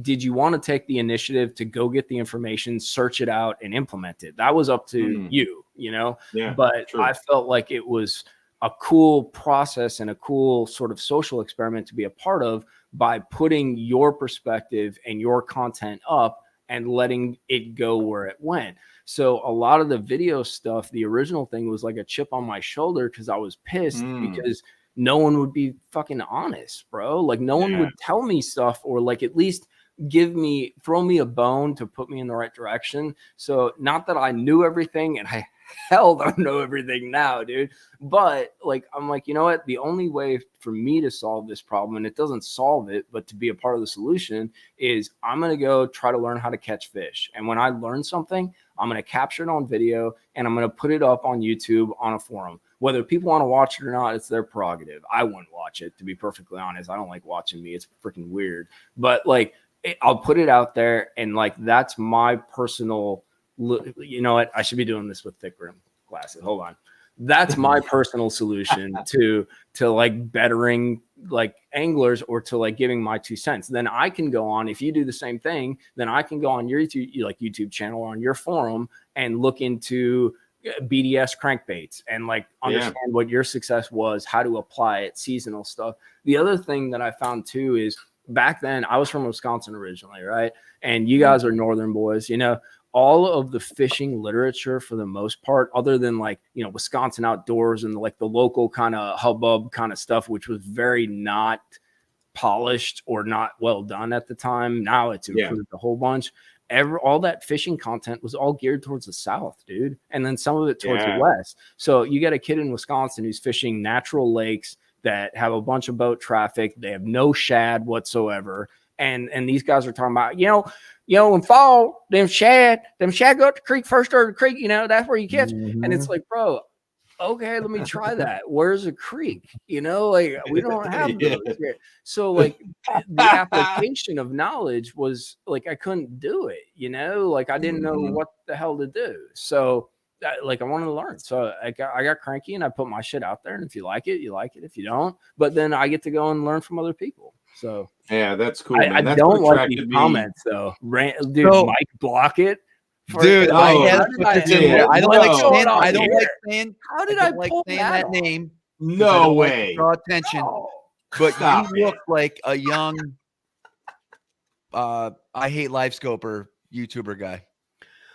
did you want to take the initiative to go get the information, search it out, and implement it? That was up to you, you know? Yeah, but true. I felt like it was a cool process and a cool sort of social experiment to be a part of by putting your perspective and your content up and letting it go where it went. So a lot of the video stuff, the original thing was like a chip on my shoulder because I was pissed because no one would be fucking honest, bro. Like no one would tell me stuff or like at least throw me a bone to put me in the right direction. So not that I knew everything, and I hell don't know everything now, dude. But like, I'm like, you know what? The only way for me to solve this problem, and it doesn't solve it, but to be a part of the solution is I'm going to go try to learn how to catch fish. And when I learn something, I'm going to capture it on video and I'm going to put it up on YouTube on a forum. Whether people want to watch it or not, it's their prerogative. I wouldn't watch it, to be perfectly honest. I don't like watching me. It's freaking weird. But like, I'll put it out there, and like that's my personal. You know what? I should be doing this with thick rim glasses. Hold on. That's my personal solution to like bettering like anglers or to like giving my 2 cents. Then I can go on. If you do the same thing, then I can go on your YouTube channel or on your forum and look into BDS crankbaits and like understand what your success was, how to apply it, seasonal stuff. The other thing that I found too is back then I was from Wisconsin originally, right? And you guys are northern boys, you know, all of the fishing literature for the most part, other than like, you know, Wisconsin Outdoors and like the local kind of hubbub kind of stuff, which was very not polished or not well done at the time. Now it's improved a whole bunch. All that fishing content was all geared towards the South, dude. And then some of it towards the West. So you got a kid in Wisconsin who's fishing natural lakes that have a bunch of boat traffic. They have no shad whatsoever. And these guys are talking about, you know, in fall, them shad go up the creek first or the creek, you know, that's where you catch. And it's like, bro, okay, let me try that. Where's a creek? You know, like we don't have those here. So like the application of knowledge was like, I couldn't do it, you know, like I didn't know what the hell to do. So like I wanted to learn. So I got cranky and I put my shit out there. And if you like it, you like it. If you don't, but then I get to go and learn from other people. So yeah, that's cool. I don't like these comments though. Dude, Mike, block it. Dude, I don't like saying. How did I pull that name? No way. Draw attention. No. But you look like a young, I hate live scoper YouTuber guy.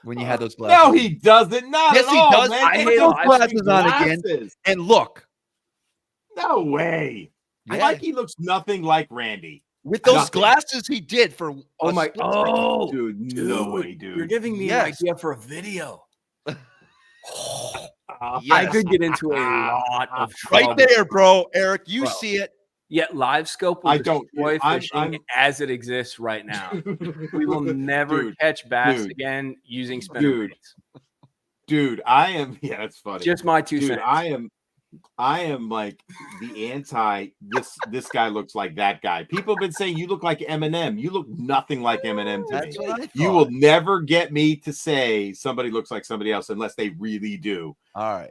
When you had those glasses. No, he doesn't. Not yes, at all, he does. Man. I hate those glasses on again. And look. No way. Yeah. Mikey looks nothing like Randy. With those glasses he did for dude, no way, dude. You're giving me an idea for a video. I could get into a lot of trouble. Right there, bro. Eric, you see it. Yet live scope will destroy fishing as it exists right now. We will never catch bass again using spinner baits. Dude, I am that's funny. Just my 2 cents. I am like the anti this guy looks like that guy. People have been saying you look like Eminem. You look nothing like Eminem to me. What I thought. You will never get me to say somebody looks like somebody else unless they really do. All right.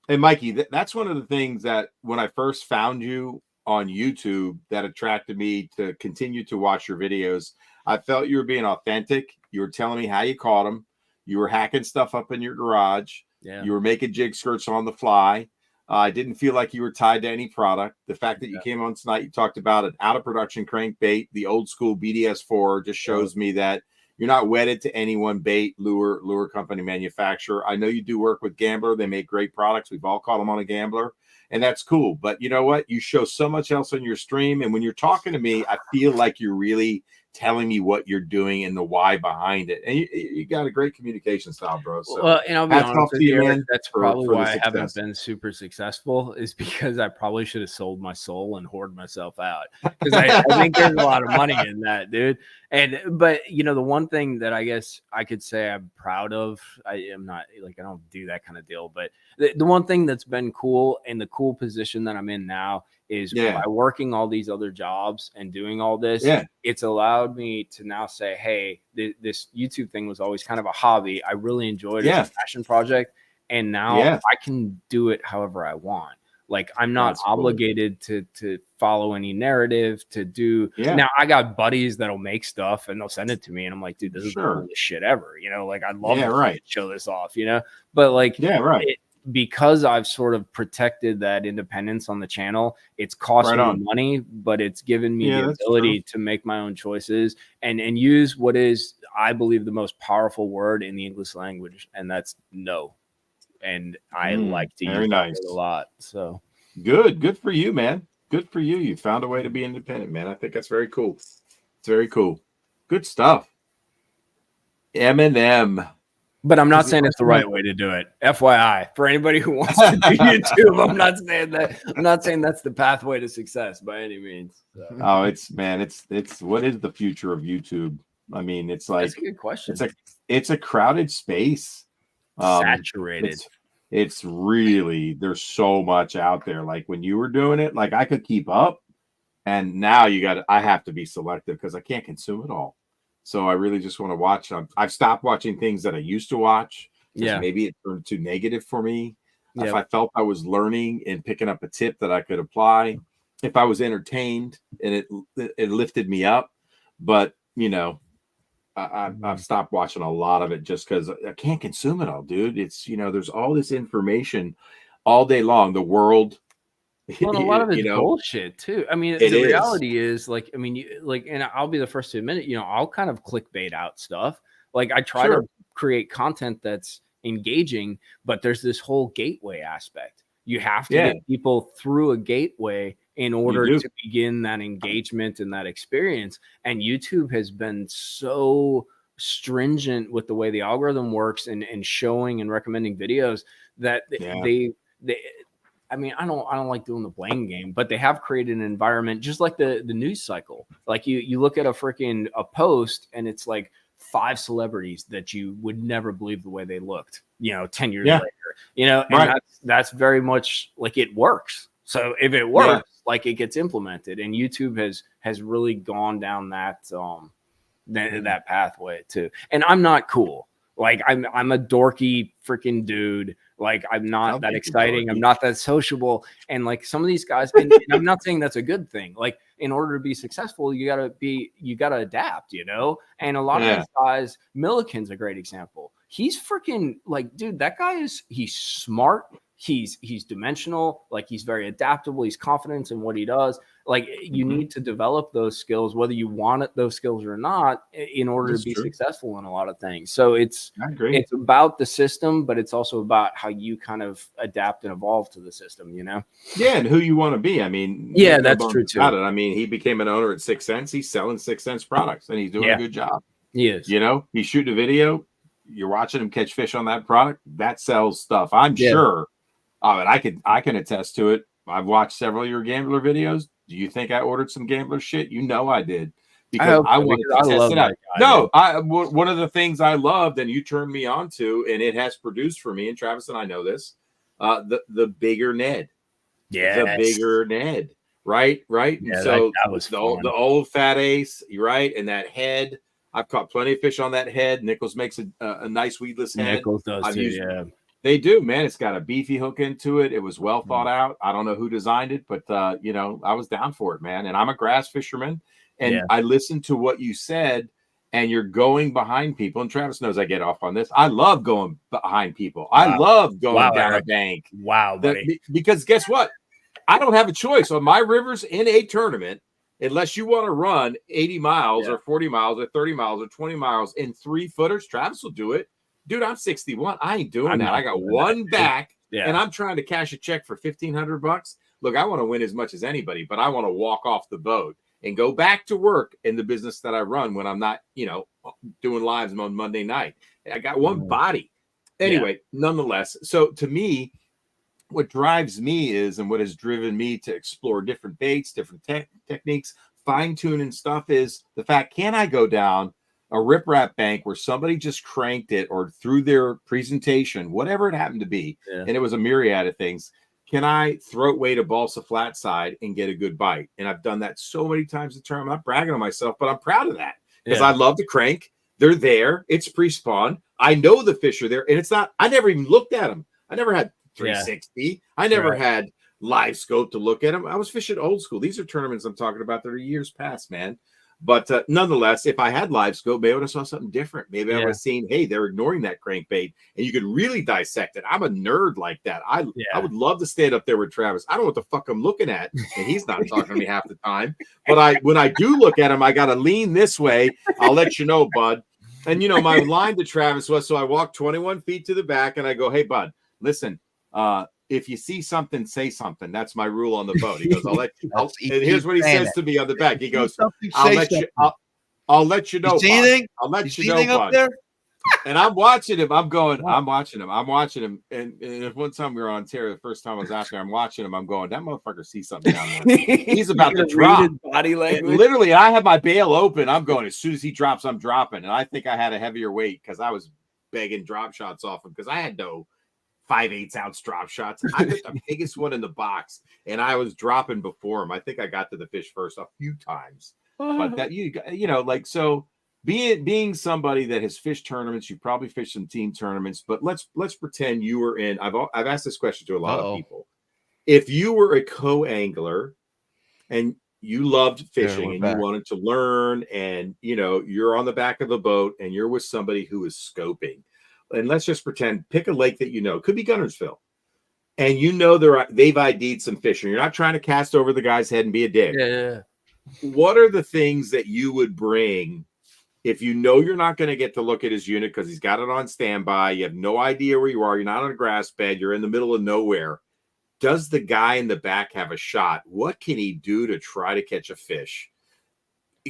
And Mikey, that's one of the things that when I first found you on YouTube that attracted me to continue to watch your videos. I felt you were being authentic. You were telling me how you caught them. You were hacking stuff up in your garage. Yeah. You were making jig skirts on the fly. I didn't feel like you were tied to any product. The fact that you came on tonight, you talked about an out of production crankbait, the old school BDS4 just shows me that you're not wedded to any one bait, lure company, manufacturer. I know you do work with Gambler. They make great products. We've all caught them on a Gambler. And that's cool. But you know what? You show so much else on your stream. And when you're talking to me, I feel like you're really telling me what you're doing and the why behind it. And you got a great communication style, bro. So well, and I'll be honest with you, man, that's probably why I haven't been super successful, is because I probably should have sold my soul and hoarded myself out, because I think there's a lot of money in that, dude. But you know, the one thing that I guess I could say I'm proud of, I am not like, I don't do that kind of deal, but the one thing that's been cool, and the cool position that I'm in now, is by working all these other jobs and doing all this, it's allowed me to now say, hey, this YouTube thing was always kind of a hobby. I really enjoyed it as a passion project. And now I can do it however I want. Like, I'm not obligated to follow any narrative to do. Now, I got buddies that'll make stuff and they'll send it to me. And I'm like, dude, this is the coolest shit ever. You know, like, I'd love to show this off, you know, but like, because I've sort of protected that independence on the channel, it's costing me money, but it's given me the ability to make my own choices and use what is, I believe, the most powerful word in the English language, and that's no. And I like to use that a lot. So good for you, man. Good for you. You found a way to be independent, man. I think that's very cool. It's very cool. Good stuff. Eminem. But I'm not saying it's the right way to do it. FYI, for anybody who wants to do YouTube, I'm not saying that. I'm not saying that's the pathway to success by any means. So. Oh, it's what is the future of YouTube? I mean, it's like, that's a good question. It's a crowded space. Saturated. It's really, there's so much out there. Like, when you were doing it, like, I could keep up, and now I have to be selective because I can't consume it all. So I really just want to watch. I've stopped watching things that I used to watch. Maybe it turned too negative for me. If I felt I was learning and picking up a tip that I could apply, if I was entertained and it lifted me up. But, you know, I've stopped watching a lot of it just because I can't consume it all, dude. It's, you know, there's all this information all day long. The world. Well, a lot of it's bullshit too. I mean, the reality is, like, I mean, and I'll be the first to admit it, you know, I'll kind of clickbait out stuff. Like, I try to create content that's engaging, but there's this whole gateway aspect. You have to get people through a gateway in order to begin that engagement and that experience. And YouTube has been so stringent with the way the algorithm works and showing and recommending videos that they I mean, I don't like doing the blame game, but they have created an environment just like the news cycle. Like, you look at a post and it's like 5 celebrities that you would never believe the way they looked, you know, 10 years later, you know, and that's very much like, it works. So if it works, like, it gets implemented, and YouTube has really gone down that that pathway too. And I'm not cool. Like, I'm a dorky freaking dude. Like, I'm not that exciting. I'm not that sociable. And like, some of these guys, and I'm not saying that's a good thing. Like, in order to be successful, you gotta adapt, you know? And a lot of these guys, Milliken's a great example. He's freaking, like, dude, that guy he's smart. He's dimensional. Like, he's very adaptable. He's confident in what he does. Like, you need to develop those skills, whether you want those skills or not, in order to be successful in a lot of things. So it's about the system, but it's also about how you kind of adapt and evolve to the system, you know? Yeah, and who you want to be. I mean, that's true too. I mean, he became an owner at 6 cents. He's selling 6 cents products, and he's doing a good job. He is. You know, he's shooting a video. You're watching him catch fish on that product. That sells stuff. I'm sure. And I can attest to it. I've watched several of your gambler videos. Do you think I ordered some gambler shit? You know I did, because I wanted to test it out. No, one of the things I loved, and you turned me on to, and it has produced for me, and Travis and I know this, the bigger Ned. The bigger Ned. Right. Yeah, so that was the old fat ace, right? And that head. I've caught plenty of fish on that head. Nichols makes a nice weedless head. Nichols does too, They do, man. It's got a beefy hook into it. It was well thought out. I don't know who designed it, but you know, I was down for it, man. And I'm a grass fisherman, and I listened to what you said, and you're going behind people. And Travis knows I get off on this. I love going behind people. I love going down a bank. Wow, buddy. Because guess what? I don't have a choice on my rivers in a tournament unless you want to run 80 miles or 40 miles or 30 miles or 20 miles in 3-footers. Travis will do it. Dude, I'm 61. I ain't doing that. I got one back, and I'm trying to cash a check for $1,500. Look, I want to win as much as anybody, but I want to walk off the boat. and go back to work in the business that I run when I'm not, you know, doing lives on Monday night. I got one body. Anyway, nonetheless, so to me, what drives me is, and what has driven me to explore different baits, different techniques, fine-tuning stuff is the fact, can I go down a riprap bank where somebody just cranked it, or through their presentation, whatever it happened to be, and it was a myriad of things, can I throat weight a balsa flat side and get a good bite? And I've done that so many times in turn. I'm not bragging on myself, but I'm proud of that because I love the crank. They're there. It's pre-spawn. I know the fish are there. And it's not, I never even looked at them. I never had 360. I never had live scope to look at them. I was fishing old school. These are tournaments I'm talking about that are years past, man. But nonetheless, if I had live scope, maybe I would have saw something different. Maybe I would have seen, hey, they're ignoring that crankbait, and you could really dissect it. I'm a nerd like that. I would love to stand up there with Travis. I don't know what the fuck I'm looking at, and he's not talking to me half the time. But when I do look at him, I got to lean this way. I'll let you know, bud. And, you know, my line to Travis was, so I walk 21 feet to the back, and I go, hey, bud, listen, if you see something, say something. That's my rule on the boat. He goes, I'll let you. And here's what he says to me on the back. He goes, I'll let you know. I'll let you know, bud. There? And I'm watching him. I'm watching him. And one time we were on Ontario, the first time I was out there, I'm watching him. I'm going, that motherfucker sees something down there. He's about to drop. Body language. And literally, I have my bail open. I'm going, as soon as he drops, I'm dropping. And I think I had a heavier weight because I was begging drop shots off him because I had no 5/8 ounce drop shots. I got the biggest one in the box, and I was dropping before him. I think I got to the fish first a few times, but that you know, like, so being somebody that has fished tournaments, you probably fished some team tournaments, but let's pretend you were in. I've asked this question to a lot of people. If you were a co-angler and you loved fishing and you wanted to learn, and you know you're on the back of a boat and you're with somebody who is scoping. And let's just pretend, pick a lake that you know, could be Gunnersville, and you know they've ID'd some fish, and you're not trying to cast over the guy's head and be a dick. What are the things that you would bring if you know you're not going to get to look at his unit because he's got it on standby? You have no idea where you are. You're not on a grass bed. You're in the middle of nowhere. Does the guy in the back have a shot? What can he do to try to catch a fish?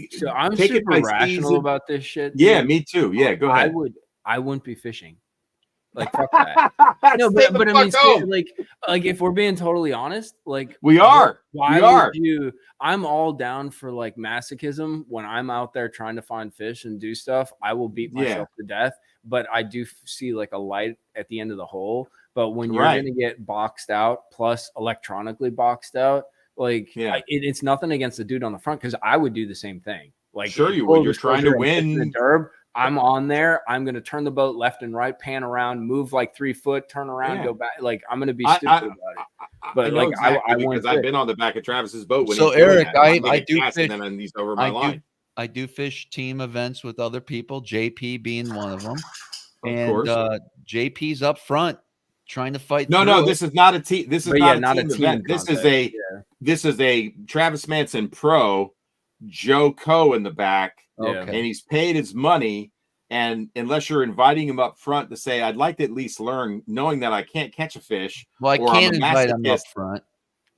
So I'm super rational about this shit. Yeah, me too. Yeah, go ahead. I wouldn't be fishing. Like, fuck that. No, but I mean, like if we're being totally honest, like we are. I'm all down for like masochism. When I'm out there trying to find fish and do stuff, I will beat myself to death. But I do see like a light at the end of the hole. But when you're going to get boxed out, plus electronically boxed out, like it's nothing against the dude on the front, because I would do the same thing. Like, sure you would. You're trying to win. I'm on there. I'm going to turn the boat left and right, pan around, move like 3 foot, turn around, go back. Like, I'm going to be stupid about it. But like, I because I've been on the back of Travis's boat. When so Eric, I do fish. And then he's over my line. I do fish team events with other people. JP being one of them. Of course. JP's up front trying to fight. No, this is not a team. This is not a team event. This is a Travis Manson pro, Joe Coe in the back. And he's paid his money, and unless you're inviting him up front to say, I'd like to at least learn, knowing that I can't catch a fish. Well, I can't invite him up front.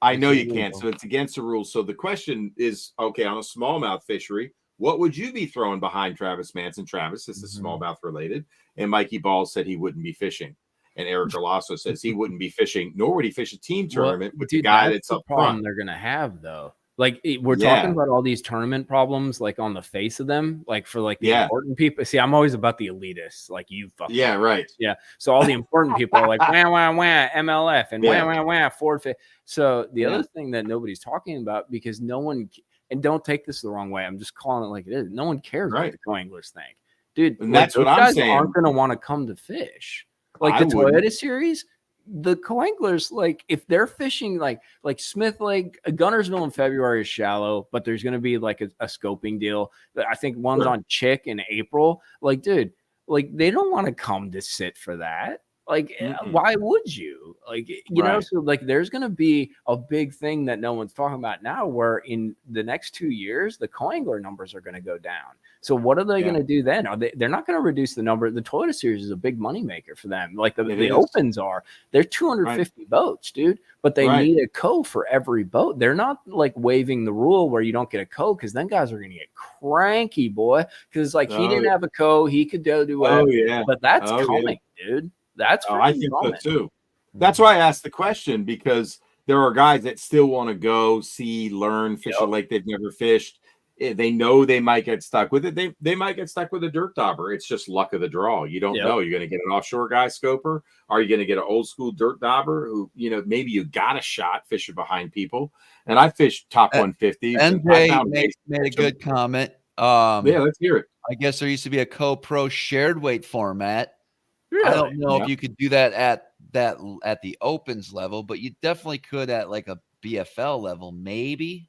I know you can't, so it's against the rules. So the question is, okay, on a smallmouth fishery, what would you be throwing behind Travis Manson? Travis, this is smallmouth related. And Mikey Ball said he wouldn't be fishing. And Eric Galasso says he wouldn't be fishing, nor would he fish a team tournament with the guy that's up front. They're going to have, though. Like, we're talking about all these tournament problems, like on the face of them, like for like the important people. See, I'm always about the elitists, like you fucking right. Yeah. So all the important people are like wah MLF and wah Ford fit. So the other thing that nobody's talking about, because no one, and don't take this the wrong way, I'm just calling it like it is. No one cares what the co-anglers think, dude. And that's what I'm saying. Aren't going to want to come to fish like the Toyota series. The co-anglers, like if they're fishing like Smith Lake, Gunnersville in February is shallow, but there's going to be like a scoping deal. I think one's on Chick in April. Like, dude, like they don't want to come to sit for that. Like, why would you? Like, you know, so like there's going to be a big thing that no one's talking about now where in the next 2 years, the co-angler numbers are going to go down. So what are they going to do then? They're not going to reduce the number. The Toyota Series is a big moneymaker for them. Like the Opens are. They're 250 boats, dude. But they need a co for every boat. They're not like waiving the rule where you don't get a co because then guys are going to get cranky, boy. Because like he didn't have a co. He could go do whatever. But that's coming, dude. That's I think so too. That's why I asked the question, because there are guys that still want to go see, learn, fish a lake they've never fished. They know they might get stuck with it. They might get stuck with a dirt dauber. It's just luck of the draw. You don't know. You're going to get an offshore guy scoper. Are you going to get an old school dirt dauber who, you know, maybe you got a shot fishing behind people? And I fished top 150s. NJ made a good comment. Yeah, let's hear it. I guess there used to be a co-pro shared weight format. Really? I don't know if you could do that at the Opens level, but you definitely could at like a BFL level, maybe.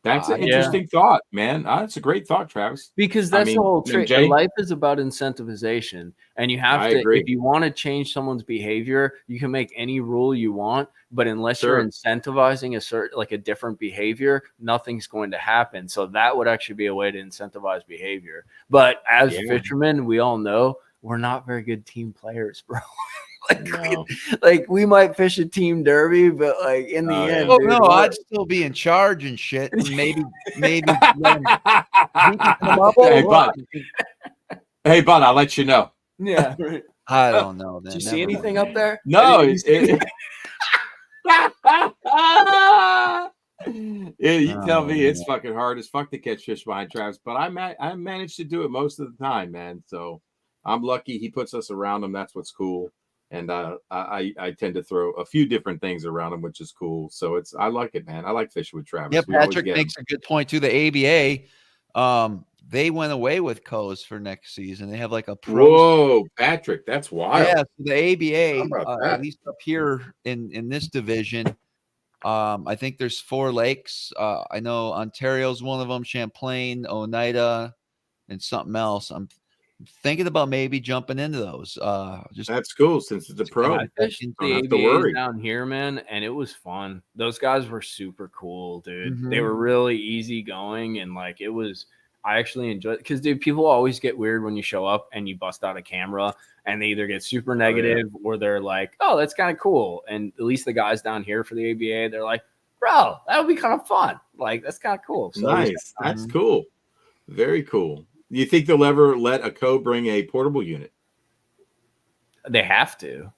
That's an interesting thought, man. That's a great thought, Travis. Because that's the whole trick. Life is about incentivization, and you have to. If you want to change someone's behavior, you can make any rule you want, but unless you're incentivizing a different behavior, nothing's going to happen. So that would actually be a way to incentivize behavior. But as fishermen, we all know we're not very good team players, bro. We might fish a team derby, but like in the end, well, dude, I'd still be in charge and shit. And maybe let him up. Hey, bud, I'll let you know. Yeah, right. I don't know. Did you see anything up there? No, you tell me it's fucking hard as fuck to catch fish behind Travis, but I managed to do it most of the time, man. So I'm lucky he puts us around him. That's what's cool. And I tend to throw a few different things around him, which is cool. So I like it, man. I like fishing with Travis. Yeah, Patrick makes a good point too. The ABA, they went away with co's for next season. They have like a pro. Whoa, Patrick, that's wild. Yeah, so the ABA, at least up here in this division, I think there's 4 lakes. I know Ontario's one of them, Champlain, Oneida, and something else. I'm thinking about maybe jumping into those. That's cool since it's a pro. I fished the ABAs down here, man, and it was fun. Those guys were super cool, dude. They were really easy going, and like it was. I actually enjoyed it because, dude, people always get weird when you show up and you bust out a camera, and they either get super negative or they're like, "Oh, that's kind of cool." And at least the guys down here for the ABA, they're like, "Bro, that would be kind of fun. Like that's kind of cool." So nice. That's cool. Very cool. Do you think they'll ever let a co bring a portable unit? They have to.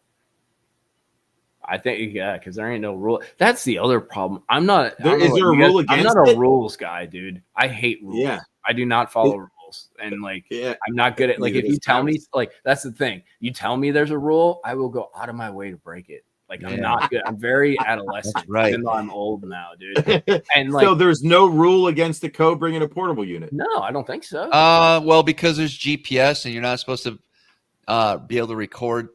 I think, because there ain't no rule. That's the other problem. I'm not. Is there a rule against it? I'm not a rules guy, dude. I hate rules. Yeah. I do not follow rules. And like, I'm not good at like, if you tell me, like, that's the thing. You tell me there's a rule, I will go out of my way to break it. Like, I'm not good. I'm very adolescent. Right. Even though I'm old now, dude. And like, so there's no rule against the co bringing a portable unit? No, I don't think so. Well, because there's GPS and you're not supposed to be able to record.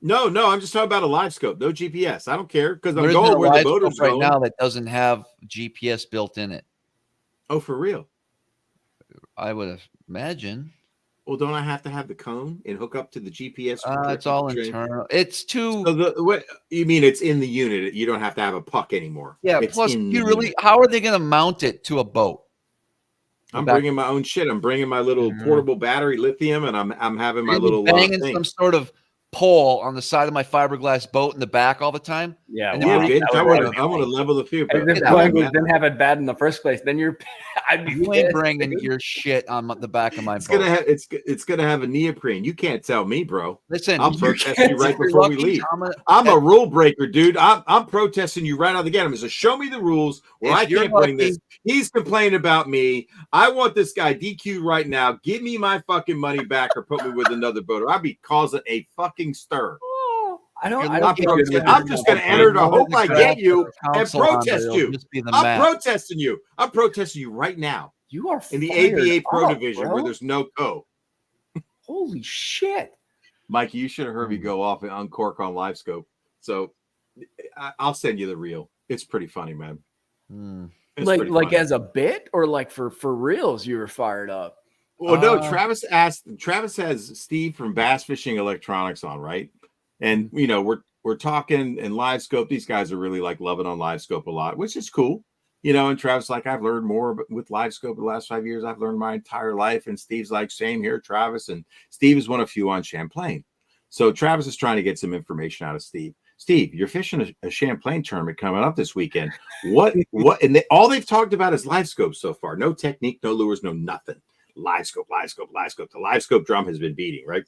No, I'm just talking about a live scope. No GPS. I don't care because I'm going where the boaters right now that doesn't have GPS built in it. Oh, for real? I would imagine. Well, don't I have to have the cone and hook up to the GPS? It's all internal. It's too. So what you mean? It's in the unit. You don't have to have a puck anymore. Yeah. It's plus, how are they going to mount it to a boat? I'm bringing my own shit. I'm bringing my little portable battery lithium, and I'm having my little banging some sort of pole on the side of my fiberglass boat in the back all the time. Yeah, and I want to level the field. Didn't have it bad in the first place. Then you ain't bringing your shit on the back of my boat. It's gonna have a neoprene. You can't tell me, bro. Listen, I'll protest you right before we leave. I'm a rule breaker, dude. I'm protesting you right out of the gate. I'm so show me the rules where I can't bring this. He's complaining about me. I want this guy DQ right now. Give me my fucking money back or put me with another boater. I'll be causing a fucking stir. I'm just going to enter to hope I get you and protest you. I'm protesting you. I'm protesting you right now. You are in the ABA Pro Division where there's no co. Holy shit. Mikey, you should have heard me go off and uncork on live scope. So I'll send you the reel. It's pretty funny, man. Like as a bit or like for reals you were fired up? Well, no, Travis has Steve from Bass Fishing Electronics on, right? And we're talking and live scope. These guys are really like loving on live scope a lot, which is cool. And Travis like, I've learned more with live scope the last 5 years. I've learned my entire life. And Steve's like, same here, Travis. And Steve is one of few on Champlain. So Travis is trying to get some information out of Steve. Steve, you're fishing a Champlain tournament coming up this weekend. What? And all they've talked about is live scope so far. No technique, no lures, no nothing. Live scope, live scope, live scope. The live scope drum has been beating, right?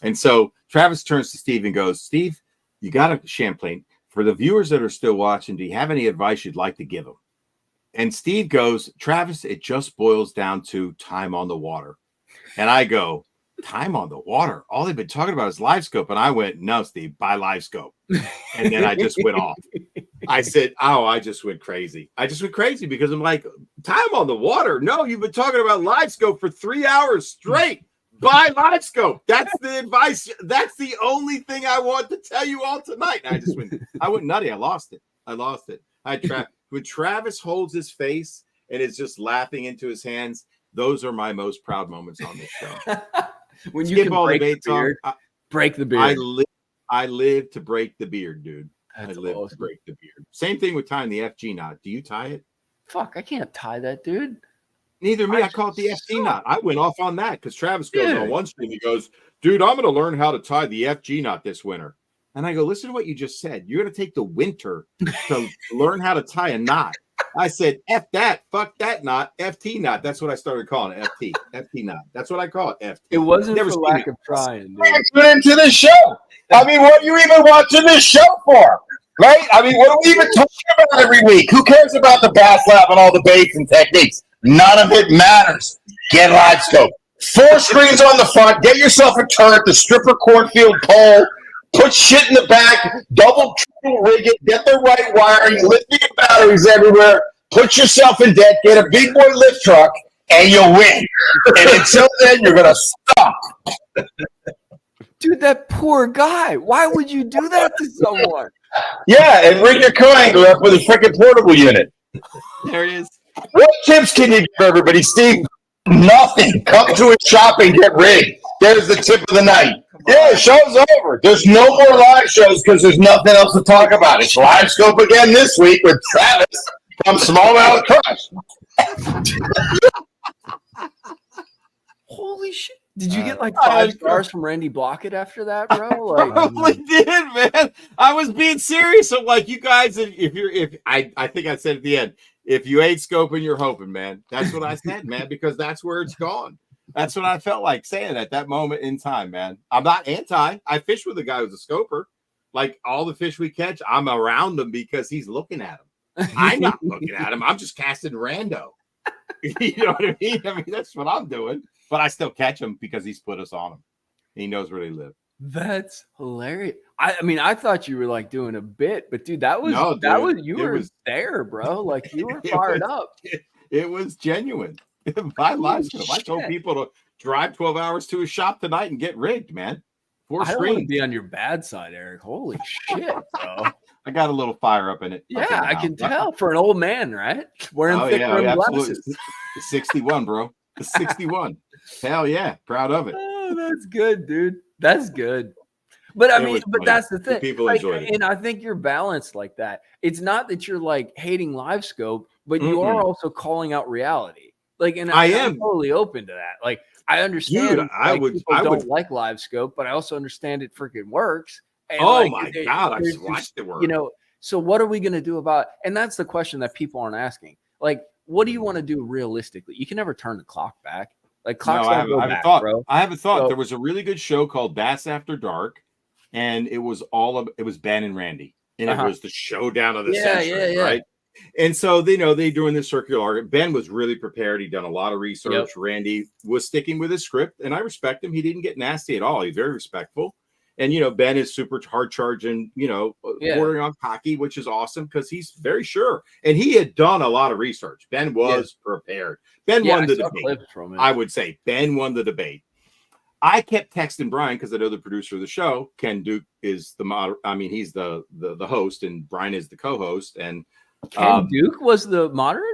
And so Travis turns to Steve and goes, Steve, you got a Champlain. For the viewers that are still watching, do you have any advice you'd like to give them? And Steve goes, Travis, it just boils down to time on the water. And I go, time on the water? All they've been talking about is live scope. And I went, no, Steve, buy live scope. And then I just went off. I said, I just went crazy. I just went crazy because I'm like, time on the water? No, you've been talking about live scope for 3 hours straight. Buy live scope. That's the advice. That's the only thing I want to tell you all tonight. And I went nutty. I lost it. When Travis holds his face and is just laughing into his hands, those are my most proud moments on this show. When you can break the beard, break the beard. I live to break the beard, dude. That's I live awesome. to break the beard. Same thing with tying the FG knot. Do you tie it? Fuck, I can't tie that, dude. Neither me. I call it the FG knot. I went off on that because Travis goes on one stream. He goes, dude, I'm going to learn how to tie the FG knot this winter. And I go, listen to what you just said. You're going to take the winter to learn how to tie a knot. I said, F that, fuck that knot, FT knot. That's what I started calling it, FT knot. That's what I call it, FT. It wasn't for lack of trying, dude. Tune into the show. I mean, what are you even watching this show for? Right? I mean, what are we even talking about every week? Who cares about the Bass Lab and all the baits and techniques? None of it matters. Get live scope. 4 screens on the front. Get yourself a turret, the stripper cornfield pole. Put shit in the back. Double, triple rig it. Get the right wiring. Lithium batteries everywhere. Put yourself in debt. Get a big boy lift truck, and you'll win. And until then, you're gonna suck. Dude, that poor guy. Why would you do that to someone? Yeah, and rig your co-angler up with a freaking portable unit. There it is. What tips can you give everybody, Steve? Nothing. Come to a shop and get rigged. There's the tip of the night. Yeah, the show's over. There's no more live shows because there's nothing else to talk about. It's live scope again this week with Travis from SmallmouthCrush. Holy shit. Did you get like 5 stars from Randy Blockett after that, bro? Like, probably did, man. I was being serious. I'm like, you guys, I think I said at the end, if you ain't scoping, you're hoping, man. That's what I said, man, because that's where it's gone. That's what I felt like saying at that moment in time, man. I'm not anti. I fish with a guy who's a scoper. Like all the fish we catch, I'm around him because he's looking at him. I'm not looking at him. I'm just casting rando. You know what I mean? I mean, that's what I'm doing. But I still catch him because he's put us on him. He knows where they live. That's hilarious. I mean, I thought you were like doing a bit, but dude, that was you were there, bro. Like you were fired up. It was genuine. My live scope. I told people to drive 12 hours to a shop tonight and get rigged, man. 4 I don't want to be on your bad side, Eric. Holy shit, bro. I got a little fire up in it. Yeah, I can tell for an old man, right? Wearing thick rim glasses. 61, bro. 61. Hell yeah. Proud of it. Oh, that's good, dude. That's good. But I mean, but that's the thing. People like, enjoyed it. And I think you're balanced like that. It's not that you're like hating live scope, but you are also calling out reality. Like, and I'm totally open to that. Like, I understand. Dude, I don't like live scope, but I also understand it freaking works. And God, I watched it work. You know, so what are we going to do about? And that's the question that people aren't asking. Like, what do you want to do realistically? You can never turn the clock back. Like, clocks don't go back, bro. I have a thought. So, there was a really good show called Bass After Dark, and it was Ben and Randy, and it was the showdown of the century, right? And so they doing this circular argument. Ben was really prepared. He'd done a lot of research. Yep. Randy was sticking with his script, and I respect him. He didn't get nasty at all. He's very respectful. And, Ben is super hard charging, bordering on cocky, which is awesome because he's very sure. And he had done a lot of research. Ben was prepared. Ben won the debate. I would say Ben won the debate. I kept texting Brian because I know the producer of the show. Ken Duke is he's the host, and Brian is the co-host. And Ken Duke was the moderator?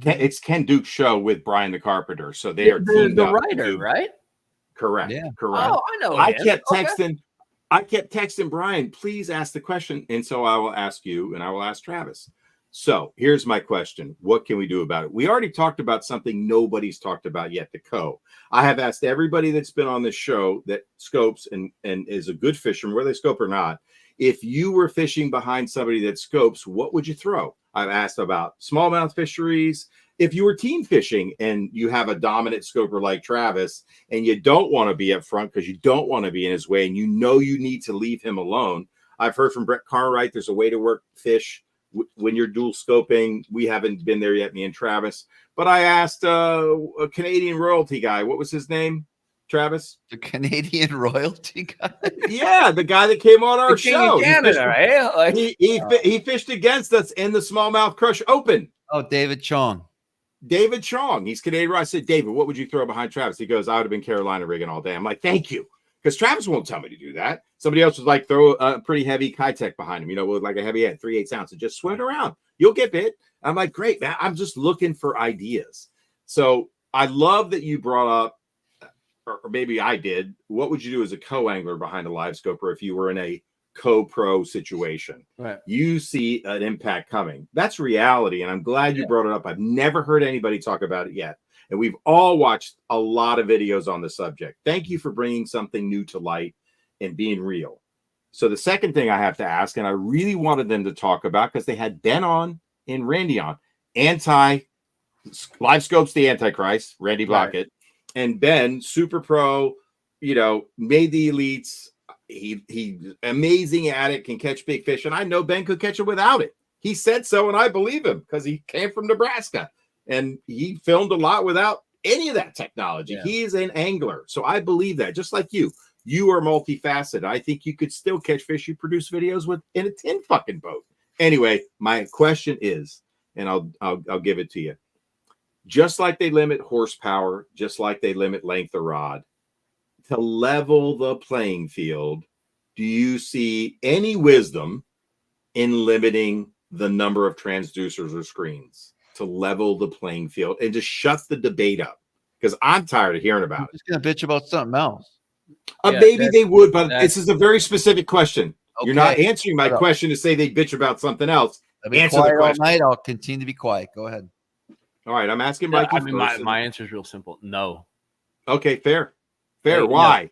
It's Ken Duke's show with Brian the Carpenter. So they are the writer, right? Correct. Yeah. Correct. Oh, I know. I kept texting. I kept texting Brian, please ask the question. And so I will ask you and I will ask Travis. So here's my question. What can we do about it? We already talked about something nobody's talked about yet, the co. I have asked everybody that's been on this show that scopes and is a good fisherman, whether they scope or not, if you were fishing behind somebody that scopes, what would you throw? I've asked about smallmouth fisheries. If you were team fishing and you have a dominant scoper like Travis and you don't want to be up front because you don't want to be in his way and you know you need to leave him alone. I've heard from Brett Cartwright, there's a way to work fish when you're dual scoping. We haven't been there yet, me and Travis. But I asked a Canadian royalty guy. What was his name, Travis? The Canadian royalty guy? Yeah, the guy that came on our show. Canada, He fished against us in the Smallmouth Crush Open. Oh, David Chong. David Chong. He's Canadian. I said, David, what would you throw behind Travis? He goes, I would have been Carolina rigging all day. I'm like, thank you. Because Travis won't tell me to do that. Somebody else was like, throw a pretty heavy Kitech behind him, with like a heavy head, 3/8 ounce, and just swim it around. You'll get bit. I'm like, great, man. I'm just looking for ideas. So I love that you brought up, or maybe I did, what would you do as a co-angler behind a live scoper if you were in a co-pro situation? Right. You see an impact coming. That's reality. And I'm glad you brought it up. I've never heard anybody talk about it yet. And we've all watched a lot of videos on the subject. Thank you for bringing something new to light and being real. So the second thing I have to ask, and I really wanted them to talk about, because they had Ben on and Randy on, live scopes, the Antichrist, Randy Blockett, right. And Ben, super pro, made the elites. He amazing at it, can catch big fish. And I know Ben could catch it without it. He said so, and I believe him because he came from Nebraska. And he filmed a lot without any of that technology. Yeah. He is an angler. So I believe that. Just like you. You are multifaceted. I think you could still catch fish you produce videos with in a tin fucking boat. Anyway, my question is, and I'll give it to you. Just like they limit horsepower, just like they limit length of rod, to level the playing field, do you see any wisdom in limiting the number of transducers or screens to level the playing field and just shut the debate up? Because I'm tired of hearing about it. Just gonna bitch about something else. Maybe they would, but this is a very specific question. Okay. You're not answering my question to say they bitch about something else. Answer the question. All night. I'll continue to be quiet. Go ahead. All right, I'm asking Mikey. My answer is real simple. No. Okay, fair. Why?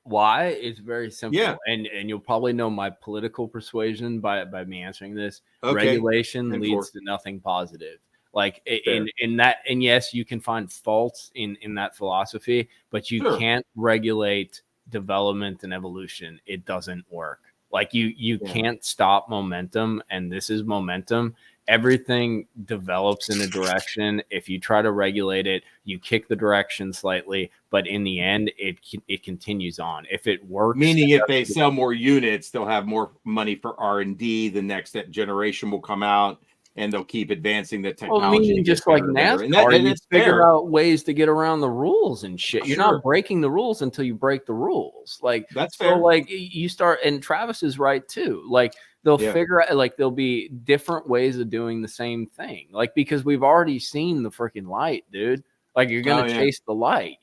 Why? It's very simple. Yeah. And you'll probably know my political persuasion by me answering this. Okay. Regulation leads to nothing positive. Like in that, and yes, you can find faults in that philosophy, but you can't regulate development and evolution. It doesn't work. Like you can't stop momentum, and this is momentum. Everything develops in a direction. If you try to regulate it, you kick the direction slightly, but in the end, it continues on. If it works, meaning if they sell more units, they'll have more money for R&D. The next generation will come out, and they'll keep advancing the technology. Well, meaning just like NASCAR, you figure out ways to get around the rules and shit. You're not breaking the rules until you break the rules. Like that's fair. So like you start, and Travis is right too. Like they'll figure out, like there'll be different ways of doing the same thing. Like because we've already seen the freaking light, dude. Like you're gonna chase the light,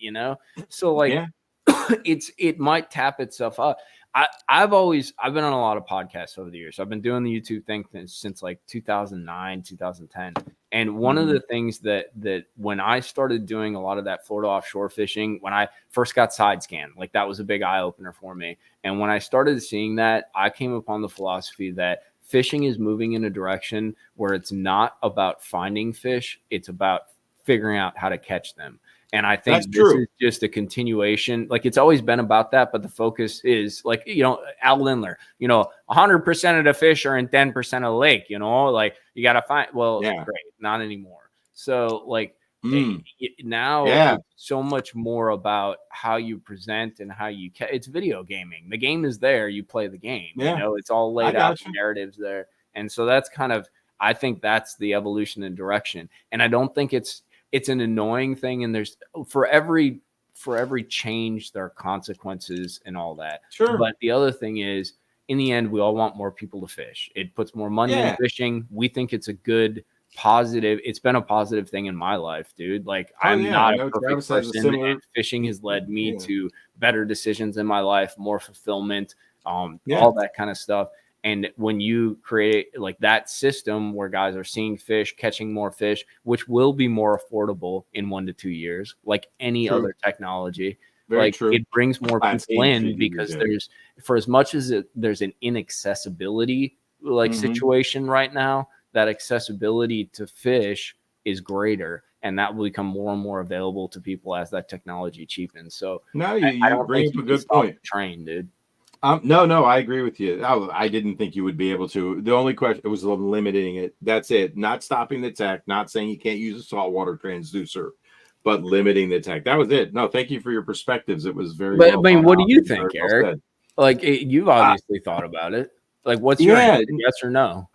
So like it might tap itself up. I've been on a lot of podcasts over the years. I've been doing the YouTube thing since like 2009, 2010. And one of the things that when I started doing a lot of that Florida offshore fishing, when I first got side scan, like that was a big eye opener for me. And when I started seeing that, I came upon the philosophy that fishing is moving in a direction where it's not about finding fish. It's about figuring out how to catch them. And I think this is just a continuation. Like it's always been about that, but the focus is like, Al Lindler, 100% of the fish are in 10% of the lake, like you got to find, great, not anymore. So like now it's so much more about how you present and how you it's video gaming. The game is there. You play the game, it's all laid out, the narratives there. And so that's I think that's the evolution and direction. And I don't think it's an annoying thing, and there's for every change there are consequences and all that. Sure. But the other thing is, in the end, we all want more people to fish. It puts more money in fishing. We think it's a good positive. It's been a positive thing in my life, dude. Like I'm not a perfect person, and fishing has led me to better decisions in my life, more fulfillment, all that kind of stuff. And when you create like that system where guys are seeing fish, catching more fish, which will be more affordable in 1 to 2 years, like any other technology, Very true. It brings more people in because there's, for as much as there's an inaccessibility situation right now, that accessibility to fish is greater, and that will become more and more available to people as that technology cheapens. So no, you bring up a good point. Train, dude. No, I agree with you. I didn't think you would be able to. The only question was limiting it. That's it. Not stopping the tech, not saying you can't use a saltwater transducer, but limiting the tech. That was it. No, thank you for your perspectives. It was very. But I mean, what do you think, Eric? Like, you've obviously thought about it. Like, what's your answer, yes or no?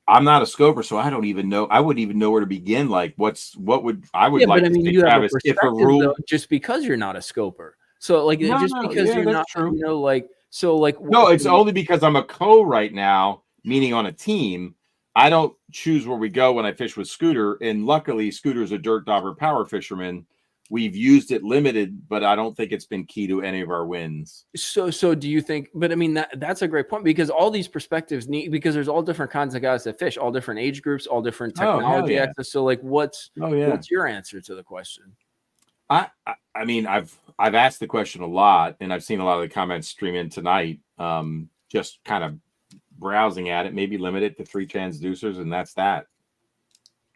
I'm not a scoper, so I don't even know. I wouldn't even know where to begin. Like, I would like to say, Travis, if a rule, though, just because you're not a scoper. So, like, because you're not, true. You know, like. So, like, no, it's only because I'm a co right now, meaning on a team. I don't choose where we go when I fish with Scooter, and luckily, Scooter's a dirt dauber power fisherman. We've used it limited, but I don't think it's been key to any of our wins. So do you think? But I mean, that's a great point, because all these perspectives because there's all different kinds of guys that fish, all different age groups, all different technology access. So, like, what's your answer to the question? I mean, I've asked the question a lot, and I've seen a lot of the comments stream in tonight. Just kind of browsing at it, maybe limit it to 3 transducers, and that's that.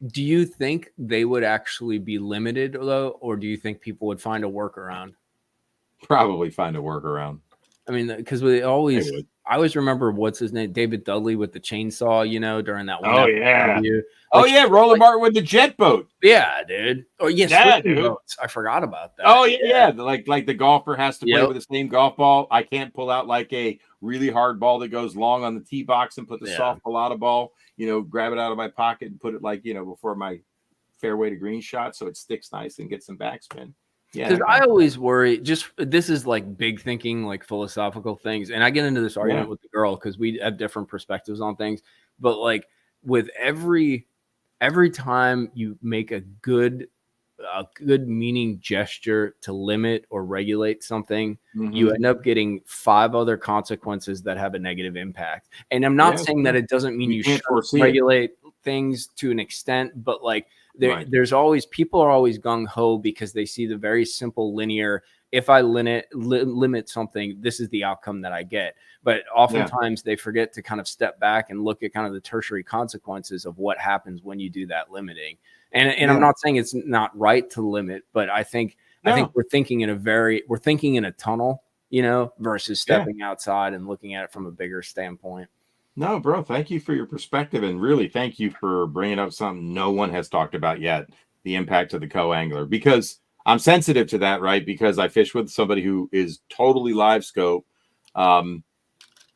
Do you think they would actually be limited though, or do you think people would find a workaround? Probably find a workaround. I mean, because I always remember what's his name, David Dudley with the chainsaw, you know, during that one. Interview. Roland Martin with the jet boat. Yeah, dude. Or dude. Boats. I forgot about that. Oh yeah. Like the golfer has to play with the same golf ball. I can't pull out like a really hard ball that goes long on the tee box and put the soft pelota ball, you know, grab it out of my pocket and put it like, you know, before my fairway to green shot, so it sticks nice and gets some backspin. Yeah, because I always worry. This is like big thinking, like philosophical things, and I get into this argument with the girl because we have different perspectives on things. But like with every time you make a good meaning gesture to limit or regulate something, you end up getting 5 other consequences that have a negative impact. And I'm not saying that it doesn't mean you should regulate things to an extent, but like. There's always, people are always gung-ho because they see the very simple linear, if I limit something, this is the outcome that I get. But oftentimes they forget to kind of step back and look at kind of the tertiary consequences of what happens when you do that limiting. And I'm not saying it's not right to limit, but I think we're thinking in a tunnel, you know, versus stepping outside and looking at it from a bigger standpoint. No, bro, thank you for your perspective, and really thank you for bringing up something no one has talked about yet, the impact of the co-angler, because I'm sensitive to that, right? Because I fish with somebody who is totally live scope. And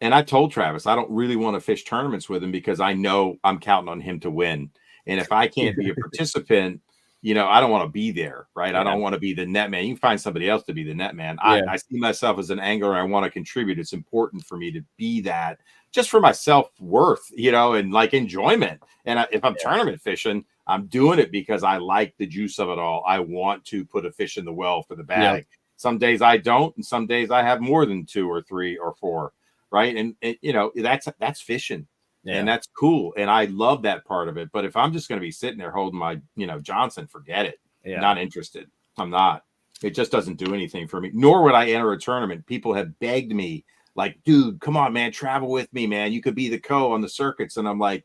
I told Travis, I don't really want to fish tournaments with him because I know I'm counting on him to win. And if I can't be a participant, you know, I don't want to be there, right? I don't want to be the net man. You can find somebody else to be the net man. I see myself as an angler. I want to contribute. It's important for me to be that, just for my self-worth, you know, and like enjoyment. And if I'm tournament fishing, I'm doing it because I like the juice of it all. I want to put a fish in the well for the bag. Some days I don't, and some days I have more than 2 or 3 or 4, right? And you know, that's fishing. And that's cool. And I love that part of it. But if I'm just going to be sitting there holding my, you know, Johnson, forget it. Not interested. I'm not. It just doesn't do anything for me. Nor would I enter a tournament. People have begged me, like, dude, come on, man, travel with me, man. You could be the co on the circuits. And I'm like,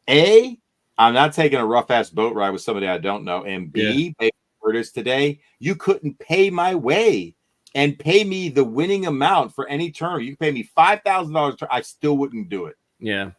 A, I'm not taking a rough ass boat ride with somebody I don't know. And B, where it is today, you couldn't pay my way and pay me the winning amount for any tournament. You can pay me $5,000. I still wouldn't do it. Yeah.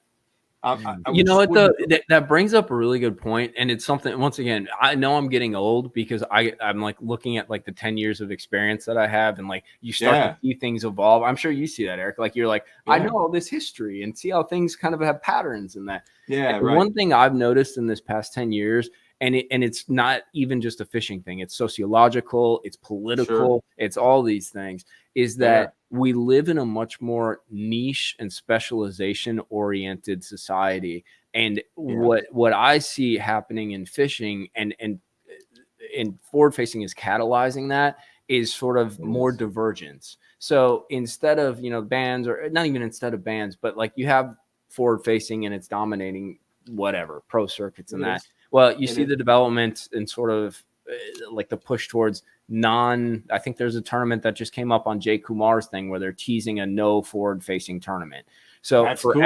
You know what, though, that brings up a really good point, and it's something, once again, I know I'm getting old because I'm like looking at like the 10 years of experience that I have, and like you start to see things evolve. I'm sure you see that, Eric. Like you're like, I know all this history and see how things kind of have patterns in that. One thing I've noticed in this past 10 years, and it's not even just a fishing thing, it's sociological, it's political, it's all these things, is that we live in a much more niche and specialization oriented society. And what I see happening in fishing and forward facing is catalyzing that, is sort of more divergence. So instead of, bands, or not even instead of bands, but like you have forward facing and it's dominating whatever pro circuits and that. Well, you see the development and sort of like the push towards I think there's a tournament that just came up on Jay Kumar's thing where they're teasing a no forward facing tournament. So That's for cool.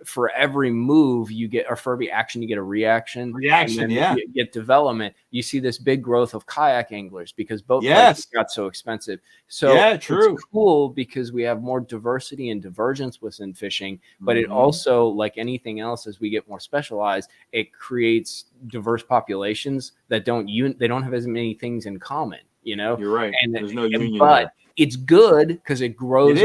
for every move you get, or for every action you get a reaction, you get development. You see this big growth of kayak anglers because boat prices got so expensive. So it's cool because we have more diversity and divergence within fishing, but it also, like anything else, as we get more specialized, it creates diverse populations that they don't have as many things in common. You're right. And there's no union but there. It's good because it grows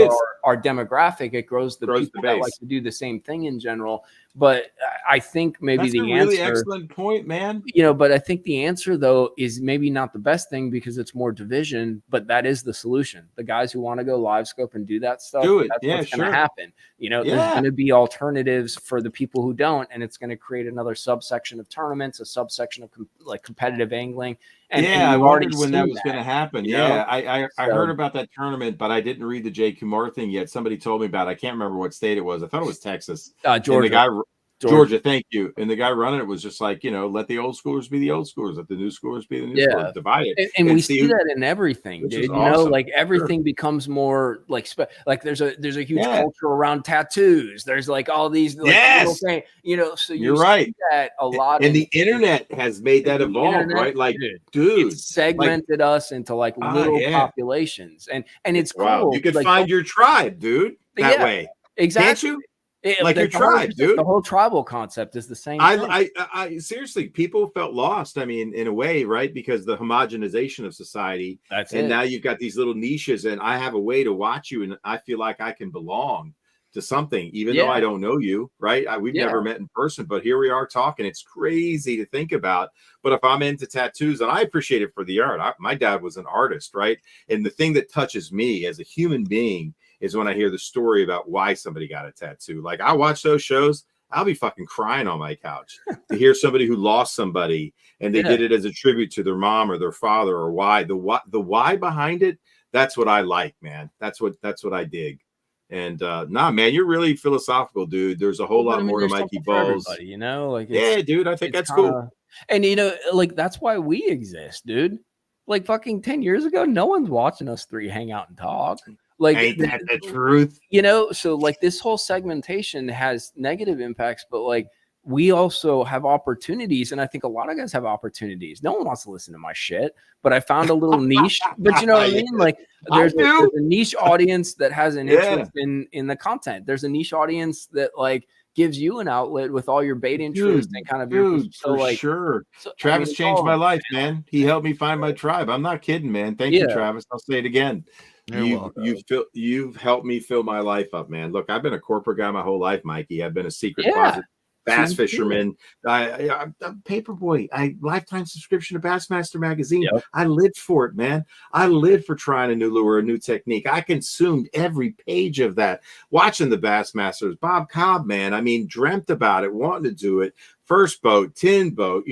our demographic. It grows the people that like to do the same thing in general. But I think maybe that's a really excellent point, man. But I think the answer, though, is maybe not the best thing because it's more division, but that is the solution. The guys who want to go live scope and do that stuff, that's what's going to happen. There's going to be alternatives for the people who don't, and it's going to create another subsection of tournaments, a subsection of competitive angling. And I wondered when that was going to happen. I heard about that tournament, but I didn't read the Jay Kumar thing yet. Somebody told me about it. I can't remember what state it was. I thought it was Texas. Georgia, thank you. And the guy running it was just like, let the old schoolers be the old schoolers, let the new schoolers be the new schoolers. Divide it. And we see that in everything, dude. Awesome. Like everything becomes more like there's a huge culture around tattoos. There's like all these little things, so you're right. That a lot and the internet has made that evolve, right? Like, dude, it segmented us into like little populations. And it's cool. You could find your tribe, dude, that way. Exactly. Can't you? Like your tribe, dude. The whole tribal concept is the same. I seriously, people felt lost. I mean, in a way, right? Because the homogenization of society. Now you've got these little niches, and I have a way to watch you, and I feel like I can belong to something, even though I don't know you, right? We've never met in person, but here we are talking. It's crazy to think about. But if I'm into tattoos, and I appreciate it for the art, my dad was an artist, right? And the thing that touches me as a human being is when I hear the story about why somebody got a tattoo. Like, I watch those shows, I'll be fucking crying on my couch to hear somebody who lost somebody and they did it as a tribute to their mom or their father, or why. The why behind it, that's what I like, man. That's what I dig. And man, you're really philosophical, dude. There's a whole lot more to Mikey Balls. Dude, I think that's cool. And like that's why we exist, dude. Like fucking 10 years ago, no one's watching us three hang out and talk. Like, ain't that the truth? So like this whole segmentation has negative impacts, but like we also have opportunities, and I think a lot of guys have opportunities. No one wants to listen to my shit, but I found a little niche. But you know what I mean? Like there's a niche audience that has an interest in the content. There's a niche audience that like gives you an outlet with all your bait interest and kind of sure. Travis changed my life, man. He helped me find my tribe. I'm not kidding, man. Thank you, Travis. I'll say it again. You've helped me fill my life up, man. Look, I've been a corporate guy my whole life, Mikey. I've been a secret closet bass fisherman. I'm a paperboy. Lifetime subscription to Bassmaster magazine. I lived for it, man. I lived for trying a new lure, a new technique. I consumed every page of that. Watching the Bassmasters, Bob Cobb, man. I mean, dreamt about it, wanting to do it. First boat, tin boat,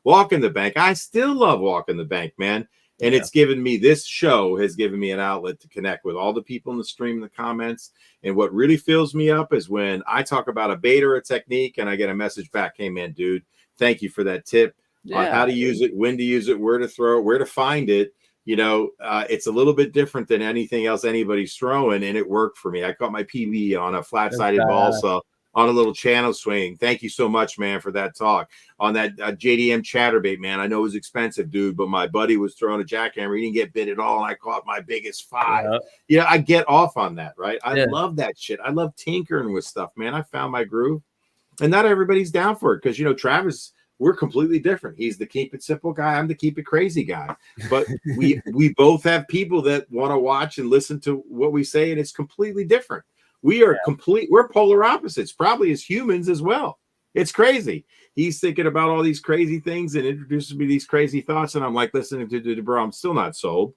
walking the bank. I still love walking the bank, man. And it's given me, this show has given me an outlet to connect with all the people in the stream, in the comments. And what really fills me up is when I talk about a bait or a technique and I get a message back, hey man, dude, thank you for that tip on how to use it, when to use it, where to throw it, where to find it. It's a little bit different than anything else anybody's throwing, and it worked for me. I caught my PB on a flat-sided balsa on a little channel swing. Thank you so much, man, for that talk. On that JDM chatterbait, man, I know it was expensive, dude, but my buddy was throwing a jackhammer. He didn't get bit at all, and I caught my biggest 5. I get off on that, right? I love that shit. I love tinkering with stuff, man. I found my groove, and not everybody's down for it because, Travis, we're completely different. He's the keep it simple guy. I'm the keep it crazy guy. But we both have people that want to watch and listen to what we say, and it's completely different. We are we're polar opposites, probably as humans as well. It's crazy. He's thinking about all these crazy things and introduces me to these crazy thoughts. And I'm like listening to bro, I'm still not sold.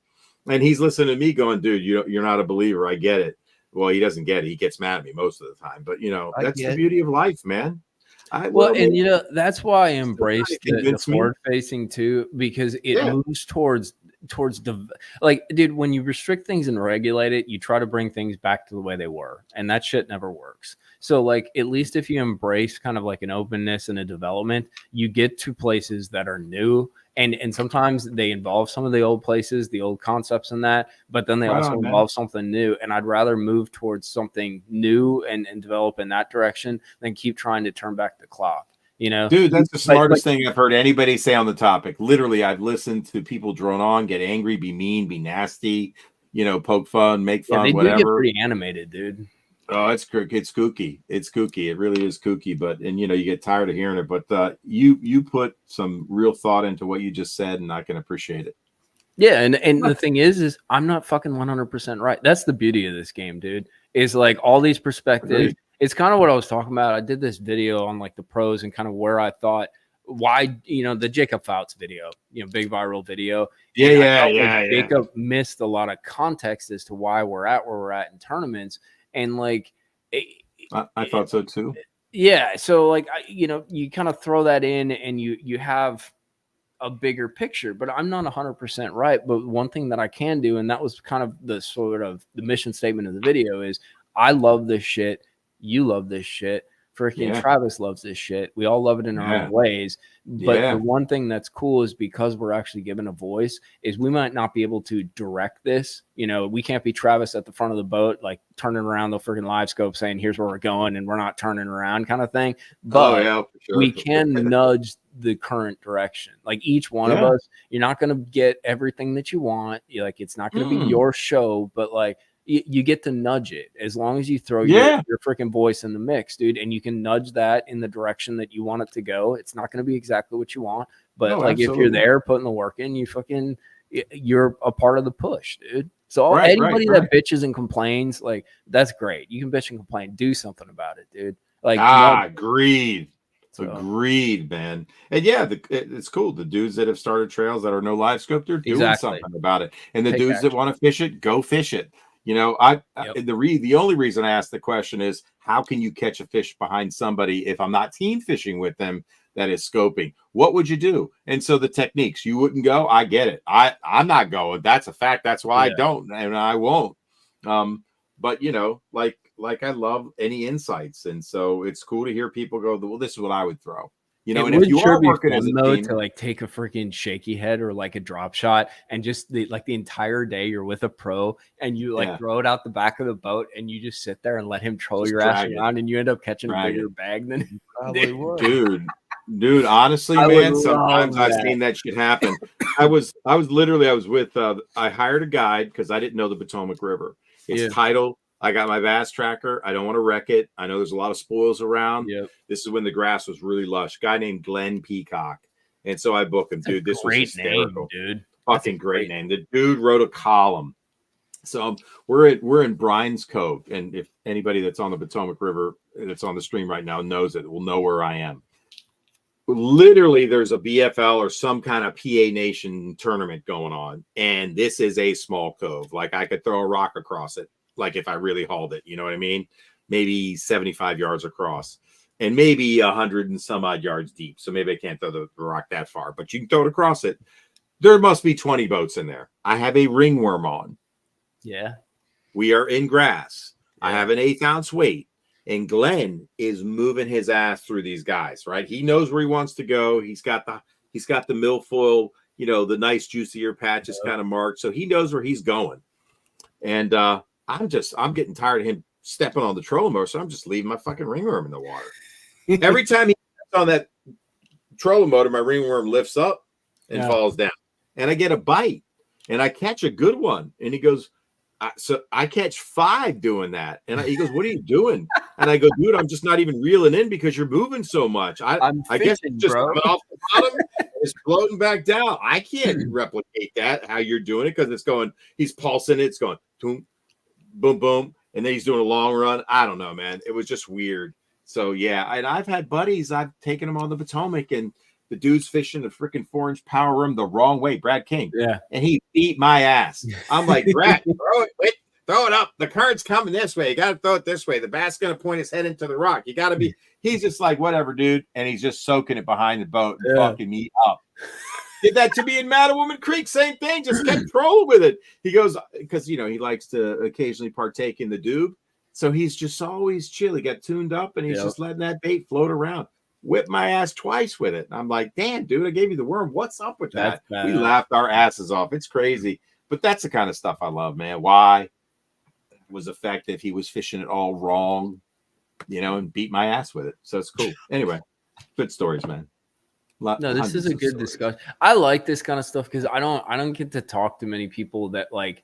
And he's listening to me going, dude, you're not a believer. I get it. Well, he doesn't get it. He gets mad at me most of the time. But, that's the beauty of life, man. That's why I embrace the forward facing too, because it moves towards towards the like, dude, when you restrict things and regulate it, you try to bring things back to the way they were, and that shit never works. So like, at least if you embrace kind of like an openness and a development, you get to places that are new, and sometimes they involve some of the old places, the old concepts in that, but then they also involve something new. And I'd rather move towards something new and develop in that direction than keep trying to turn back the clock. You know, dude, that's the smartest thing I've heard anybody say on the topic. Literally, I've listened to people drone on, get angry, be mean, be nasty, you know, poke fun, make fun, they whatever. Do get pretty animated, dude. Oh, it's kooky. It's kooky. It really is kooky. But and you know, you get tired of hearing it. But you put some real thought into what you just said, and I can appreciate it. Yeah, and the thing is I'm not fucking 100% right. That's the beauty of this game, dude. Is like all these perspectives. Agreed. It's kind of what I was talking about. I did this video on like the pros and kind of where I thought why, you know, the Jacob Fouts video, you know, big viral video. Yeah. Jacob missed a lot of context as to why we're at where we're at in tournaments. And like, I thought so too. Yeah. So like, you know, you kind of throw that in and you have a bigger picture, but I'm not 100% right. But one thing that I can do, and that was kind of the sort of the mission statement of the video, is I love this shit. You love this shit. Freaking Travis loves this shit. We all love it in our own ways. But the one thing that's cool is because we're actually given a voice is we might not be able to direct this. You know, we can't be Travis at the front of the boat, like turning around the freaking live scope saying, here's where we're going, and we're not turning around kind of thing. But we can nudge the current direction. Like each one of us, you're not going to get everything that you want. Like it's not going to be your show, but like, you get to nudge it as long as you throw your freaking voice in the mix, dude. And you can nudge that in the direction that you want it to go. It's not going to be exactly what you want, but if you're there putting the work in, you're a part of the push, dude. So anybody that bitches and complains, like that's great. You can bitch and complain, do something about it, dude. Like, agreed. Agreed, man. And it's cool. The dudes that have started trails that are no live scope, they're doing something about it. And the dudes that want to fish it, go fish it. You know, the only reason I asked the question is how can you catch a fish behind somebody if I'm not team fishing with them that is scoping? What would you do? And so the techniques, you wouldn't go. I get it. I'm not going. That's a fact. That's why I don't, and I won't. But you know, like I love any insights, and so it's cool to hear people go, well, this is what I would throw. You know, and if you are working as a team, to like take a freaking shaky head or like a drop shot and just the entire day you're with a pro and you like throw it out the back of the boat and you just sit there and let him troll your ass around and you end up catching a bigger bag than you probably would. Dude, honestly, man, sometimes I've seen that shit happen. I was with I hired a guide because I didn't know the Potomac River. It's tidal. I got my bass tracker. I don't want to wreck it. I know there's a lot of spoils around. This is when the grass was really lush. Guy named Glenn Peacock. And so I booked him, dude. This was hysterical. Dude. Fucking great name. The dude wrote a column. So we're in Bryan's Cove. And if anybody that's on the Potomac River that's on the stream right now knows it, will know where I am. Literally, there's a BFL or some kind of PA Nation tournament going on. And this is a small cove. Like I could throw a rock across it. Like if I really hauled it, you know what I mean? Maybe 75 yards across and maybe 100 and some odd yards deep. So maybe I can't throw the rock that far, but you can throw it across it. There must be 20 boats in there. I have a ringworm on. Yeah. We are in grass. I have an 1/8 ounce weight and Glenn is moving his ass through these guys, right? He knows where he wants to go. He's got the milfoil, you know, the nice juicier patches kind of marked. So he knows where he's going. And, I'm getting tired of him stepping on the trolling motor, so I'm just leaving my fucking ringworm in the water. Every time he steps on that trolling motor, my ringworm lifts up and falls down. And I get a bite, and I catch a good one. And he goes, so I catch 5 doing that. And he goes, what are you doing? And I go, dude, I'm just not even reeling in because you're moving so much. I guess it's just coming off the bottom. It's floating back down. I can't replicate that, how you're doing it, because it's going, he's pulsing it. It's going, boom, boom, boom. And then he's doing a long run. I don't know, man. It was just weird. So, yeah. And I've had buddies. I've taken them on the Potomac, and the dude's fishing the freaking 4-inch power room the wrong way, Brad King. Yeah. And he beat my ass. I'm like, Brad, throw it up. The current's coming this way. You got to throw it this way. The bass going to point his head into the rock. You got to be. He's just like, whatever, dude. And he's just soaking it behind the boat and fucking me up. Did that to me in Mattawoman Creek. Same thing. Just kept trolling with it. He goes, because, you know, he likes to occasionally partake in the doob. So he's just always chill. He got tuned up and he's just letting that bait float around. Whipped my ass twice with it. And I'm like, damn, dude, I gave you the worm. What's up with that? We laughed our asses off. It's crazy. But that's the kind of stuff I love, man. Why? It was effective. He was fishing it all wrong, you know, and beat my ass with it. So it's cool. Anyway, good stories, man. No, this is a good discussion. I like this kind of stuff because I don't get to talk to many people that like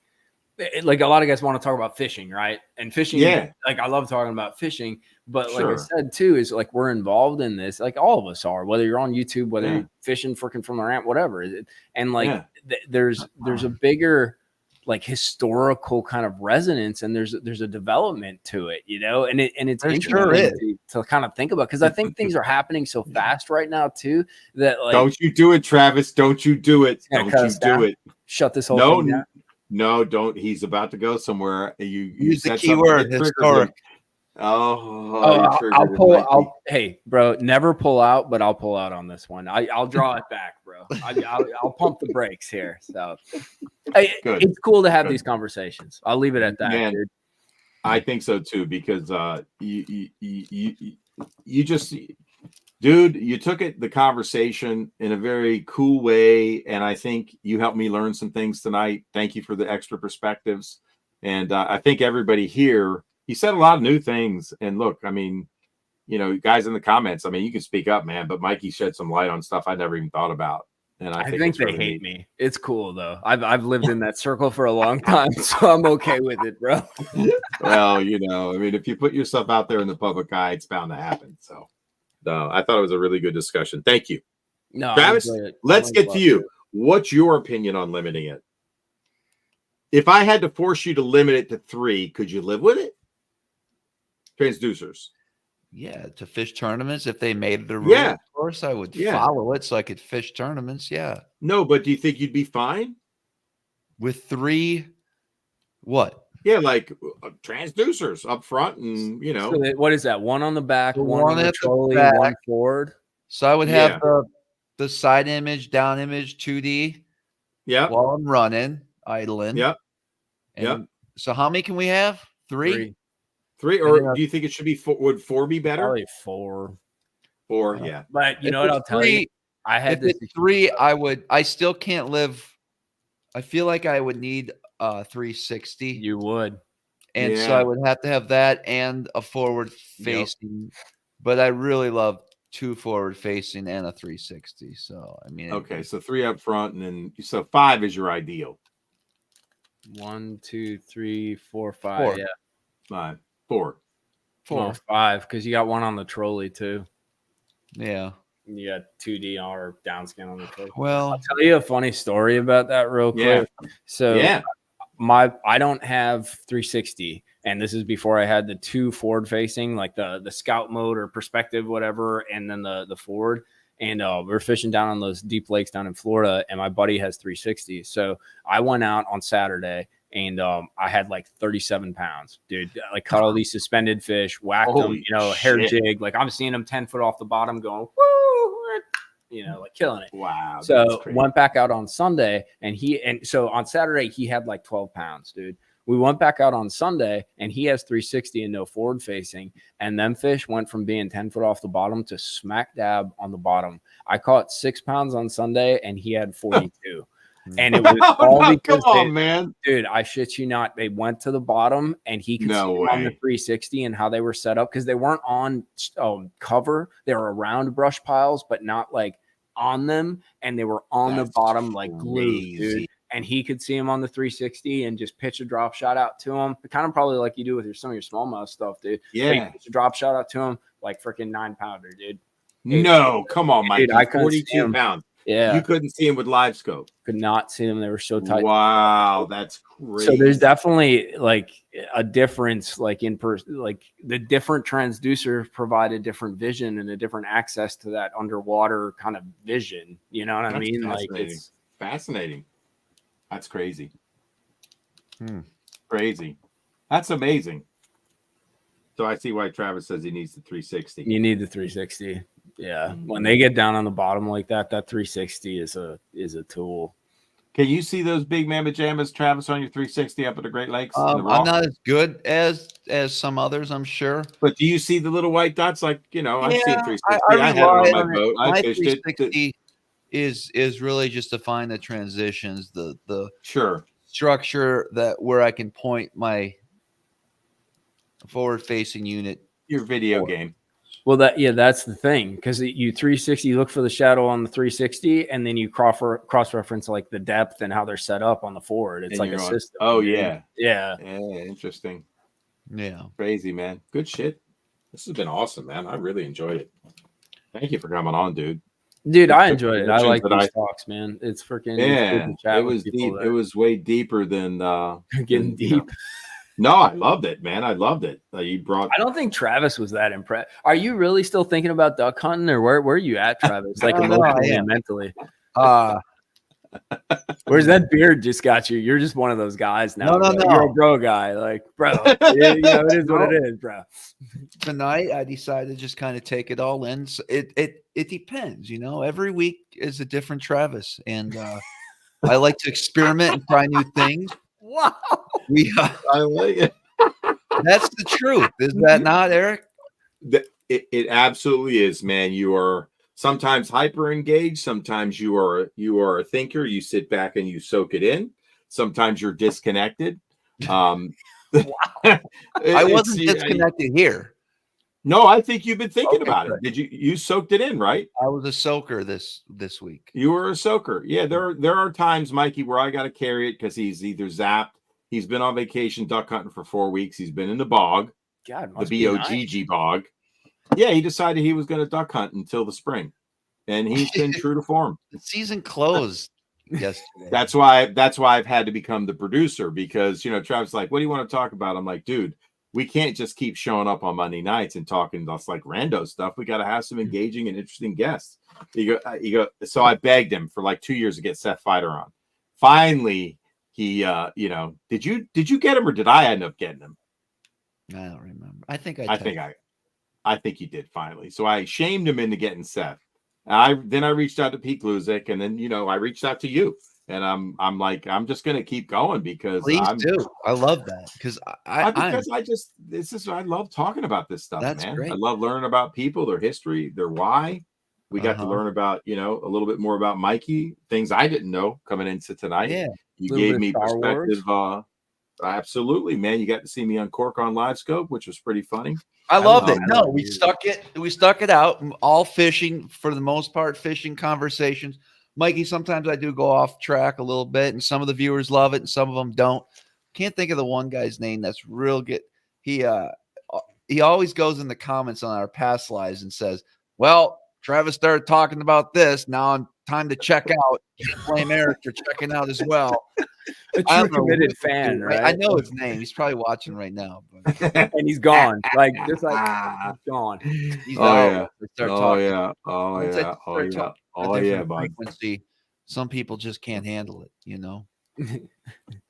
a lot of guys want to talk about fishing, right? And fishing, like I love talking about fishing, but like I said too, is like we're involved in this, like all of us are, whether you're on YouTube, whether you're fishing freaking from the ramp, whatever. And like there's a bigger like historical kind of resonance, and there's a development to it, you know, and it's interesting to kind of think about, because I think things are happening so fast right now too that like, don't you do it, Travis? Don't you do it? Don't you do it? Shut this whole thing down. No, don't. He's about to go somewhere. You use the keyword historic. Hey, bro, never pull out, but I'll pull out on this one. I'll draw it back, bro. I'll pump the brakes here. So it's cool to have these conversations. I'll leave it at that. Man, dude. I think so too, because you just, dude, you took the conversation in a very cool way, and I think you helped me learn some things tonight. Thank you for the extra perspectives, and I think everybody here. He said a lot of new things. And look, I mean, you know, guys in the comments, I mean, you can speak up, man, but Mikey shed some light on stuff I never even thought about. And I think they hate me. It's cool though. I've lived in that circle for a long time, so I'm okay with it, bro. Well, you know, I mean, if you put yourself out there in the public eye, it's bound to happen. So I thought it was a really good discussion. Thank you. No, Travis, let's get to you. What's your opinion on limiting it? If I had to force you to limit it to 3, could you live with it? Transducers. Yeah, to fish tournaments. If they made it a rule, of course I would follow it so I could fish tournaments. Yeah. No, but do you think you'd be fine with 3? What? Yeah, like transducers up front, and you know, so what is that? 1 on the back, one on the trolley, 1 forward. So I would have the side image, down image, 2D. Yeah. While I'm running, idling. Yep. And so how many can we have? 3? 3, or do you think it should be 4? Would 4 be better? Probably 4. 4, yeah. But you know what I'll tell you? I had this 3. I still can't live. I feel like I would need 360. You would. And so I would have to have that and a forward facing. But I really love 2 forward facing and a 360. So I mean, okay, so 3 up front, and then so 5 is your ideal. 1, 2, 3, 4, 5. 4. Yeah, 5, 4, 4, 5, because you got 1 on the trolley too. Yeah. You got 2D or downscan on the trolley. Well, I'll tell you a funny story about that real quick. So I don't have 360, and this is before I had the 2 forward facing, like the scout mode or perspective, whatever, and then the forward. And we're fishing down on those deep lakes down in Florida, and my buddy has 360. So I went out on Saturday, and I had like 37 pounds, dude. Like caught all these suspended fish, whacked them, you know, hair jig. Like I'm seeing them 10 foot off the bottom going, woo, you know, like killing it. Wow. So went back out on Sunday, and so on Saturday he had like 12 pounds, dude. We went back out on Sunday, and he has 360 and no forward facing. And them fish went from being 10 foot off the bottom to smack dab on the bottom. I caught 6 pounds on Sunday, and he had 42. And it was all because man, dude, I shit you not. They went to the bottom, and he could see on the 360 and how they were set up, because they weren't on cover. They were around brush piles, but not like on them. And they were on the bottom like glued, dude. And he could see him on the 360 and just pitch a drop shot out to him. Kind of probably like you do with some of your smallmouth stuff, dude. Yeah. Pitch a drop shot out to him like freaking 9-pounder, dude. No, come on, Mike. I 42 pounds. Yeah. You couldn't see him with live scope. Could not see them. They were so tight. Wow, that's crazy. So there's definitely like a difference, like in person, like the different transducers provide a different vision and a different access to that underwater kind of vision. You know what I mean? Like it's fascinating. That's crazy. Crazy. That's amazing. So I see why Travis says he needs the 360. You need the 360. Yeah, when they get down on the bottom like that, that 360 is a tool. Can you see those big mammoth jammas, Travis, on your 360 up at the Great Lakes? I'm not as good as some others, I'm sure. But do you see the little white dots? Like, you know, I've seen 360. I had it on my boat. I My fished 360 is really just to find the transitions, the sure structure where I can point my forward-facing unit. Your video game. Well, that's the thing, because you 360, you look for the shadow on the 360, and then you cross-reference like the depth and how they're set up on the forward. It's like a system. Oh, yeah. Yeah, interesting. Yeah. Crazy, man. Good shit. This has been awesome, man. I really enjoyed it. Thank you for coming on, dude. Dude, I enjoyed it. I like these talks, man. It's freaking it was deep. It was way deeper than getting deep. No, I loved it, man. I loved it. I don't think Travis was that impressed. Are you really still thinking about duck hunting, or where are you at, Travis? Like emotionally and mentally. Where's that beard just got you? You're just one of those guys now. No. You're a bro guy. Like, bro, it is what it is, bro. Tonight, I decided to just kind of take it all in. So it depends, you know. Every week is a different Travis, and I like to experiment and try new things. Wow. I like it. That's the truth. Is that not, Eric? It absolutely is, man. You are sometimes hyper engaged. Sometimes you are a thinker. You sit back and you soak it in. Sometimes you're disconnected. Wow. I wasn't disconnected here. No, I think you've been thinking about it. Did you soaked it in, right? I was a soaker this week. You were a soaker. Yeah, there are times, Mikey, where I got to carry it because he's either zapped. He's been on vacation duck hunting for 4 weeks. He's been in the bog, the BOGG bog. Yeah, he decided he was going to duck hunt until the spring, and he's been true to form. The season closed yesterday. That's why I've had to become the producer, because, you know, Travis like, what do you want to talk about? I'm like, dude, we can't just keep showing up on Monday nights and talking just like rando stuff. We got to have some engaging and interesting guests. You go. So I begged him for like 2 years to get Seth Fighter on. Finally, he, did you get him, or did I end up getting him? I don't remember. I think you did finally. So I shamed him into getting Seth. Then I reached out to Pete Gluzik, and then, you know, I reached out to you. And I'm like, I'm just gonna keep going because please do. I love that because I love talking about this stuff, that's man. Great. I love learning about people, their history, their why. We got to learn about, you know, a little bit more about Mikey, things I didn't know coming into tonight. Yeah, you gave me perspective. Absolutely, man. You got to see me on Cork on Live Scope, which was pretty funny. I loved it. No, we stuck it out. All fishing, for the most part, fishing conversations. Mikey, sometimes I do go off track a little bit, and some of the viewers love it, and some of them don't. Can't think of the one guy's name that's real good. He always goes in the comments on our past lives and says, "Well, Travis started talking about this. Now I'm time to check out." Blame Eric for checking out as well. A true committed fan, right? I know his name. He's probably watching right now, but and he's gone. Like just like he's gone. He's out. Frequency. Some people just can't handle it, you know.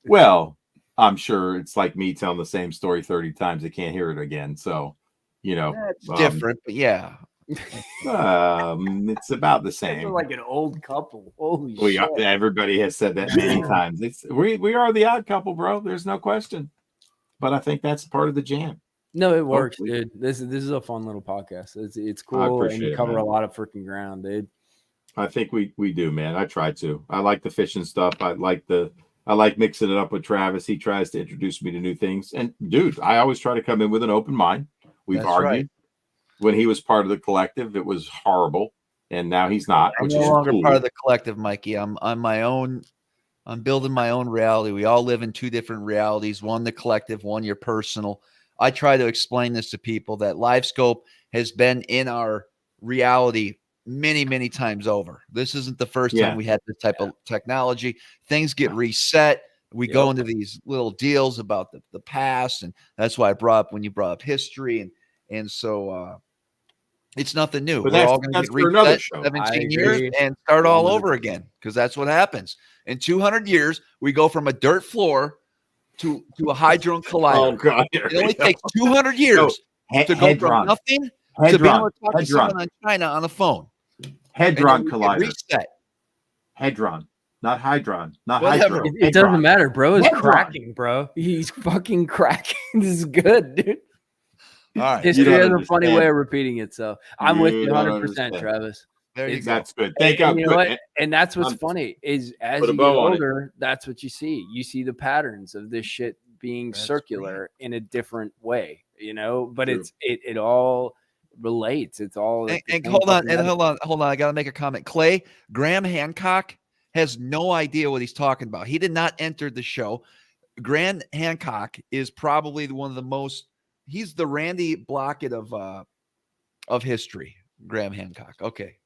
Well, I'm sure it's like me telling the same story 30 times. They can't hear it again. So, you know, it's different, but yeah. It's about the same. Like an old couple. Holy shit. Everybody has said that many times. We are the odd couple, bro. There's no question. But I think that's part of the jam. No, it works, dude. This is a fun little podcast. It's cool, and you cover a lot of freaking ground, dude. I think we do, man. I try to. I like the fishing stuff. I like mixing it up with Travis. He tries to introduce me to new things. And dude, I always try to come in with an open mind. We've argued. Right. When he was part of the collective, it was horrible, and now he's not. I'm no longer part of the collective, Mikey. I'm on my own. I'm building my own reality. We all live in two different realities: one the collective, one your personal. I try to explain this to people that LiveScope has been in our reality many, many times over. This isn't the first time we had this type of technology. Things get reset. We go into these little deals about the past, and that's why I brought up when you brought up history, and so it's nothing new. But we're all going to get reset 17 years and start all over again, because that's what happens. In 200 years, we go from a dirt floor to a hadron collider. Oh God! It only takes 200 years to go from nothing to be able to talk to someone in China on the phone. Hadron Collider. Reset. Hadron, not Hydron, not Whatever. Hydro. It doesn't matter, bro. It's cracking, bro. He's fucking cracking. This is good, dude. All right. History has a funny way of repeating itself. I'm with you 100%, Travis. That's good. Thank you. You know what? And that's what's funny is as you get older, that's what you see. You see the patterns of this shit being circular in a different way, you know, but it all relates. It's all and hold on. I got to make a comment. Clay, Graham Hancock has no idea what he's talking about. He did not enter the show. Graham Hancock is probably one of the most, he's the Randy Blockett of history. Graham Hancock. Okay.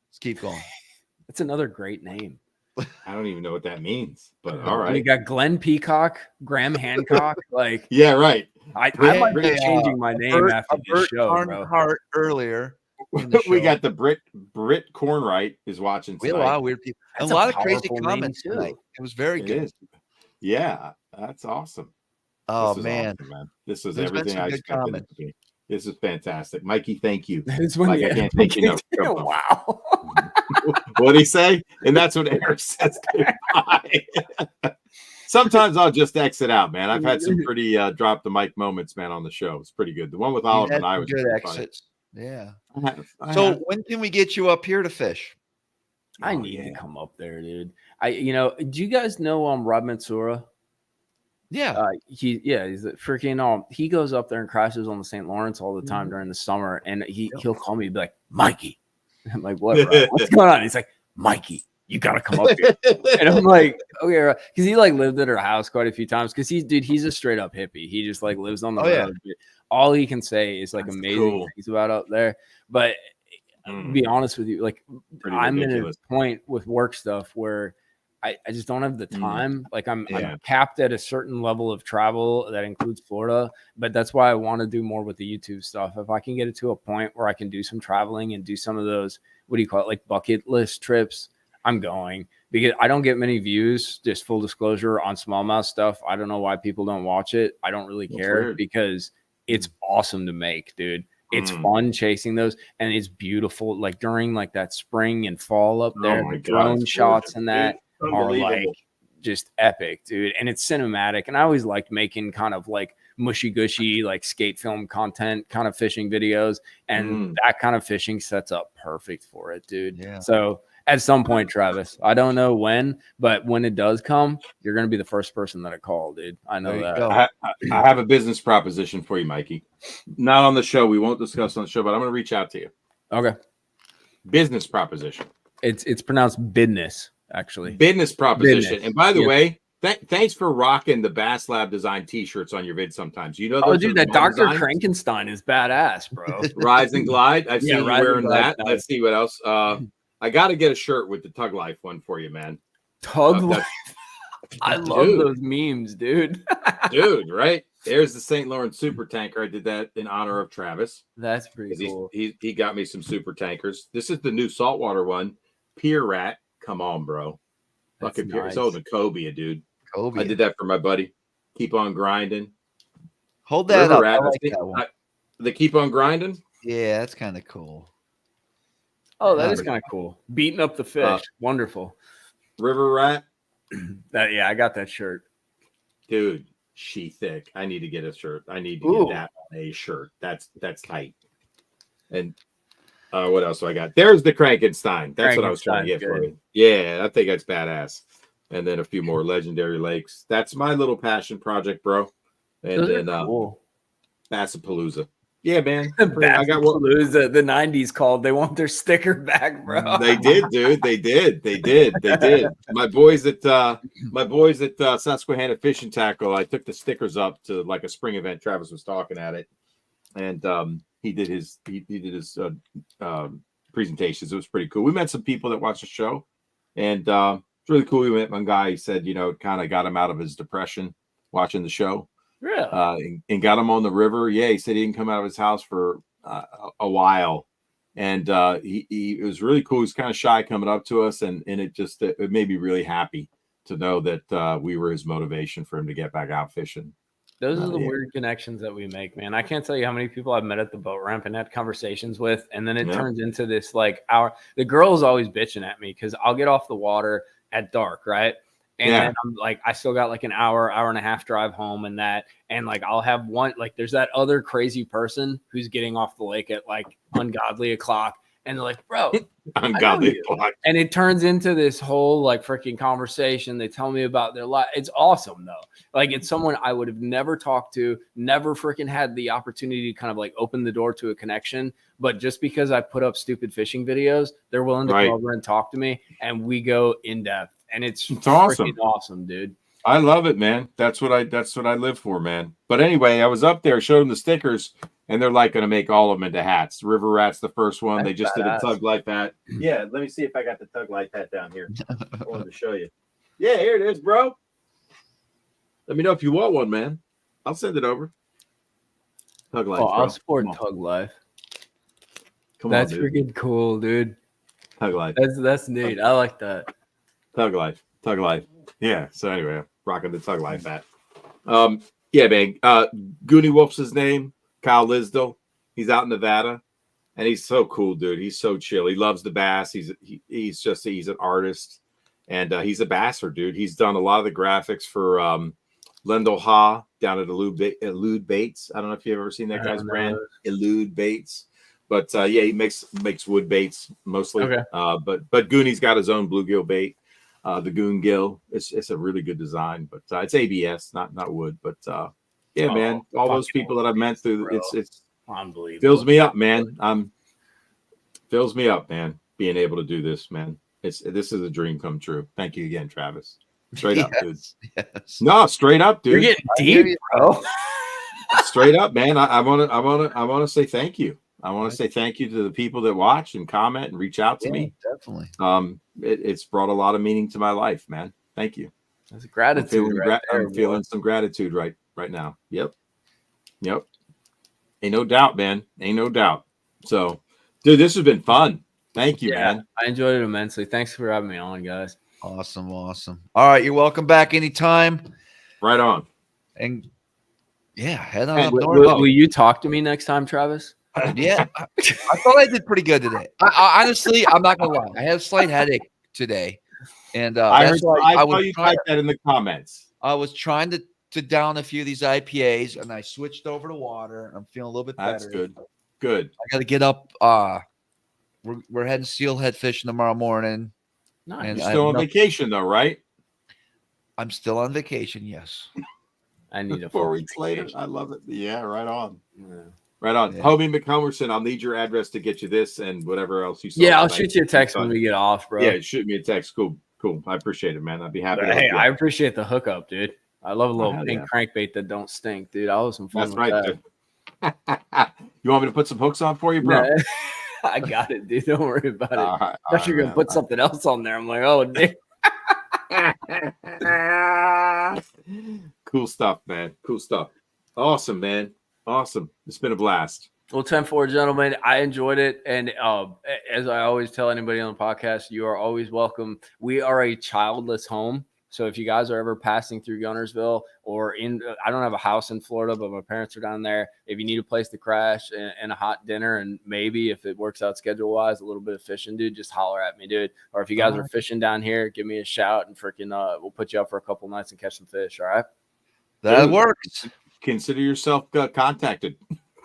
Let's keep going. That's another great name. I don't even know what that means, but all right. You got Glenn Peacock, Graham Hancock. Like, yeah, right. I might be changing my name after this show, bro. Hart earlier. We got the Brit Cornwright is watching tonight. We have a lot of weird people. A lot of crazy comments tonight. It was very good. Yeah, that's awesome. Oh man. Awesome, man. This was everything I expected it to be. This is fantastic, Mikey. Thank you. I can't thank you enough. Wow. What'd he say? And that's what Eric says. Sometimes I'll just exit out, man. I've had some pretty drop the mic moments, man, on the show. It's pretty good. The one with Oliver and I was good exits. Yeah. When can we get you up here to fish? I need to come up there, dude. Do you guys know Rob Mansura? Yeah. He's freaking he goes up there and crashes on the St. Lawrence all the time during the summer, and he'll call me and be like, Mikey. I'm like, what, bro? What's going on? He's like, Mikey, you gotta come up here. And I'm like, okay, because he like lived at her house quite a few times because he's a straight up hippie. He just like lives on the road. Yeah. All he can say is like amazing things about up there. But to be honest with you, like I'm in a point with work stuff where I just don't have the time. Like I'm capped at a certain level of travel that includes Florida, but that's why I want to do more with the YouTube stuff. If I can get it to a point where I can do some traveling and do some of those, what do you call it? Like bucket list trips, I'm going because I don't get many views, just full disclosure on smallmouth stuff. I don't know why people don't watch it. I don't really care because it's awesome to make, dude. It's fun chasing those, and it's beautiful. Like during like that spring and fall up there, the drone shots and that are like just epic, dude. And it's cinematic. And I always liked making kind of like mushy gushy, like skate film content kind of fishing videos. And that kind of fishing sets up perfect for it, dude. Yeah. So at some point, Travis, I don't know when, but when it does come, you're going to be the first person that I call, dude. I know that. I have a business proposition for you, Mikey. Not on the show. We won't discuss on the show, but I'm going to reach out to you. Okay. Business proposition. It's pronounced business. Actually, business proposition. And by the way, thanks for rocking the Bass Lab design T-shirts on your vid. Sometimes dude, that Dr. Frankenstein is badass, bro. Rise and Glide. I've seen you wearing that. Let's see what else. I got to get a shirt with the Tug Life one for you, man. Tug Life. I love those memes, dude. Dude, right? There's the St. Lawrence super tanker. I did that in honor of Travis. That's pretty cool. He got me some super tankers. This is the new saltwater one, Pier Rat. Come on, bro. Fucking nice. It's old Cobia, dude. Cobia. I did that for my buddy. Keep on grinding. Hold that River up. Rat. I like that one. They keep on grinding. Yeah, that's kind of cool. Oh, that is kind of cool. Beating up the fish. Wonderful. River Rat. I got that shirt. Dude, she thick. I need to get a shirt. I need to get that on a shirt. That's tight. And what else do I got? There's the Frankenstein. That's what I was trying to get for you. Yeah, I think that's badass. And then a few more legendary lakes. That's my little passion project, bro. And then cool. Bassapalooza. Yeah, man. I got what the 90s called. They want their sticker back, bro. They did, dude. They did. My boys at Susquehanna Fishing Tackle. I took the stickers up to like a spring event. Travis was talking at it, and he did his presentations. It was pretty cool. We met some people that watched the show, and it's really cool. We met one guy. He said, it kind of got him out of his depression watching the show. Really? And got him on the river. Yeah, he said he didn't come out of his house for a while, and he it was really cool. He was kind of shy coming up to us, and it made me really happy to know that we were his motivation for him to get back out fishing. Those are the weird connections that we make, man. I can't tell you how many people I've met at the boat ramp and had conversations with, and then it turns into this like hour. The girl's always bitching at me because I'll get off the water at dark, right? And then I'm like, I still got like an hour and a half drive home and that. And like, I'll have one, like, there's that other crazy person who's getting off the lake at like ungodly o'clock. And they're like, bro, ungodly o'clock. And it turns into this whole like freaking conversation. They tell me about their life. It's awesome though. Like, it's someone I would have never talked to, never freaking had the opportunity to kind of like open the door to a connection. But just because I put up stupid fishing videos, they're willing to come over and talk to me. And we go in depth. And it's awesome, dude. I love it, man. That's what I live for, man. But anyway, I was up there, showed them the stickers, and they're like going to make all of them into hats. River Rat's the first one. They just did a Tug Life hat. Yeah, let me see if I got the Tug Life hat down here. I wanted to show you. Yeah, here it is, bro. Let me know if you want one, man. I'll send it over. Tug Life. I'll support Tug Life. Come on, that's freaking cool, dude. Tug Life. That's neat. I like that. Tug Life. Yeah. So anyway, I'm rocking the Tug Life hat. Yeah, man. Goonie Wolf's his name. Kyle Lisdell. He's out in Nevada, and he's so cool, dude. He's so chill. He loves the bass. He's an artist, and he's a basser, dude. He's done a lot of the graphics for Lendl Ha down at Elude Baits. I don't know if you've ever seen that guy's brand, Elude Baits. But yeah, he makes wood baits mostly. Okay. But Goonie's got his own bluegill bait. The Goon Gill. It's a really good design, but it's ABS, not wood. But yeah, man, all those people that I've met through, it's unbelievable. Fills me up, man. Fills me up, man. Being able to do this, man. This is a dream come true. Thank you again, Travis. Straight up, dude. Yes. No, straight up, dude. You're getting deep, bro. Straight up, man. I want to say thank you. I want to say thank you to the people that watch and comment and reach out to me. Definitely. It's brought a lot of meaning to my life, man. Thank you. That's gratitude. I'm feeling some gratitude right now. Yep. Ain't no doubt, man. Ain't no doubt. So, dude, this has been fun. Thank you, man. I enjoyed it immensely. Thanks for having me on, guys. Awesome. All right, you're welcome back anytime. Right on. And yeah, head on up. Will you talk to me next time, Travis? Yeah, I thought I did pretty good today. Honestly, I'm not gonna lie. I had a slight headache today, and I saw you type that in the comments. I was trying to down a few of these IPAs, and I switched over to water. I'm feeling a little bit better. That's good. Good. I got to get up. We're heading steelhead fishing tomorrow morning. Nice. You're still on vacation though, right? I'm still on vacation. Yes. I need 4 weeks later. I love it. Yeah, right on. Yeah. Right on. Yeah. Hobie McCumberson, I'll need your address to get you this and whatever else you saw. Yeah, I'll shoot you a text when we get off, bro. Yeah, shoot me a text. Cool. I appreciate it, man. I'd be happy. Hey, I appreciate the hookup, dude. I love a little pink crankbait that don't stink, dude. I'll have some fun with that. Dude. You want me to put some hooks on for you, bro? Yeah. I got it, dude. Don't worry about it. I thought you were gonna put something else on there. I'm like, oh, dude. Cool stuff, man. Cool stuff. Awesome, man. Awesome. It's been a blast. Well, 10-4, gentlemen, I enjoyed it. And as I always tell anybody on the podcast, you are always welcome. We are a childless home. So if you guys are ever passing through Gunnersville or I don't have a house in Florida, but my parents are down there. If you need a place to crash and a hot dinner, and maybe if it works out schedule-wise, a little bit of fishing, dude, just holler at me, dude. Or if you guys are fishing down here, give me a shout and freaking we'll put you up for a couple nights and catch some fish, all right? That works. Consider yourself contacted.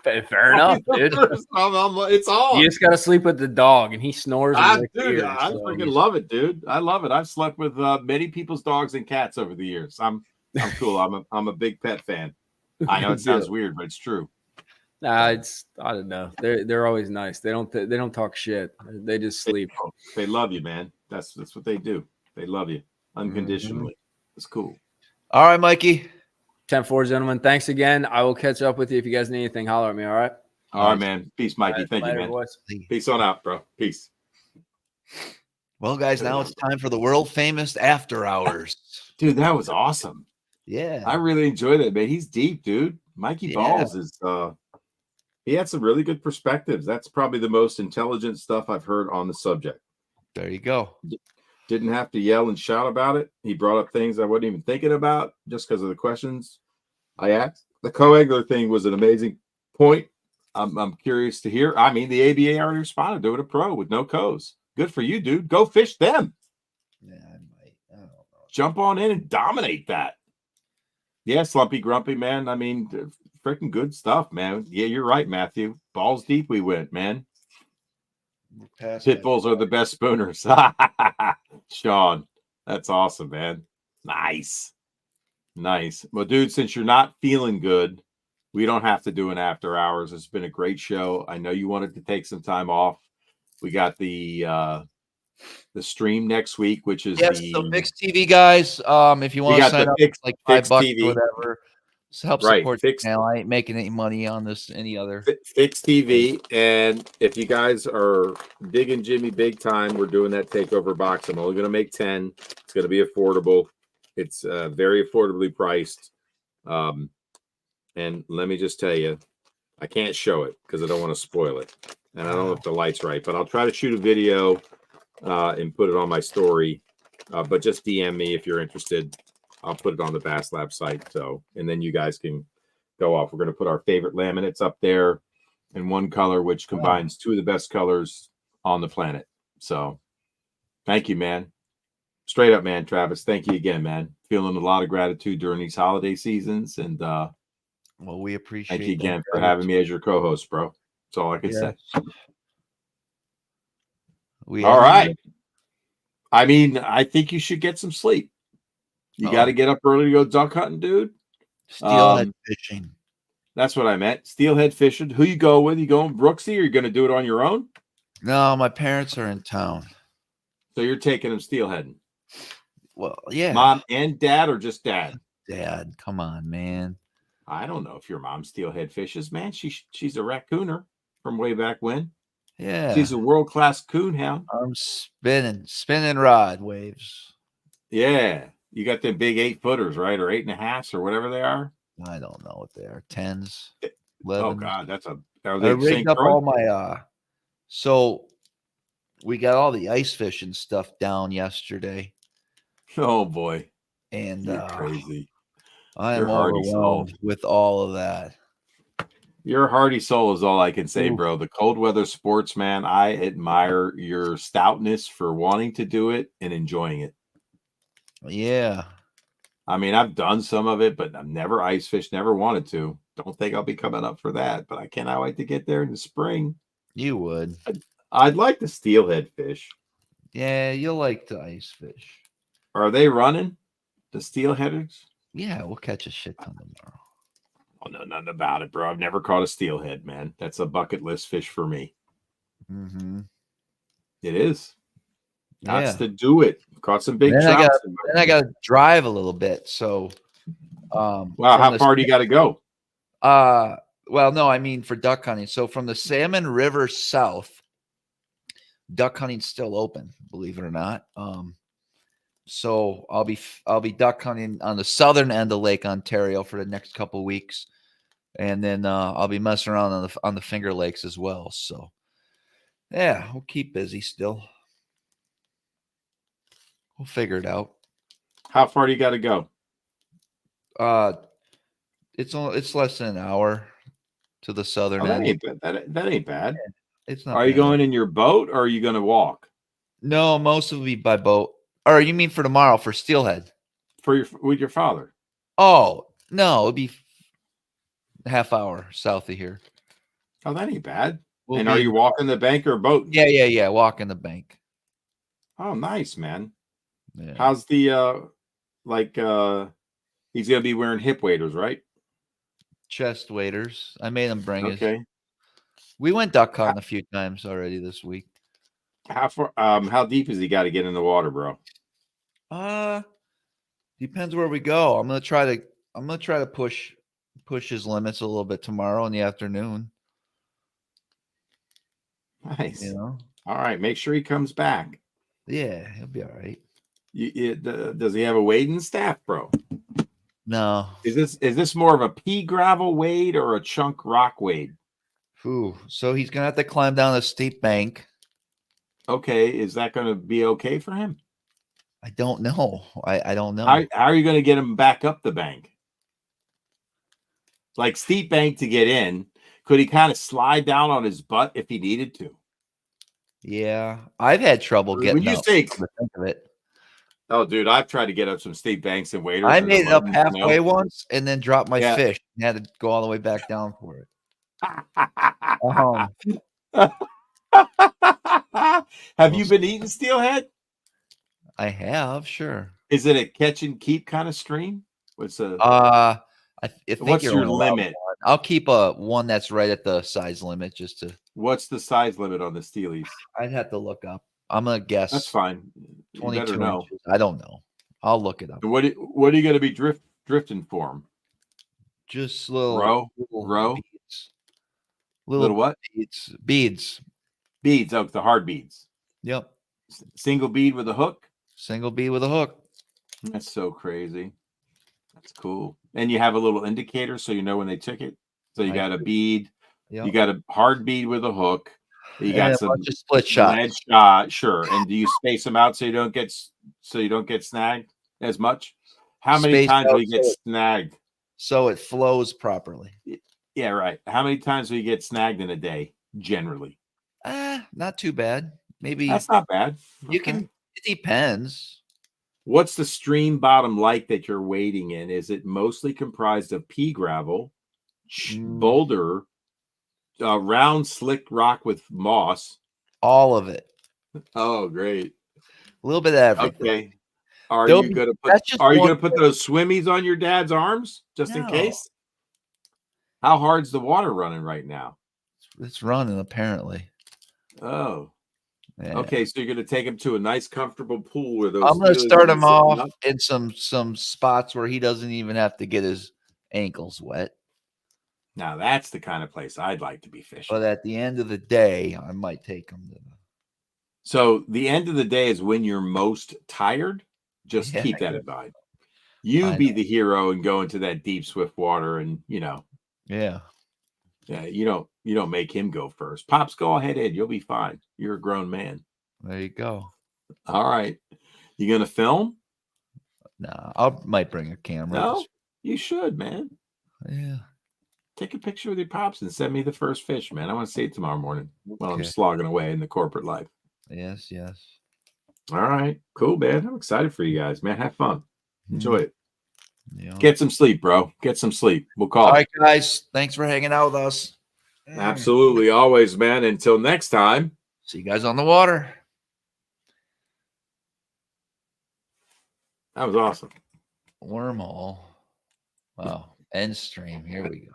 Fair enough, dude. It's all. You just got to sleep with the dog, and he snores. I freaking love it, dude. I love it. I've slept with many people's dogs and cats over the years. I'm cool. I'm a big pet fan. I know it sounds weird, but it's true. Nah, I don't know. They're always nice. They don't talk shit. They just sleep. They love you, man. That's what they do. They love you unconditionally. It's cool. All right, Mikey. 10-4, gentlemen. Thanks again. I will catch up with you if you guys need anything. Holler at me. All right. All right, man. Peace, Mikey. Thank you, man. Boys. Peace on out, bro. Peace. Well, guys, now it's time for the world famous after hours. Dude, that was awesome. Yeah, I really enjoyed it, man. He's deep, dude. Mikey Balls is he had some really good perspectives. That's probably the most intelligent stuff I've heard on the subject. There you go. Didn't have to yell and shout about it. He brought up things I wasn't even thinking about just because of the questions I asked. The co-angler thing was an amazing point. I'm curious to hear. I mean, the ABA already responded to it, a pro with no co's. Good for you, dude. Go fish them. Yeah, I might. I don't know. Jump on in and dominate that. Yeah, Slumpy Grumpy, man. I mean, freaking good stuff, man. Yeah, you're right, Matthew. Balls deep we went, man. Pit bulls are the best spooners. Sean, that's awesome, man. Nice. Nice. Well, dude, since you're not feeling good, we don't have to do an after hours. It's been a great show. I know you wanted to take some time off. We got the stream next week, which is the PHYXTV guys. If you want to sign up, like $5 or whatever, just help support the channel. I ain't making any money on this any other. PHYXTV, and if you guys are digging Jimmy big time, we're doing that takeover box. I'm only going to make 10. It's going to be affordable. It's very affordably priced. And let me just tell you, I can't show it because I don't want to spoil it. And I don't know if the light's right, but I'll try to shoot a video and put it on my story. But just DM me if you're interested. I'll put it on the Bass Lab site. So, and then you guys can go off. We're going to put our favorite laminates up there in one color, which combines two of the best colors on the planet. So thank you, man. Straight up, man, Travis. Thank you again, man. Feeling a lot of gratitude during these holiday seasons. And well, we appreciate thank you again for having me as your co-host, bro. That's all I can say. All right. I mean, I think you should get some sleep. You got to get up early to go duck hunting, dude. Steelhead fishing. That's what I meant. Steelhead fishing. Who you go with? You going Brooksy, or you going to do it on your own? No, my parents are in town. So you're taking them steelheading? Well, yeah. Mom and dad, or just dad? Dad, come on, man. I don't know if your mom steelhead fishes, man. She's a raccooner from way back when. Yeah. She's a world-class coon hound. I'm spinning rod waves. Yeah. You got them big 8-footers, right? Or 8.5s or whatever they are. I don't know what they are. 10s. 11s. Oh God, are they I rigged up all my so we got all the ice fishing stuff down yesterday. Oh boy. And you're crazy. I am overwhelmed with all of that. Your hardy soul is all I can say, bro. The cold weather sports, man. I admire your stoutness for wanting to do it and enjoying it. Yeah. I mean, I've done some of it, but I've never ice fished, never wanted to. Don't think I'll be coming up for that, but I cannot wait to get there in the spring. You would. I'd like the steelhead fish. Yeah, you'll like the ice fish. Are they running? The steelheaders? Yeah, we'll catch a shit ton tomorrow. Oh, no, nothing about it, bro. I've never caught a steelhead, man. That's a bucket list fish for me. Mm-hmm. It is. That's to do it. Caught some big trout. Then I got to drive a little bit. So, wow, how far do you got to go? Well, no, I mean for duck hunting. So from the Salmon River south, duck hunting's still open, believe it or not. So I'll be duck hunting on the southern end of Lake Ontario for the next couple of weeks, and then I'll be messing around on the Finger Lakes as well. So, yeah, we'll keep busy still. We'll figure it out. How far do you got to go? It's less than an hour to the southern end. That ain't bad. It's not. Are you going in your boat, or are you going to walk? No, most of it will be by boat. Or you mean for tomorrow for steelhead? With your father? Oh no, it'll be half hour south of here. Oh, that ain't bad. Are you walking the bank or boat? Yeah. Walking the bank. Oh, nice, man. Yeah. How's the he's gonna be wearing hip waders, right? Chest waders. I made him bring it. Okay. We went duck hunting a few times already this week. How far? How deep has he got to get in the water, bro? Depends where we go. I'm gonna try to push his limits a little bit tomorrow in the afternoon. Nice. You know. All right. Make sure he comes back. Yeah, he'll be all right. Does he have a wading staff, bro? No. Is this more of a pea gravel wade or a chunk rock wade? Ooh, so he's gonna have to climb down a steep bank. Okay, is that going to be okay for him? I don't know. I don't know. How are you going to get him back up the bank? like steep bank to get in. Could he kind of slide down on his butt if he needed to? Yeah, I've had trouble When getting you up. say, To think of it. Oh, dude, I've tried to get up some steep banks and waders. I in the made it mud up and halfway snow. once and then dropped my Yeah. fish and had to go all the way back down for it. Have you been eating steelhead? I have, sure. Is it a catch and keep kind of stream? What's a I think what's you're your only allowed limit? one. I'll keep a one that's right at the size limit just to. What's the size limit on the steelies? I'd have to look up. I'm gonna guess. That's fine. You 22 better know. inches. I don't know. I'll look it up. What are you going to be drifting for 'em? Just little row beads. Little what? Beads. Beads. Oh, the hard beads. Yep. Single bead with a hook. Single bead with a hook. That's so crazy. That's cool. And you have a little indicator so you know when they took it. So you got a bead. Yep. You got a hard bead with a hook. You got some split shot. Lead shot, sure. And do you space them out so you don't get snagged as much? How many times will you get snagged? So it flows properly. Yeah, right. How many times will you get snagged in a day generally? Not too bad. Maybe that's not bad. You can. It depends. What's the stream bottom like that you're wading in? Is it mostly comprised of pea gravel, boulder, round slick rock with moss? All of it. Oh, great. A little bit of everything. Okay. Are you gonna put those swimmies on your dad's arms just in case? How hard's the water running right now? It's running apparently. Oh. Yeah. Okay, so you're going to take him to a nice, comfortable pool where those. I'm going to start him off in some spots where he doesn't even have to get his ankles wet. Now that's the kind of place I'd like to be fishing. But at the end of the day, I might take him to. So the end of the day is when you're most tired. Just keep that in mind. You be the hero and go into that deep, swift water, and Yeah. You don't make him go first. Pops, go ahead, Ed. You'll be fine. You're a grown man. There you go. All right. You gonna film? No, I might bring a camera. No, you should, man. Yeah. Take a picture with your pops and send me the first fish, man. I want to see it tomorrow morning while I'm slogging away in the corporate life. Yes, yes. All right. Cool, man. I'm excited for you guys, man. Have fun. Enjoy it. Yeah. Get some sleep, bro. Get some sleep. We'll call. All right, guys. Thanks for hanging out with us. Absolutely. Always, man. Until next time. See you guys on the water. That was awesome. Wormhole. Wow. End stream. Here we go.